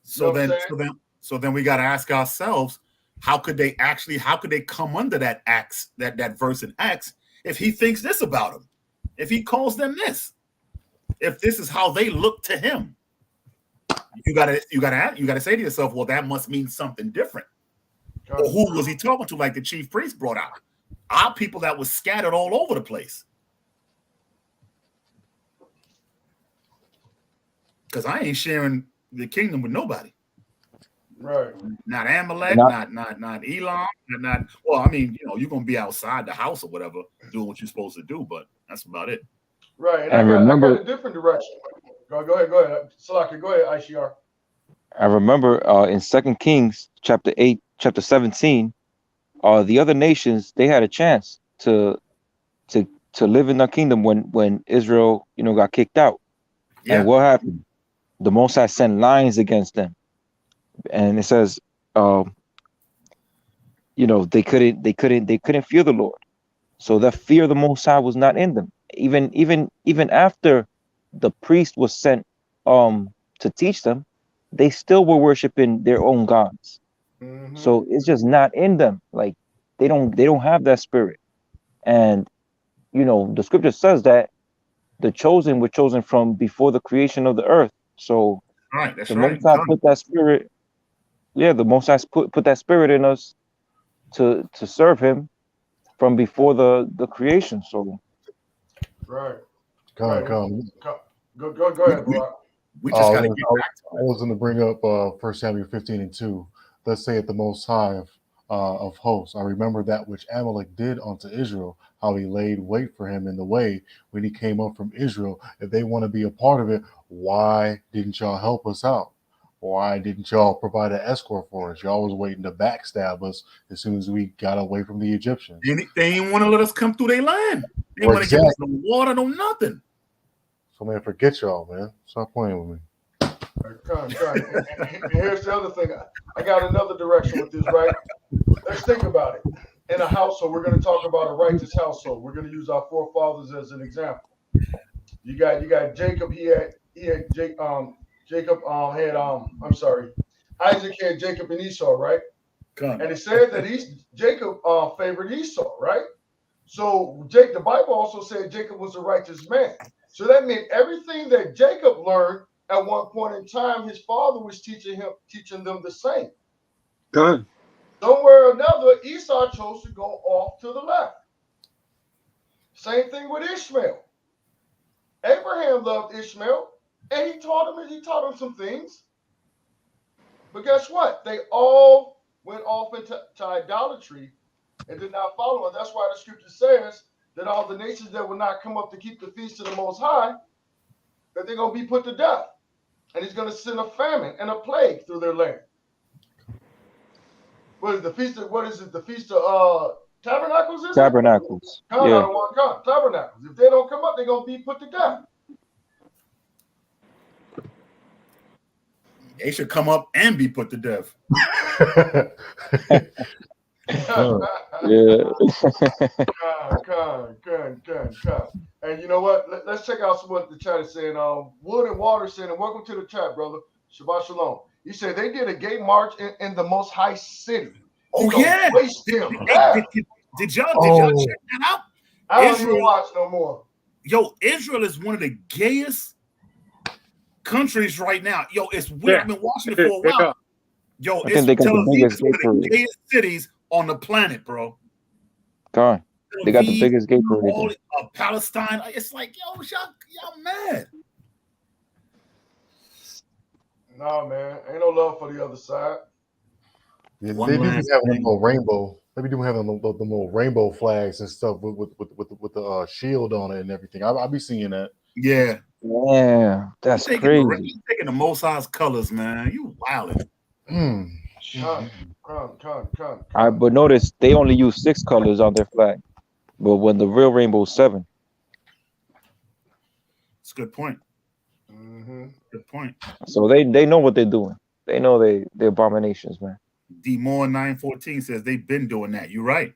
So then we got to ask ourselves, how could they come under that Acts, that verse in Acts, if he thinks this about them, if he calls them this, if this is how they look to him? You gotta say to yourself, well, that must mean something different. Or who was he talking to? Like the chief priest brought out, our people that was scattered all over the place. Because I ain't sharing the kingdom with nobody. Right. Not Amalek, not Elam, not. Well, I mean, you're gonna be outside the house or whatever, doing what you're supposed to do, but that's about it. Right. And I got a different direction. Go ahead. Salaki, go ahead, ICR. I remember in 2 Kings chapter 8, chapter 17, the other nations, they had a chance to live in their kingdom when Israel, got kicked out. Yeah. And what happened? The Most High sent lions against them. And it says, they couldn't fear the Lord. So the fear of the Most High was not in them. Even after the priest was sent to teach them, they still were worshiping their own gods. Mm-hmm. So it's just not in them. Like they don't have that spirit. And the scripture says that the chosen were chosen from before the creation of the earth. So Most High put that spirit. Yeah, the Most High put that spirit in us to serve him from before the creation. So right. Go ahead, bro. We just gotta get back to it. I was going to bring up 1 Samuel 15:2. Thus saith the Most High of hosts, I remember that which Amalek did unto Israel, how he laid wait for him in the way when he came up from Israel. If they want to be a part of it, why didn't y'all help us out? Why didn't y'all provide an escort for us? Y'all was waiting to backstab us as soon as we got away from the Egyptians. They didn't want to let us come through their land. They didn't want to give us no water, no nothing. So man, forget y'all, man. Stop playing with me. And here's the other thing. I got another direction with this, right? Let's think about it. In a household, we're going to talk about a righteous household. We're going to use our forefathers as an example. You got Jacob. Isaac had Jacob and Esau, right? And it said that Jacob favored Esau, right? So the Bible also said Jacob was a righteous man. So that meant everything that Jacob learned at one point in time, his father was teaching them the same. Good. Somewhere or another, Esau chose to go off to the left. Same thing with Ishmael. Abraham loved Ishmael, and he taught him some things. But guess what? They all went off into idolatry and did not follow it. That's why the scripture says that all the nations that will not come up to keep the feast of the Most High, that they're going to be put to death. And he's going to send a famine and a plague through their land. What is the feast of, the Feast of Tabernacles? Tabernacles. Tabernacles. If they don't come up, they're going to be put to death. They should come up and be put to death. Yeah. And you know what? Let's check out what the chat is saying. Wood and Water saying, and welcome to the chat, brother. Shabbat shalom. He said they did a gay march in the Most High City. Oh, yeah. Did y'all check that out? I don't even watch no more. Yo, Israel is one of the gayest countries right now. Yo, it's weird. Yeah. I've been watching it for a while. Yo, I think they got the biggest one of the gayest cities on the planet, bro. God, they got the biggest gay parade. Palestine. It's like, yo, y'all mad. No, man. Ain't no love for the other side. Yeah, they do be having a little rainbow. They be having the little rainbow flags and stuff with the shield on it and everything. I'll be seeing that. Yeah. Yeah, that's crazy. You taking the Most High's colors, man. You wildin'. But notice they only use 6 colors on their flag, but when the real rainbow is 7. It's a good point. Good point. So they know what they're doing. They know they're abominations, man. D Moore 914 says they've been doing that. You're right.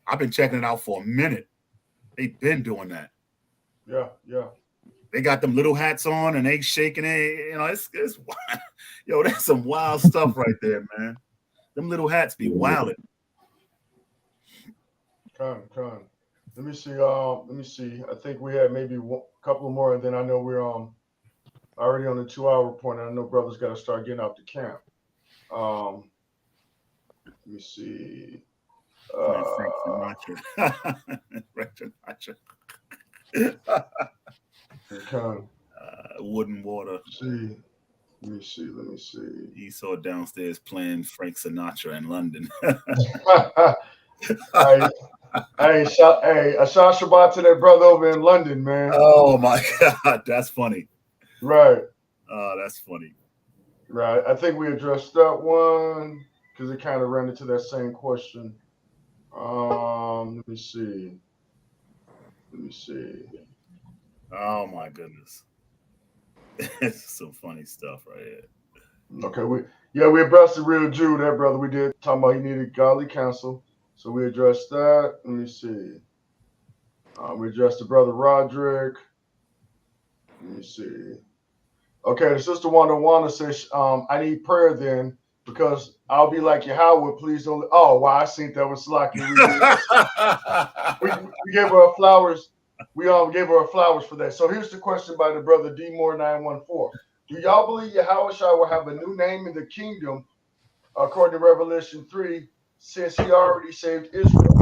I've been checking it out for a minute. They've been doing that. Yeah. They got them little hats on and they shaking it. You know, it's wild. Yo, that's some wild stuff right there, man. Them little hats be wilding. Con. Let me see. I think we had maybe a couple more, and then I know we're already on the 2-hour point. I know brothers got to start getting out to camp. Let me see. Wood and Water. Let me see. He saw downstairs playing Frank Sinatra in London. Hey, Asha Shabbat to that brother over in London, man. Oh my God, that's funny. Right. That's funny. Right. I think we addressed that one because it kind of ran into that same question. Let me see. Oh my goodness. It's some funny stuff right here. Okay, we addressed the real Jew, that brother. We did talking about he needed godly counsel. So we addressed that. Let me see. We addressed the brother Roderick. Let me see. Okay, the sister Wanda says, I need prayer then because I'll be like Yahweh, please don't. Oh, wow, I think that was lucky. We gave her flowers. We gave her flowers for that. So here's the question by the brother D Moore 914. Do y'all believe Yahweh will have a new name in the kingdom, according to Revelation 3, since he already saved Israel?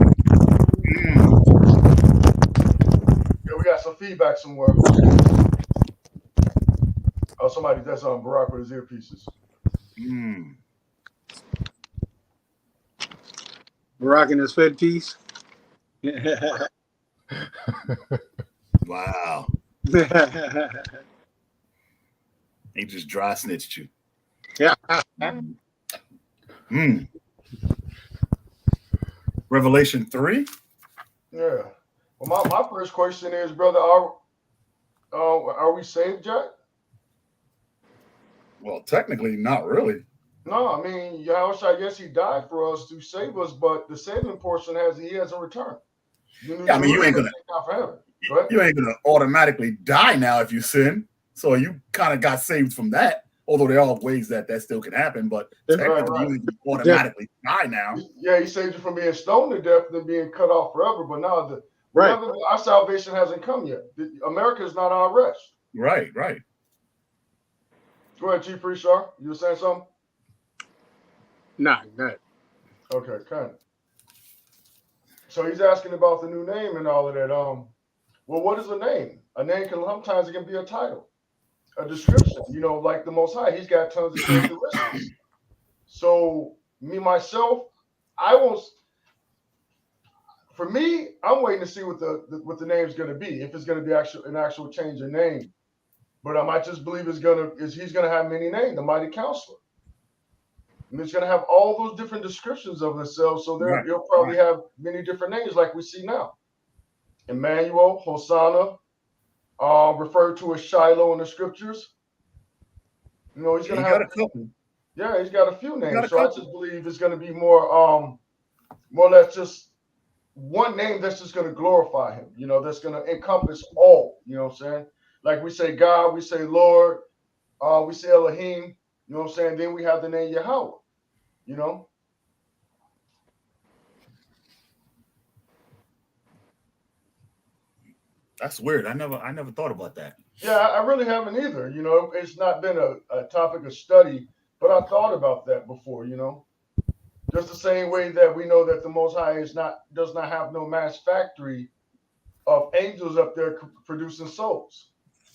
Yeah, we got some feedback somewhere. Oh, somebody that's on Barack with his earpieces. Barack and his Fed piece. Wow. He just dry snitched you. Yeah. Revelation 3? Yeah. Well, my first question is, brother, Are we saved, Jack? Well, technically, not really. No, I mean, Yahushua, yes, he died for us to save us, but the saving portion he hasn't returned. Yeah, I mean, you ain't gonna automatically die now if you sin. So you kind of got saved from that. Although there are ways that still can happen, but technically you ain't automatically die now. Yeah, he saved you from being stoned to death and being cut off forever. But now our salvation hasn't come yet. America is not our rest. Right. Go ahead, Chief Rishar. You were saying something? Nah, good. Okay, kind of. So he's asking about the new name and all of that. Well, what is a name? A name can sometimes it can be a title, a description. You know, like the Most High, he's got tons of characteristics. So me myself, I won't. For me, I'm waiting to see what the name's going to be. If it's going to be an actual change of name, but I might just believe he's going to have many names. The Mighty Counselor. And it's going to have all those different descriptions of himself. So he'll probably have many different names like we see now. Emmanuel, Hosanna, referred to as Shiloh in the scriptures. You know, he's going to have a couple. Yeah, he's got a few names. So I just believe it's going to be more or less just one name that's just going to glorify him. You know, that's going to encompass all. You know what I'm saying? Like we say God, we say Lord, we say Elohim. You know what I'm saying? Then we have the name Yahweh, you know? That's weird. I never thought about that. Yeah, I really haven't either. You know, it's not been a topic of study, but I thought about that before, you know? Just the same way that we know that the Most High does not have no mass factory of angels up there producing souls.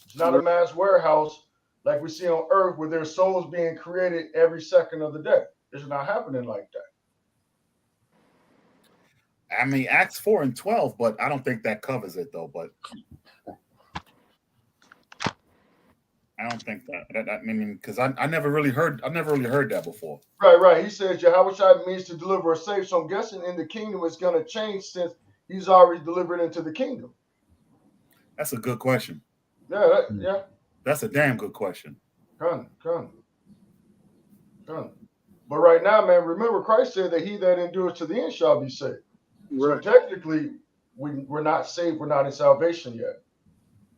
It's not a mass warehouse like we see on earth where there's souls being created every second of the day. It's not happening like that. I mean, Acts 4 and 12, but I don't think that covers it though. But I don't think that I mean, because I never really heard that before. Right. He says Yahushua means to deliver or save. So I'm guessing in the kingdom it's going to change since he's already delivered into the kingdom. That's a good question. Yeah. That's a damn good question. Come. But right now, man, remember Christ said that he that endures to the end shall be saved. Right. So technically, we're not saved. We're not in salvation yet.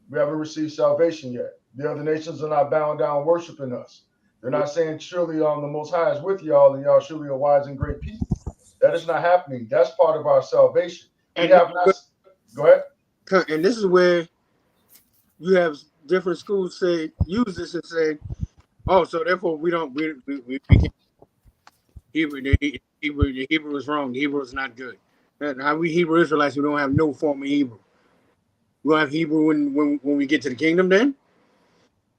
We haven't received salvation yet. The other nations are not bowing down worshiping us. They're not saying surely the Most High is with y'all and y'all surely are wise and great people. That is not happening. That's part of our salvation. Go ahead. And this is where you have different schools use this and say, oh, so therefore we can't. The Hebrew is wrong. The Hebrew is not good. Now we Hebrew Israelites, we don't have no form of Hebrew. We don't have Hebrew when we get to the kingdom then.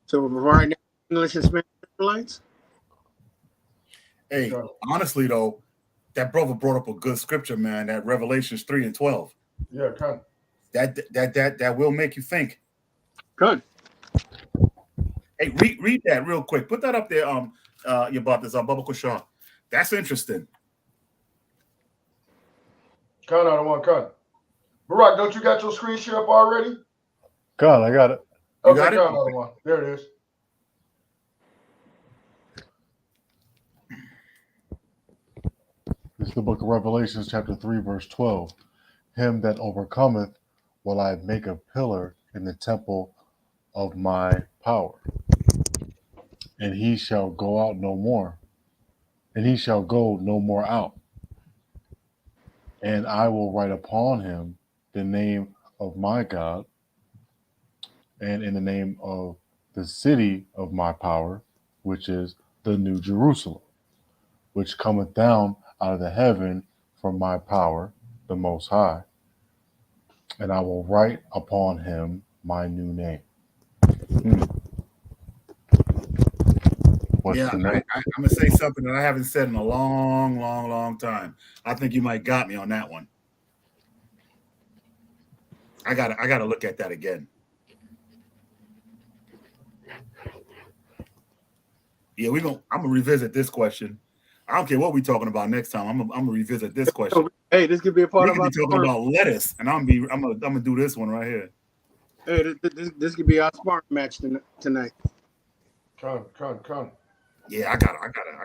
So right now, English and Spanish Israelites. Hey, honestly though, that brother brought up a good scripture, man. That Revelations 3 and 12. Yeah, kind of. That will make you think. Good. Hey, read that real quick. Put that up there. You bought this Baba Kushar. That's interesting. Kind of one kind. Barak, don't you got your screen share up already? God, I got it. Okay, got another one. There it is. This is the book of Revelations, chapter 3, verse 12. Him that overcometh will I make a pillar in the temple of my power. And he shall go out no more. And he shall go no more out. And I will write upon him the name of my God, and in the name of the city of my power, which is the New Jerusalem, which cometh down out of the heaven from my power, the Most High. And I will write upon him my new name. What's the name? I'm going to say something that I haven't said in a long time. I think you might got me on that one. I gotta look at that again. Yeah, I'm gonna revisit this question. I don't care what we're talking about next time. I'm gonna revisit this question. Hey, this could be a part of talking about lettuce, and I'm gonna do this one right here. Hey, this could be our sparring match tonight. Con. Yeah, I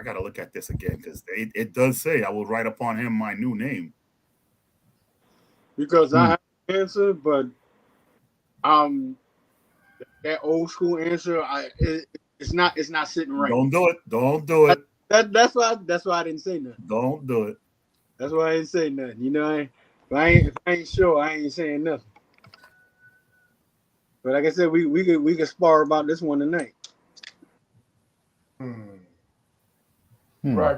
gotta look at this again because it does say I will write upon him my new name. Because I have an answer, but that old school answer, it's not sitting right. Don't do it. That's why I didn't say nothing. Don't do it. That's why I didn't say nothing. You know, if I ain't sure, I ain't saying nothing. But like I said, we could spar about this one tonight. Right.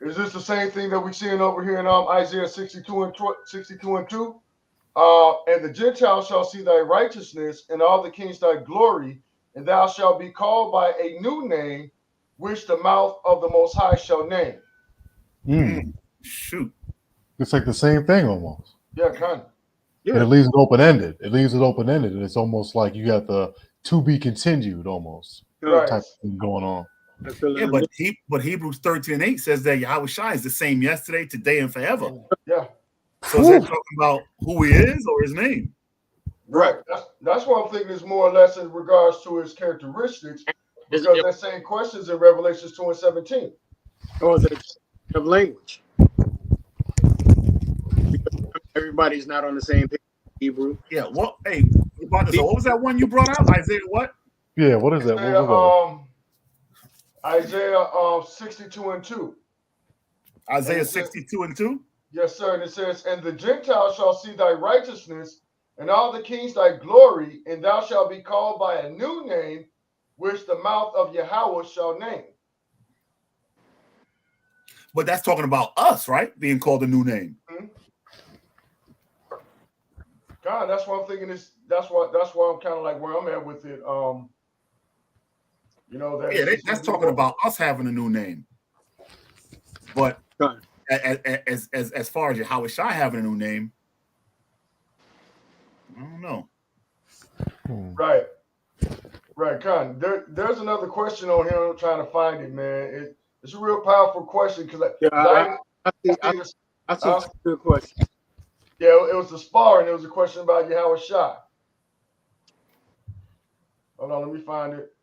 Is this the same thing that we're seeing over here in Isaiah 62 and 2? And the Gentiles shall see thy righteousness, and all the kings thy glory, and thou shalt be called by a new name, which the mouth of the Most High shall name. Shoot. It's like the same thing almost. Yeah, kind of. Yeah. It leaves it open-ended. And it's almost like you got the to be continued almost Right. type of thing going on. Yeah, but Hebrews 13:8 says that Yahweh Shai is the same yesterday, today, and forever. Yeah. So is that talking about who he is or his name? Right. That's what I'm thinking is more or less in regards to his characteristics, because that same questions in Revelations 2 and 17. Oh, the language. Everybody's not on the same page. Hebrew. Yeah. Well, hey, what was that one you brought out? Isaiah what? Yeah. What is that? Isaiah 62 and 2. Isaiah 62 and 2? Yes, sir. And it says, and the Gentiles shall see thy righteousness, and all the kings thy glory, and thou shalt be called by a new name, which the mouth of Yahweh shall name. But that's talking about us, right? Being called a new name. God, that's what I'm thinking. That's why I'm kind of like where I'm at with it. You know that. That's talking about us having a new name. But as far as Yahweh Shai having a new name, I don't know. Right, Con. There's another question on here. I'm trying to find it, man. It's a real powerful question because I think it's a good question. Yeah, it was the spar, and it was a question about Yahweh Shai. Hold on, let me find it.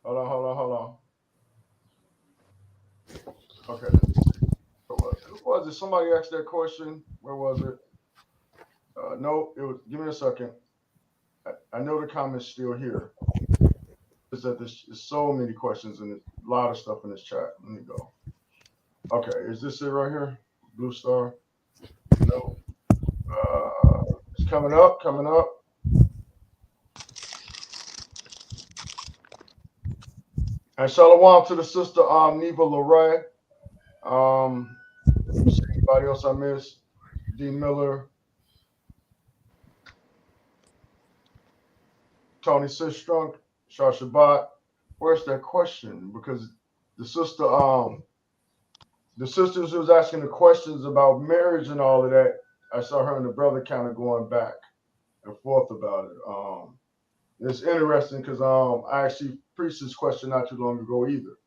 Hold on. Okay. Who was it? Somebody asked that question. Where was it? No, it was. Give me a second. I know the comment's still here. It's that there's so many questions and a lot of stuff in this chat. Let me go. Okay, is this it right here? Blue star? No. It's coming up. And shalom to the sister Neva Lorraine. Anybody else I missed? D. Miller. Tony Sistrunk. Shah Shabbat. Where's that question? Because the sisters who was asking the questions about marriage and all of that, I saw her and the brother kind of going back and forth about it. It's interesting because I actually preached this question not too long ago either.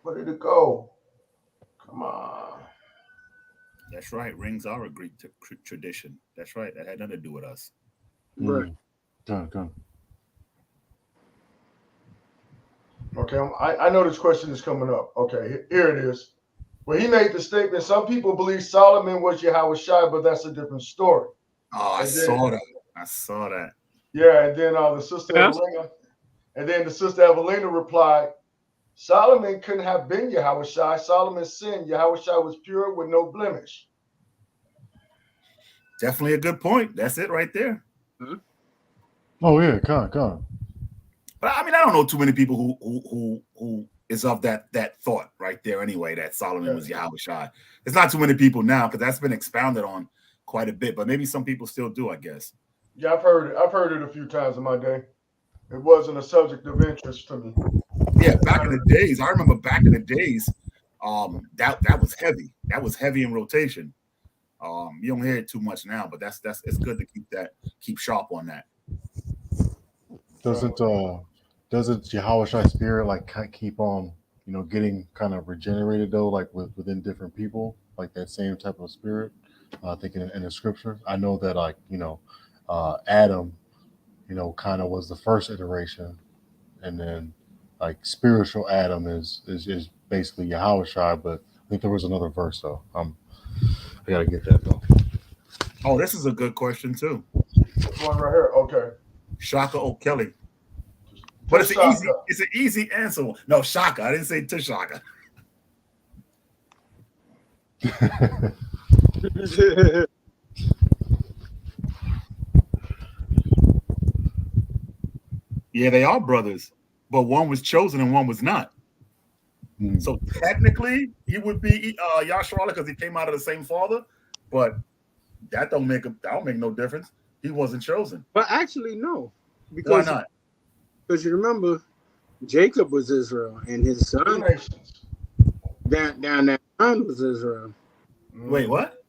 Where did it go? Come on. That's right. Rings are a Greek tradition. That's right. That had nothing to do with us. Right. Go. Okay, I know this question is coming up. Okay, here it is. Well, he made the statement, some people believe Solomon was Yahweh Shai, but that's a different story. Oh, I saw that. Yeah, and then the sister Evelina, and then the sister Evelina replied, Solomon couldn't have been Yahweh Shai. Solomon sinned. Yahweh Shai was pure with no blemish. Definitely a good point. That's it right there. Mm-hmm. Oh yeah, come. But I mean, I don't know too many people who is of that thought right there anyway, that Solomon was Yahweh Shai. There's not too many people now because that's been expounded on quite a bit, but maybe some people still do, I guess. Yeah, I've heard it a few times in my day. It wasn't a subject of interest to me. Yeah, back in the days, I remember back in the days, that was heavy. That was heavy in rotation. You don't hear it too much now, but it's good to keep sharp on that. Doesn't Yahweh Shai spirit like keep on, getting kind of regenerated though, like within different people, like that same type of spirit? I think in the scripture. I know that Adam, kind of was the first iteration, and then like spiritual Adam is basically Yahushua. But I think there was another verse though. I gotta get that though. Oh, this is a good question too. This one right here. Okay. Shaka O'Kelly. But it's an easy answer. No, Shaka. I didn't say Tashaka. Yeah, they are brothers, but one was chosen and one was not. So technically, he would be Yasharala because he came out of the same father, but that don't make no difference. He wasn't chosen. But actually, no. Why not? Because you remember, Jacob was Israel, and his son down that line was Israel. Wait, what?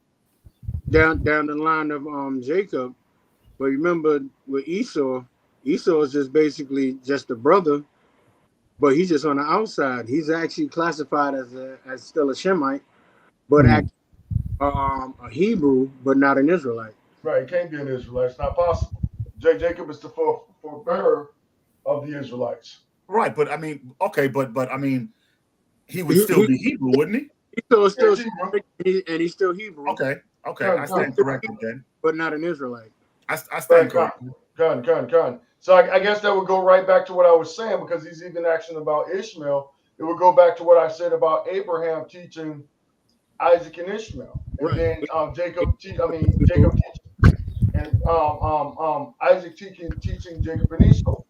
Down the line of Jacob. But remember with Esau is just basically just a brother, but he's just on the outside. He's actually classified as still a Shemite, but a Hebrew, but not an Israelite. Right, he can't be an Israelite. It's not possible. Jacob is the forebearer of the Israelites. Right, but I mean, okay, but I mean, he would still be Hebrew, wouldn't he? Esau is still Shemite, and he's still Hebrew. Okay, I stand corrected then. But not an Israelite. I stand corrected. Gun. So I guess that would go right back to what I was saying, because he's even asking about Ishmael. It would go back to what I said about Abraham teaching Isaac and Ishmael, and then Jacob teaching, and Isaac teaching Jacob and Esau.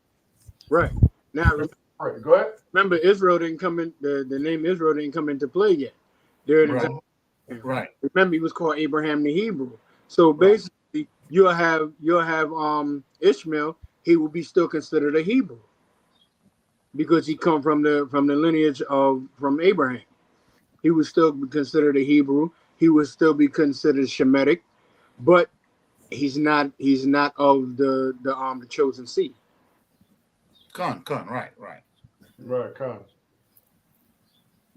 Right. Now, right. Go ahead. Remember, Israel didn't come in. The name Israel didn't come into play yet. During the time. Right. Remember, he was called Abraham the Hebrew. So basically, you'll have Ishmael. He will be still considered a Hebrew because he come from the lineage from Abraham. He would still be considered a Hebrew. He would still be considered Shemitic, but he's not of the chosen seed. Right. Con.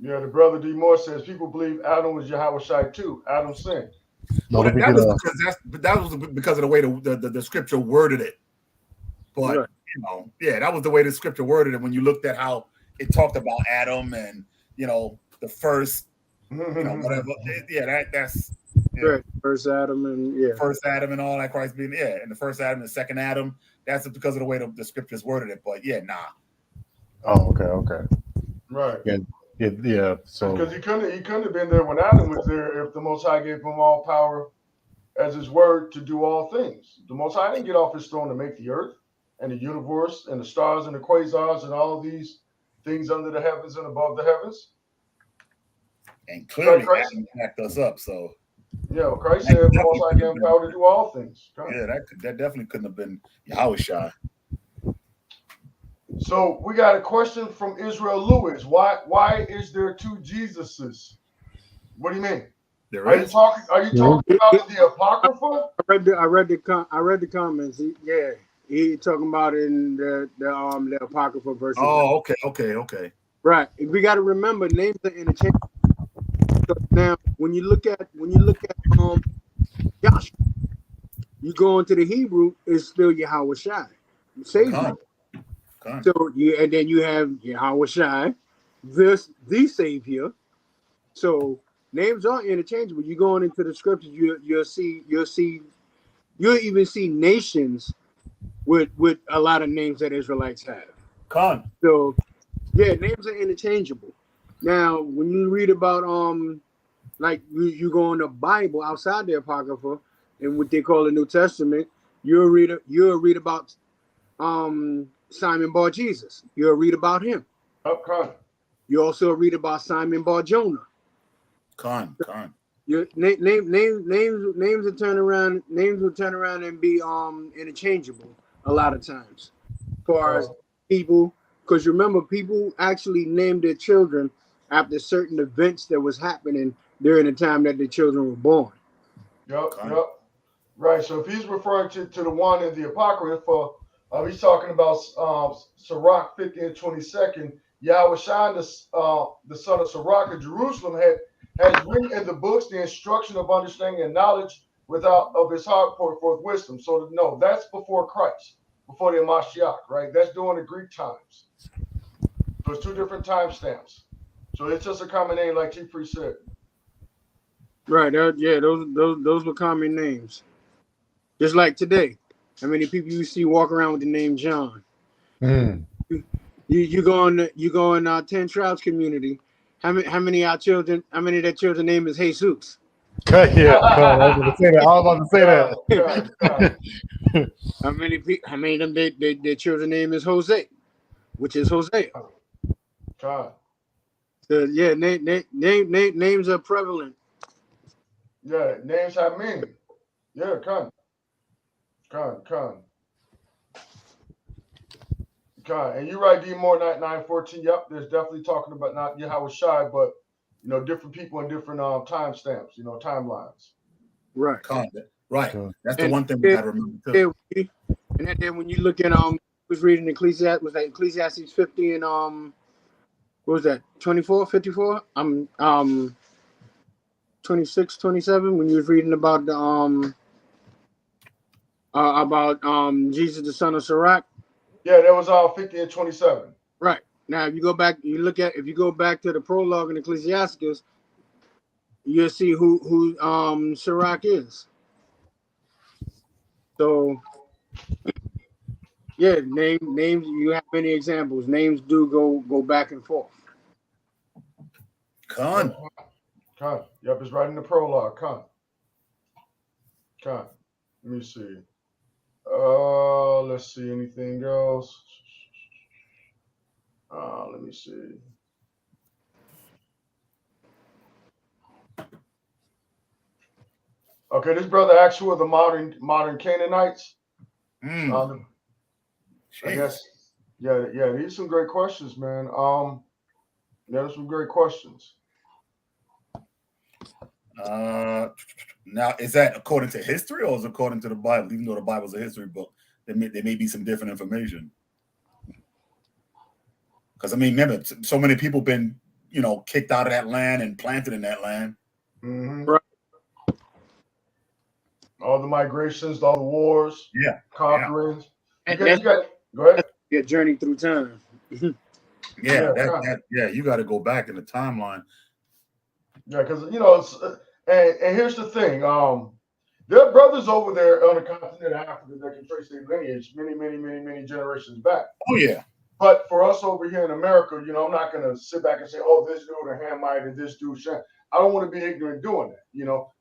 Yeah, the brother D. Moore says people believe Adam was Yahushua too. Adam sinned. No, that was because of the way the scripture worded it. But that was the way the scripture worded it when you looked at how it talked about Adam and the first whatever. That's first Adam and first Adam and all that, Christ being and the first Adam and the second Adam. That's because of the way the scriptures worded it. But nah. Oh, okay. Right. Yeah. So because he couldn't have been there when Adam was there if the Most High gave him all power as his word to do all things. The Most High didn't get off his throne to make the earth and the universe and the stars and the quasars and all of these things under the heavens and above the heavens. And clearly Adam backed us up. So Christ said the Most High gave him power to do all things. That definitely couldn't have been Yahushua. So we got a question from Israel Lewis. Why is there two Jesuses? What do you mean? Are you talking about the Apocrypha? I read the comments. He talking about in the Apocrypha verse. Oh, okay. Right. We got to remember names are interchangeable. Now, when you look at Joshua, you go into the Hebrew, it's still Yahushua, Savior. So and then you have Yahushua, the Savior. So names are interchangeable. You going into the scriptures, you'll even see nations with a lot of names that Israelites have. So names are interchangeable. Now, when you read about like you go in the Bible outside the Apocrypha and what they call the New Testament, you'll read about Simon Bar Jesus. You'll read about him. You also read about Simon Bar Jonah. Your names will turn around. Names will turn around and be interchangeable a lot of times. As far as people, because remember, people actually named their children after certain events that was happening during the time that the children were born. Yep. Right. So if he's referring to the one in the Apocrypha, he's talking about Sirach 50 and 22nd. Yahushua, the son of Sirach of Jerusalem, has written in the books the instruction of understanding and knowledge without of his heart pour forth wisdom. So no, that's before Christ, before the Mashiach, right? That's during the Greek times. So it's two different timestamps. So it's just a common name, like Chief Priest said. Right. Yeah, those were common names. Just like today. How many people you see walk around with the name John? You go in our 10 Tribes community. How many of their children name is Jesus? Yeah, I was about to say that. How many of them their children name is Jose, which is Hosea. God. So yeah, names are prevalent. Yeah, names have meaning. Yeah, Khan. And you're right, D Moore 914. Yep, there's definitely talking about not Yahweh Shai, but different people in different timestamps, timelines. Right. Right. That's the one thing we gotta remember too. And then when you look at was reading Ecclesiastes 50 and what was that 24, 54? 26, 27 when you was reading about the Jesus the son of Sirach. Yeah, that was 50 and 27. Right. Now if you go back to the prologue in Ecclesiastes, you'll see who Sirach is. So yeah, names you have many examples. Names do go back and forth. Khan. Yep, it's right in the prologue. Khan. Let me see. Let's see anything else. Let me see. Okay, this brother asked who are the modern Canaanites. I guess. Yeah. These are some great questions, man. There's some great questions. Now, is that according to history or is it according to the Bible? Even though the Bible's a history book, there may be some different information. Because I mean, remember, so many people been kicked out of that land and planted in that land. Mm-hmm. Right. All the migrations, all the wars, conquerings. Yeah. Go ahead. Your journey through time. You got to go back in the timeline. Yeah, because and here's the thing. There are brothers over there on the continent of Africa that can trace their lineage many generations back. Oh yeah. But for us over here in America, I'm not gonna sit back and say, oh, this dude a Hamite and this dude Shem. I don't want to be ignorant doing that,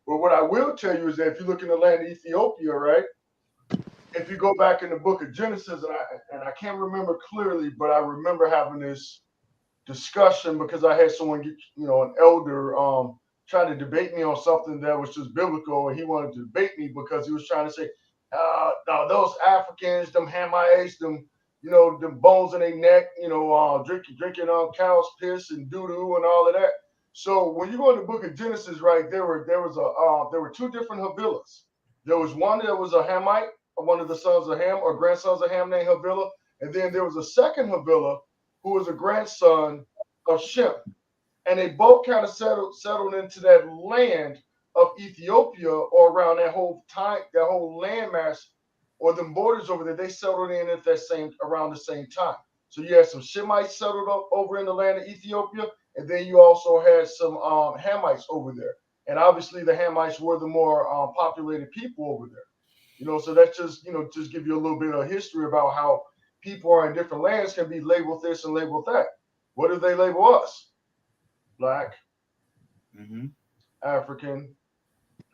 But what I will tell you is that if you look in the land of Ethiopia, right? If you go back in the book of Genesis, and I can't remember clearly, but I remember having this discussion because I had someone, an elder, trying to debate me on something that was just biblical, and he wanted to debate me because he was trying to say, no, those Africans, them Hamites, them bones in their neck, drinking cow's piss and doo-doo and all of that. So when you go in the book of Genesis, right, there were two different Havilas. There was one that was a Hamite, one of the sons of Ham or grandsons of Ham named Havilah, and then there was a second Havilah who was a grandson of Shem. And they both kind of settled into that land of Ethiopia, or around that whole landmass or the borders over there. They settled in at around the same time. So you had some Shemites settled up over in the land of Ethiopia, and then you also had some Hamites over there. And obviously the Hamites were the more populated people over there. So that's just give you a little bit of history about how people are in different lands can be labeled this and labeled that. What do they label us? Black, African,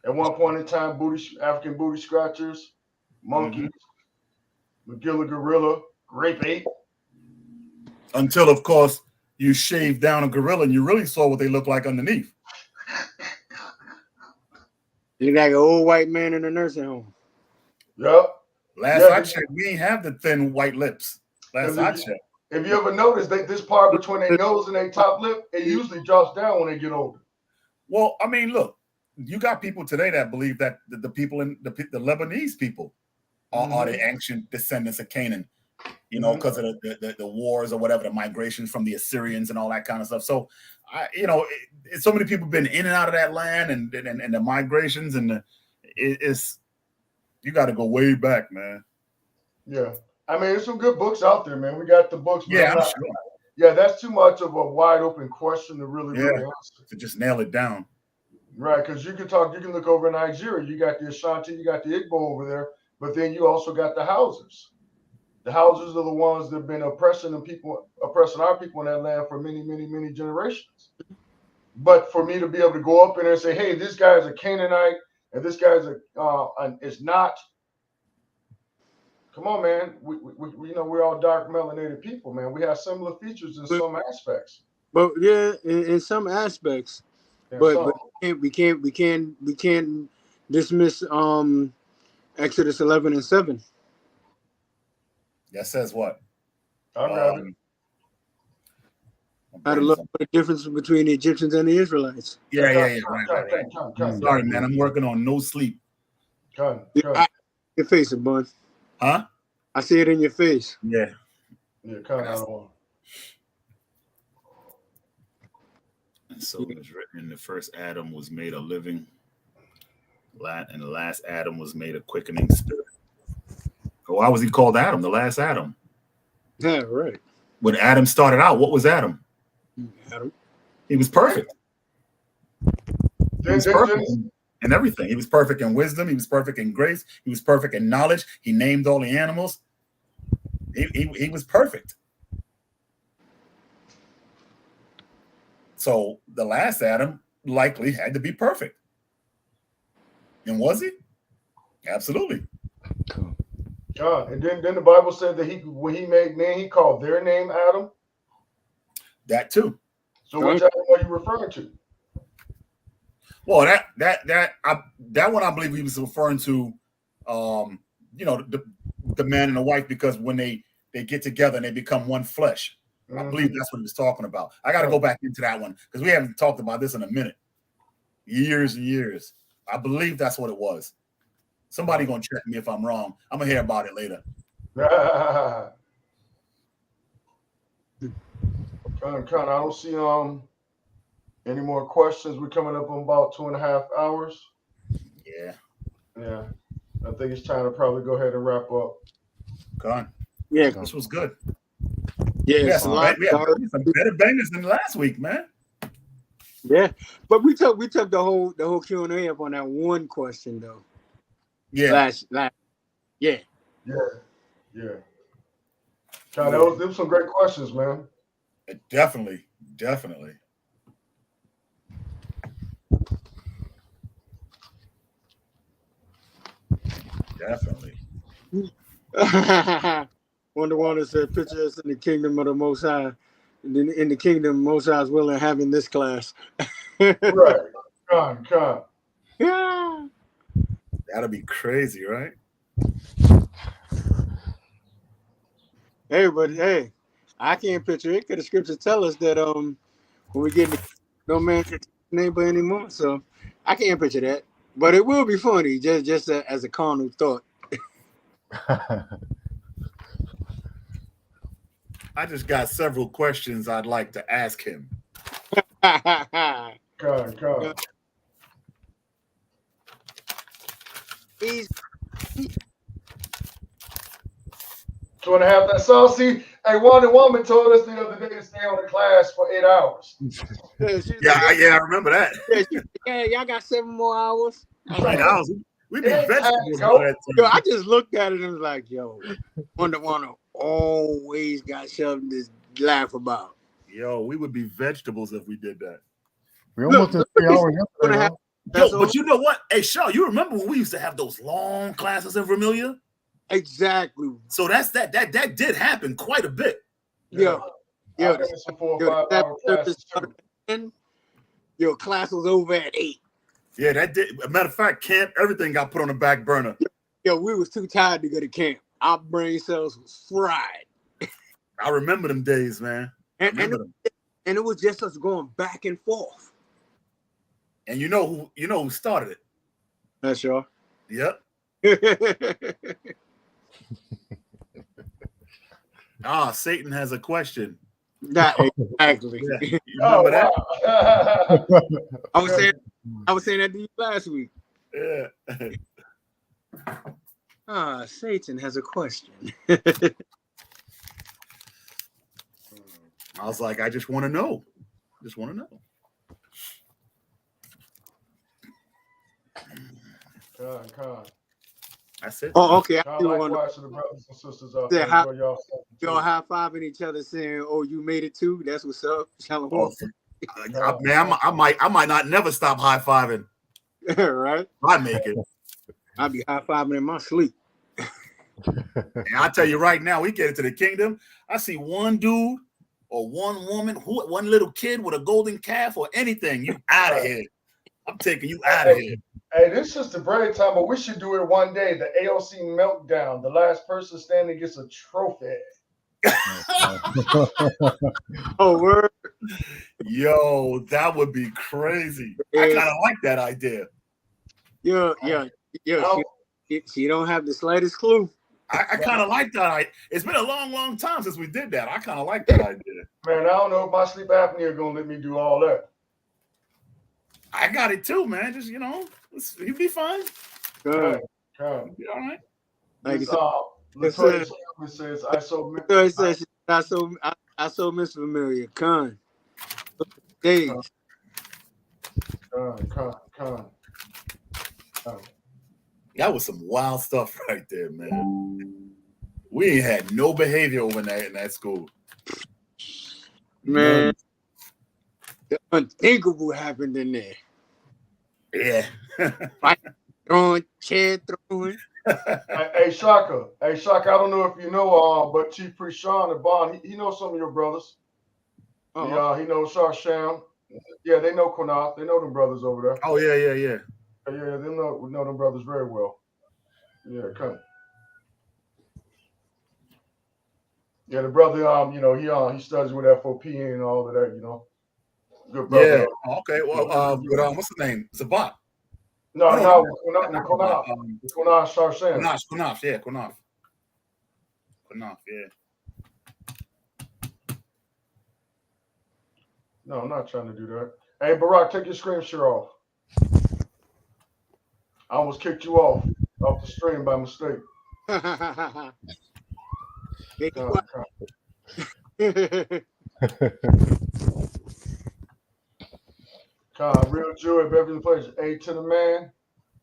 at one point in time, African booty scratchers, monkeys, Magilla gorilla, grape ape. Until, of course, you shaved down a gorilla and you really saw what they look like underneath. You look like an old white man in a nursing home. Yep. Last I checked, we ain't have the thin white lips. Last I checked. If you ever noticed, this part between their nose and their top lip, it usually drops down when they get older. Well, I mean, look, you got people today that believe that the people in the Lebanese people are the ancient descendants of Canaan. you know, because of the wars or whatever, the migrations from the Assyrians and all that kind of stuff. So, so many people been in and out of that land, and the migrations, and it's you got to go way back, man. Yeah, I mean, there's some good books out there, man. We got the books. Yeah, I'm sure. Yeah, that's too much of a wide open question to really answer. To just nail it down. Right, because you can look over in Nigeria. You got the Ashanti, you got the Igbo over there, but then you also got the Hausas. The Hausas are the ones that have been oppressing our people in that land for many, many, many generations. But for me to be able to go up in there and say, hey, this guy is a Canaanite and this guy is not. Come on, man. We we're all dark melanated people, man. We have similar features in some aspects. But yeah, in some aspects. But we can't dismiss Exodus 11 and 7. That says what? I got it. How to look at the difference between the Egyptians and the Israelites. Yeah. Right. Sorry, man. I'm working on no sleep. Your face, Bun. Huh? I see it in your face. Yeah. Yeah, kind of. And so it was written, the first Adam was made a living, and the last Adam was made a quickening spirit. Why was he called Adam, the last Adam? Yeah, right. When Adam started out, what was Adam? Adam. He was perfect. He was perfect in everything. He was perfect in wisdom. He was perfect in grace. He was perfect in knowledge. He named all the animals. He was perfect. So the last Adam likely had to be perfect. And was he? Absolutely. And then the Bible said that when he made man, he called their name Adam. That too. So which Adam are you referring to? Well, that one I believe he was referring to, the man and the wife, because when they get together and they become one flesh. I believe that's what he was talking about. I got to go back into that one because we haven't talked about this in a minute. Years and years. I believe that's what it was. Somebody gonna check me if I'm wrong. I'm gonna hear about it later. I don't see any more questions. We're coming up on about 2.5 hours. Yeah. I think it's time to probably go ahead and wrap up. Gone. Yeah, this was good. Yeah, we had some better bangers than last week, man. Yeah, but we took the whole Q&A up on that one question though. Yeah. Last. Yeah. God, those were some great questions, man. Definitely. Wonder said, "Picture us in the kingdom of the Most High. In the kingdom, Most High is willing having this class." Right. Come. Yeah. That'll be crazy, right? Hey, but hey, I can't picture it because the scriptures tell us that when we get no man can neighbor anymore. So I can't picture that. But it will be funny, just as a carnal thought. I just got several questions I'd like to ask him. Come. He's 2.5. That's all. See, hey, one woman told us the other day to stay on the class for 8 hours. I remember that. Yeah, y'all got 7 more hours. 8 hours. We be vegetables. Yo, I just looked at it and was like, yo, Wonder always got something to laugh about. Yo, we would be vegetables if we did that. We almost did 3 hours yesterday. But you know what? Hey, Shaw, you remember when we used to have those long classes in Vermilion? Exactly. So that did happen quite a bit. Yeah. Some 4 or 5 hour classes too. Your class was over at 8. Yeah, that did. As a matter of fact, camp, everything got put on the back burner. Yo, we was too tired to go to camp. Our brain cells was fried. I remember them days, man. And it was just us going back and forth. And you know who started it? That's sure. Yep. Satan has a question. That exactly. Yeah. You Oh, remember that? wow. I was saying that to you last week. Yeah. Satan has a question. I was like, I just want to know. Just want to know. Con. That's it. Oh, okay. I see what Likewise to the brothers and sisters out Yeah, there. Enjoy y'all. y'all high-fiving each other saying, "Oh, you made it too." That's what's up. Shalom. Oh, man, I might not never stop high fiving. Right? I make it. I'll be high-fiving in my sleep. And I tell you right now, we get into the kingdom. I see one dude or one woman, one little kid with a golden calf or anything. You out of here. I'm taking you out of here. Hey, this is the bread time, but we should do it one day. The AOC meltdown. The last person standing gets a trophy. Oh, word. Yo, that would be crazy. I kind of like that idea. Yeah. She don't have the slightest clue. I kind of like that. It's been a long time since we did that. I kind of like that idea. Man, I don't know if my sleep apnea gonna let me do all that. I got it too, man. Just you'll be fine. Good. Con. You'll be all right. Like Latoya says, I so miss Familiar. Con. Days. Con. That was some wild stuff right there, man. We ain't had no behavior over in that school. Man, the unthinkable happened in there. Yeah. Throwing, chair throwing. Hey, Shaka. I don't know if you know, but Chief Priest Sean the Bond, he knows some of your brothers. Oh, He knows Shar Sham. Yeah, they know Quanath. They know them brothers over there. Oh yeah. Yeah, they know them brothers very well. Yeah, come. Yeah, the brother, he studies with FOP and all of that, Good brother. Yeah. Okay. Well, what's the name? Zabat. No, Quanath. Quanath Shar Sham. Quanath. Yeah, Quanath. Yeah. No, I'm not trying to do that. Hey, Barack, take your screen share off. I almost kicked you off the stream by mistake. Real Jew at Beverly Place. A to the man.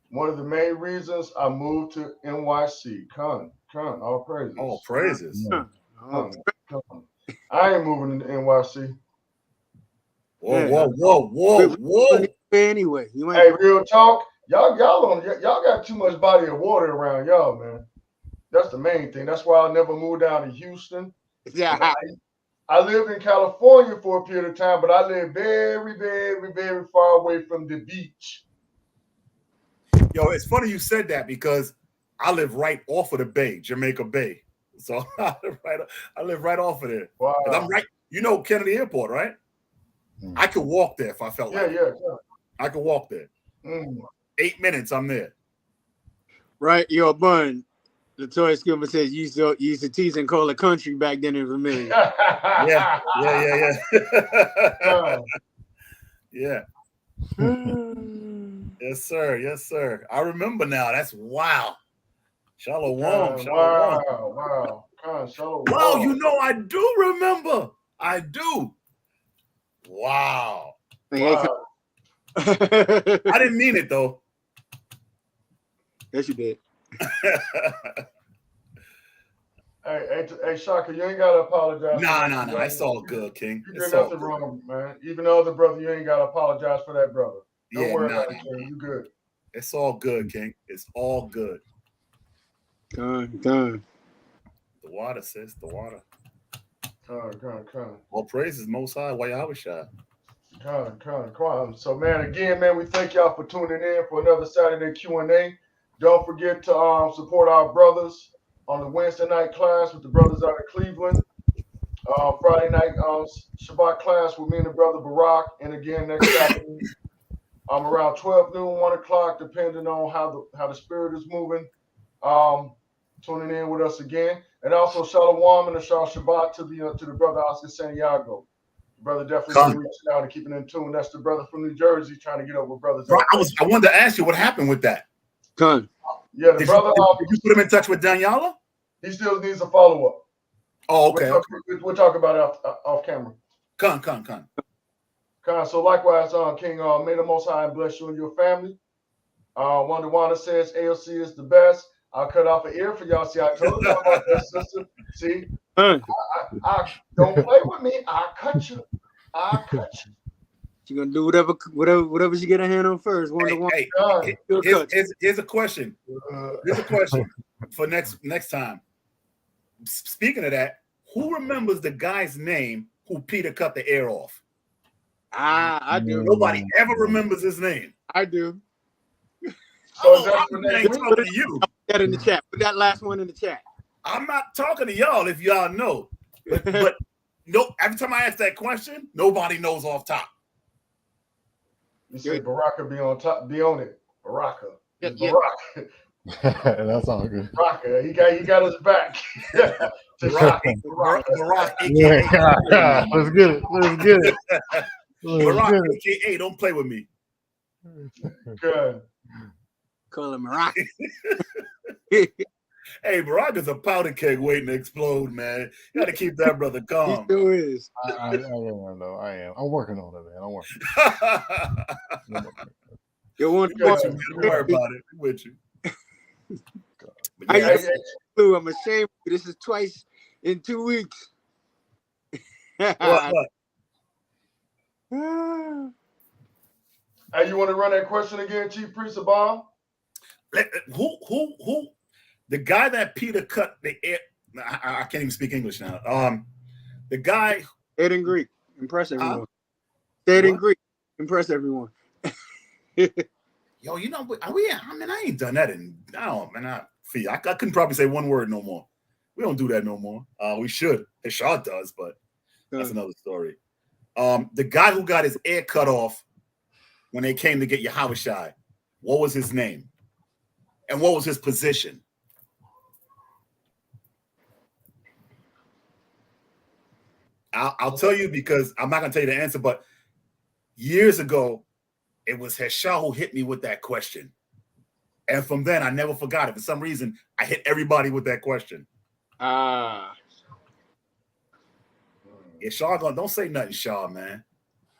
One of the main reasons I moved to NYC. All praises. All praises. Con. I ain't moving to NYC. Whoa. Anyway, Hey, real talk. Y'all got too much body of water around y'all, man. That's the main thing. That's why I never moved down to Houston. Yeah. I lived in California for a period of time, but I lived very, very, very far away from the beach. Yo, it's funny you said that because I live right off of the bay, Jamaica Bay. So I live right off of there. Wow. I'm right. Kennedy Airport, right? I could walk there if I felt like it. Yeah. I could walk there. 8 minutes, I'm there. Right, yo, Bun. Latoya Skilman says you used to tease and call it country back then in Vermilion. Yeah. Yeah. Yes, sir. I remember now. That's wow. Shalom. Wow. Shalom. Wow, I do remember. I do. Wow. Wow. I didn't mean it though. Yes, you did. Hey, Shaka, you ain't gotta apologize. No. It's all good, King. You did nothing wrong, man. Even the other brother, you ain't gotta apologize for that brother. Don't worry about it, King. You good. It's all good, King. It's all good. Done. The water, sis. The water. Come. All praises, Most High. Why y'all was shy? Come. So, man, we thank y'all for tuning in for another Saturday Q&A. Don't forget to support our brothers on the Wednesday night class with the brothers out of Cleveland. Friday night Shabbat class with me and the brother Barack. And again, next Saturday, around 12 noon, 1 o'clock, depending on how the spirit is moving. tuning in with us again. And also Shalom and a Shabbat to the brother Oscar Santiago. Brother definitely reaching out and keeping in tune. That's the brother from New Jersey trying to get up with brothers. Bro, I wanted to ask you what happened with that. Con. Yeah, the brother. Did you put him in touch with Daniela? He still needs a follow up. Oh, okay. We'll talk about it off camera. Con. So likewise, King, may the Most High bless you and your family. Wanda says AOC is the best. I'll cut off an ear for y'all. See, I told you about that, sister. See, I don't play with me. I'll cut you. She's gonna do whatever she get her hand on first. Here's a question. For next time. Speaking of that, who remembers the guy's name who Peter cut the ear off? I do. Nobody ever remembers his name. I do. So I'm talking to you. Put that in the chat. Put that last one in the chat. I'm not talking to y'all if y'all know. But no, every time I ask that question, nobody knows off top. You said Baraka be on top, be on it. Baraka. Yeah. Baraka. That's all good. Baraka. He got his back. Baraka. Yeah. Let's get it. Baraka, aka don't play with me. Good. Call him Rock. Hey, Baraka's a powder keg waiting to explode, man. You got to keep that brother calm. He sure is. I know. I am. I'm working on it, man. I'm working. Don't worry about it. I'm with you. I'm ashamed. This is twice in 2 weeks. What? Hey, you want to run that question again, Chief Priest of Bomb? Who? The guy that Peter cut the ear. I can't even speak English now. The guy. Say it in Greek. Impress everyone. Say it in Greek. Impress everyone. Yo, I ain't done that I couldn't probably say one word no more. We don't do that no more. We should. Hishad does, but that's another story. The guy who got his ear cut off when they came to get Yahushua, what was his name? And what was his position? I'll tell you because I'm not going to tell you the answer, but years ago, it was Heshah who hit me with that question. And from then, I never forgot it. For some reason, I hit everybody with that question. Shaw, don't say nothing, Shaw, man.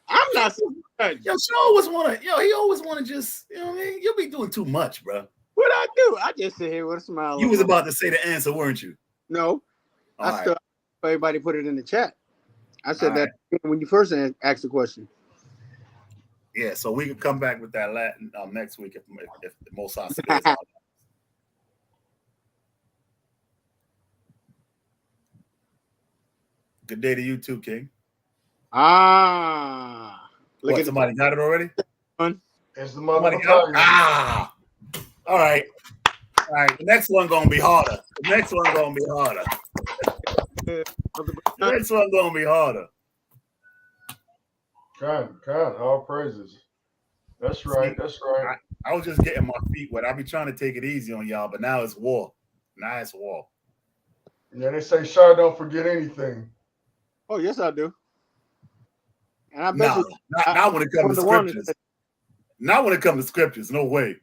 I'm not saying nothing. Yo, Shaw always want to, he always want to just, you know what I mean? You'll be doing too much, bro. What I do? I just sit here with a smile. You was about to say the answer, weren't you? No. All Everybody put it in the chat. I said that when you first asked the question. Yeah, so we can come back with that next week if the Most High says. Good day to you too, King. Look at somebody got it already? It's the mother. All right. The next one gonna be harder. God, all praises. That's right. I was just getting my feet wet. I be trying to take it easy on y'all, but now it's war. Yeah, they say Shar don't forget anything. Oh, yes, I do. And I bet not when it comes to scriptures. Not when it comes to scriptures. No way.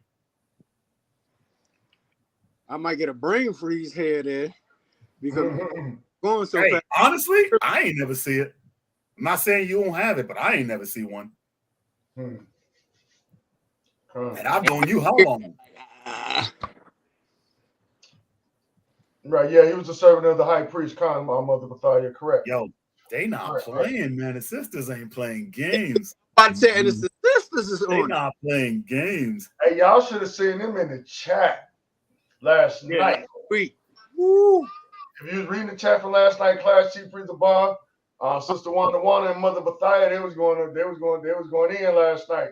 I might get a brain freeze here there because going so fast. Honestly, I ain't never see it. I'm not saying you won't have it, but I ain't never see one. And I've known you how long? Right, yeah, he was a servant of the high priest, Khan, my mother Bathalia, correct. Yo, they not playing, man. The sisters ain't playing games. I'm saying it's the sisters is on. They not playing games. Hey, y'all should have seen them in the chat last night. Woo. If you was reading the chat from last night, class Chief Priest of Bomb, Sister Wanda and Mother Bathalia, they was going in last night,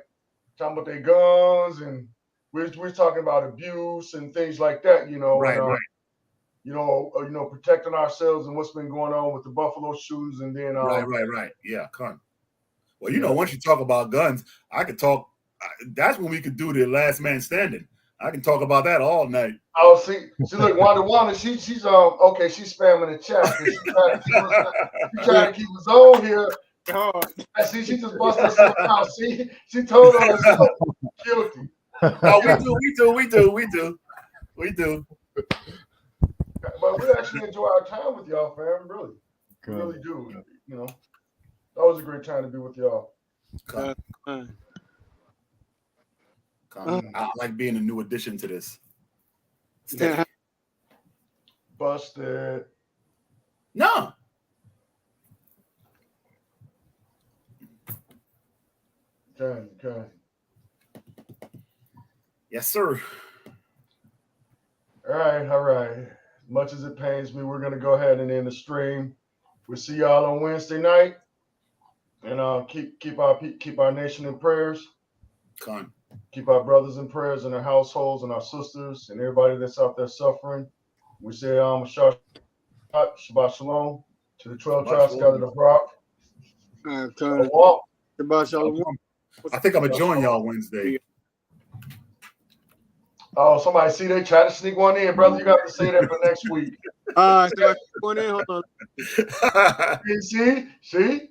talking about their guns, and we was talking about abuse and things like that, Right. Protecting ourselves and what's been going on with the Buffalo shootings, and then right. Yeah, come. Well, once you talk about guns, I could talk. That's when we could do the last man standing. I can talk about that all night. Oh, see, look, Wanda, she's okay, she's spamming the chat. She trying to keep us on here. I see, she just busted herself out. See, she told on herself guilty. Oh, we do. But we actually enjoy our time with y'all, fam. Really, we really do. You know, that was a great time to be with y'all. I like being a new addition to this. Busted. No. Okay. Yes, sir. All right. Much as it pains me, we're gonna go ahead and end the stream. We'll see y'all on Wednesday night, and keep our nation in prayers. Keep our brothers in prayers and our households and our sisters and everybody that's out there suffering. We say Shabbat Shalom to the 12 tribes scattered abroad. Shabbat Shalom. I think I'm gonna join y'all Wednesday. Oh, somebody see they try to sneak one in, brother. You got to say that for next week. So going in, hold on. See?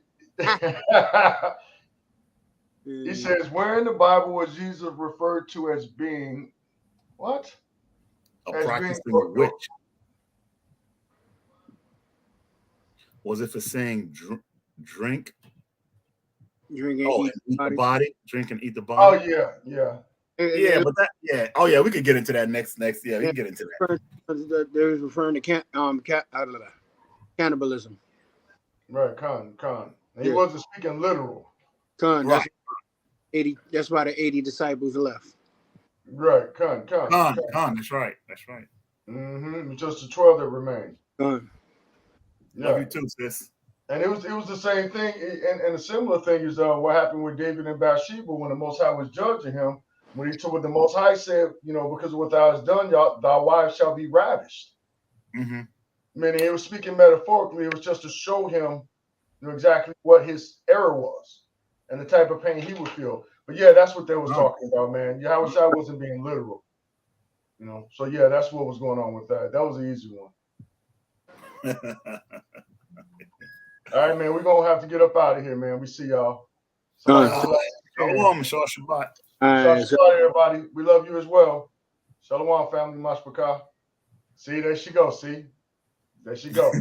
He says, where in the Bible was Jesus referred to as being what? A practicing witch. Was it for saying drink? Drink and eat the body. Drink and eat the body. Oh yeah. Yeah, but Oh yeah, we could get into that next. Yeah, we can get into that. They're referring to cannibalism. Right, Khan. And he wasn't speaking literal. Khan, that's why the 80 disciples left. Right, Khan. That's right. Mm-hmm. Just the 12 that remained. Khan. Yeah. Love you too, sis. And it was the same thing, and a similar thing is what happened with David and Bathsheba when the Most High was judging him. When he told what the Most High said, because of what thou hast done, thy wives shall be ravished. Mm-hmm. Meaning, he was speaking metaphorically. It was just to show him, exactly what his error was and the type of pain he would feel. But yeah, that's what they was talking about, man. Yahweh Shai wasn't being literal, So yeah, that's what was going on with that. That was an easy one. All right, man. We're gonna have to get up out of here, man. We see y'all. Shalom, Shabbat. Shalom, everybody. We love you as well. Shalom, family. Mashpakah. See, there she go. See, there she go.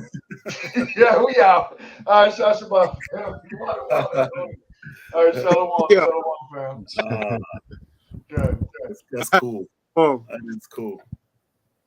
Yeah, we out. All right, Shabbat. All right, shalom, fam. That's cool. Oh, that's cool.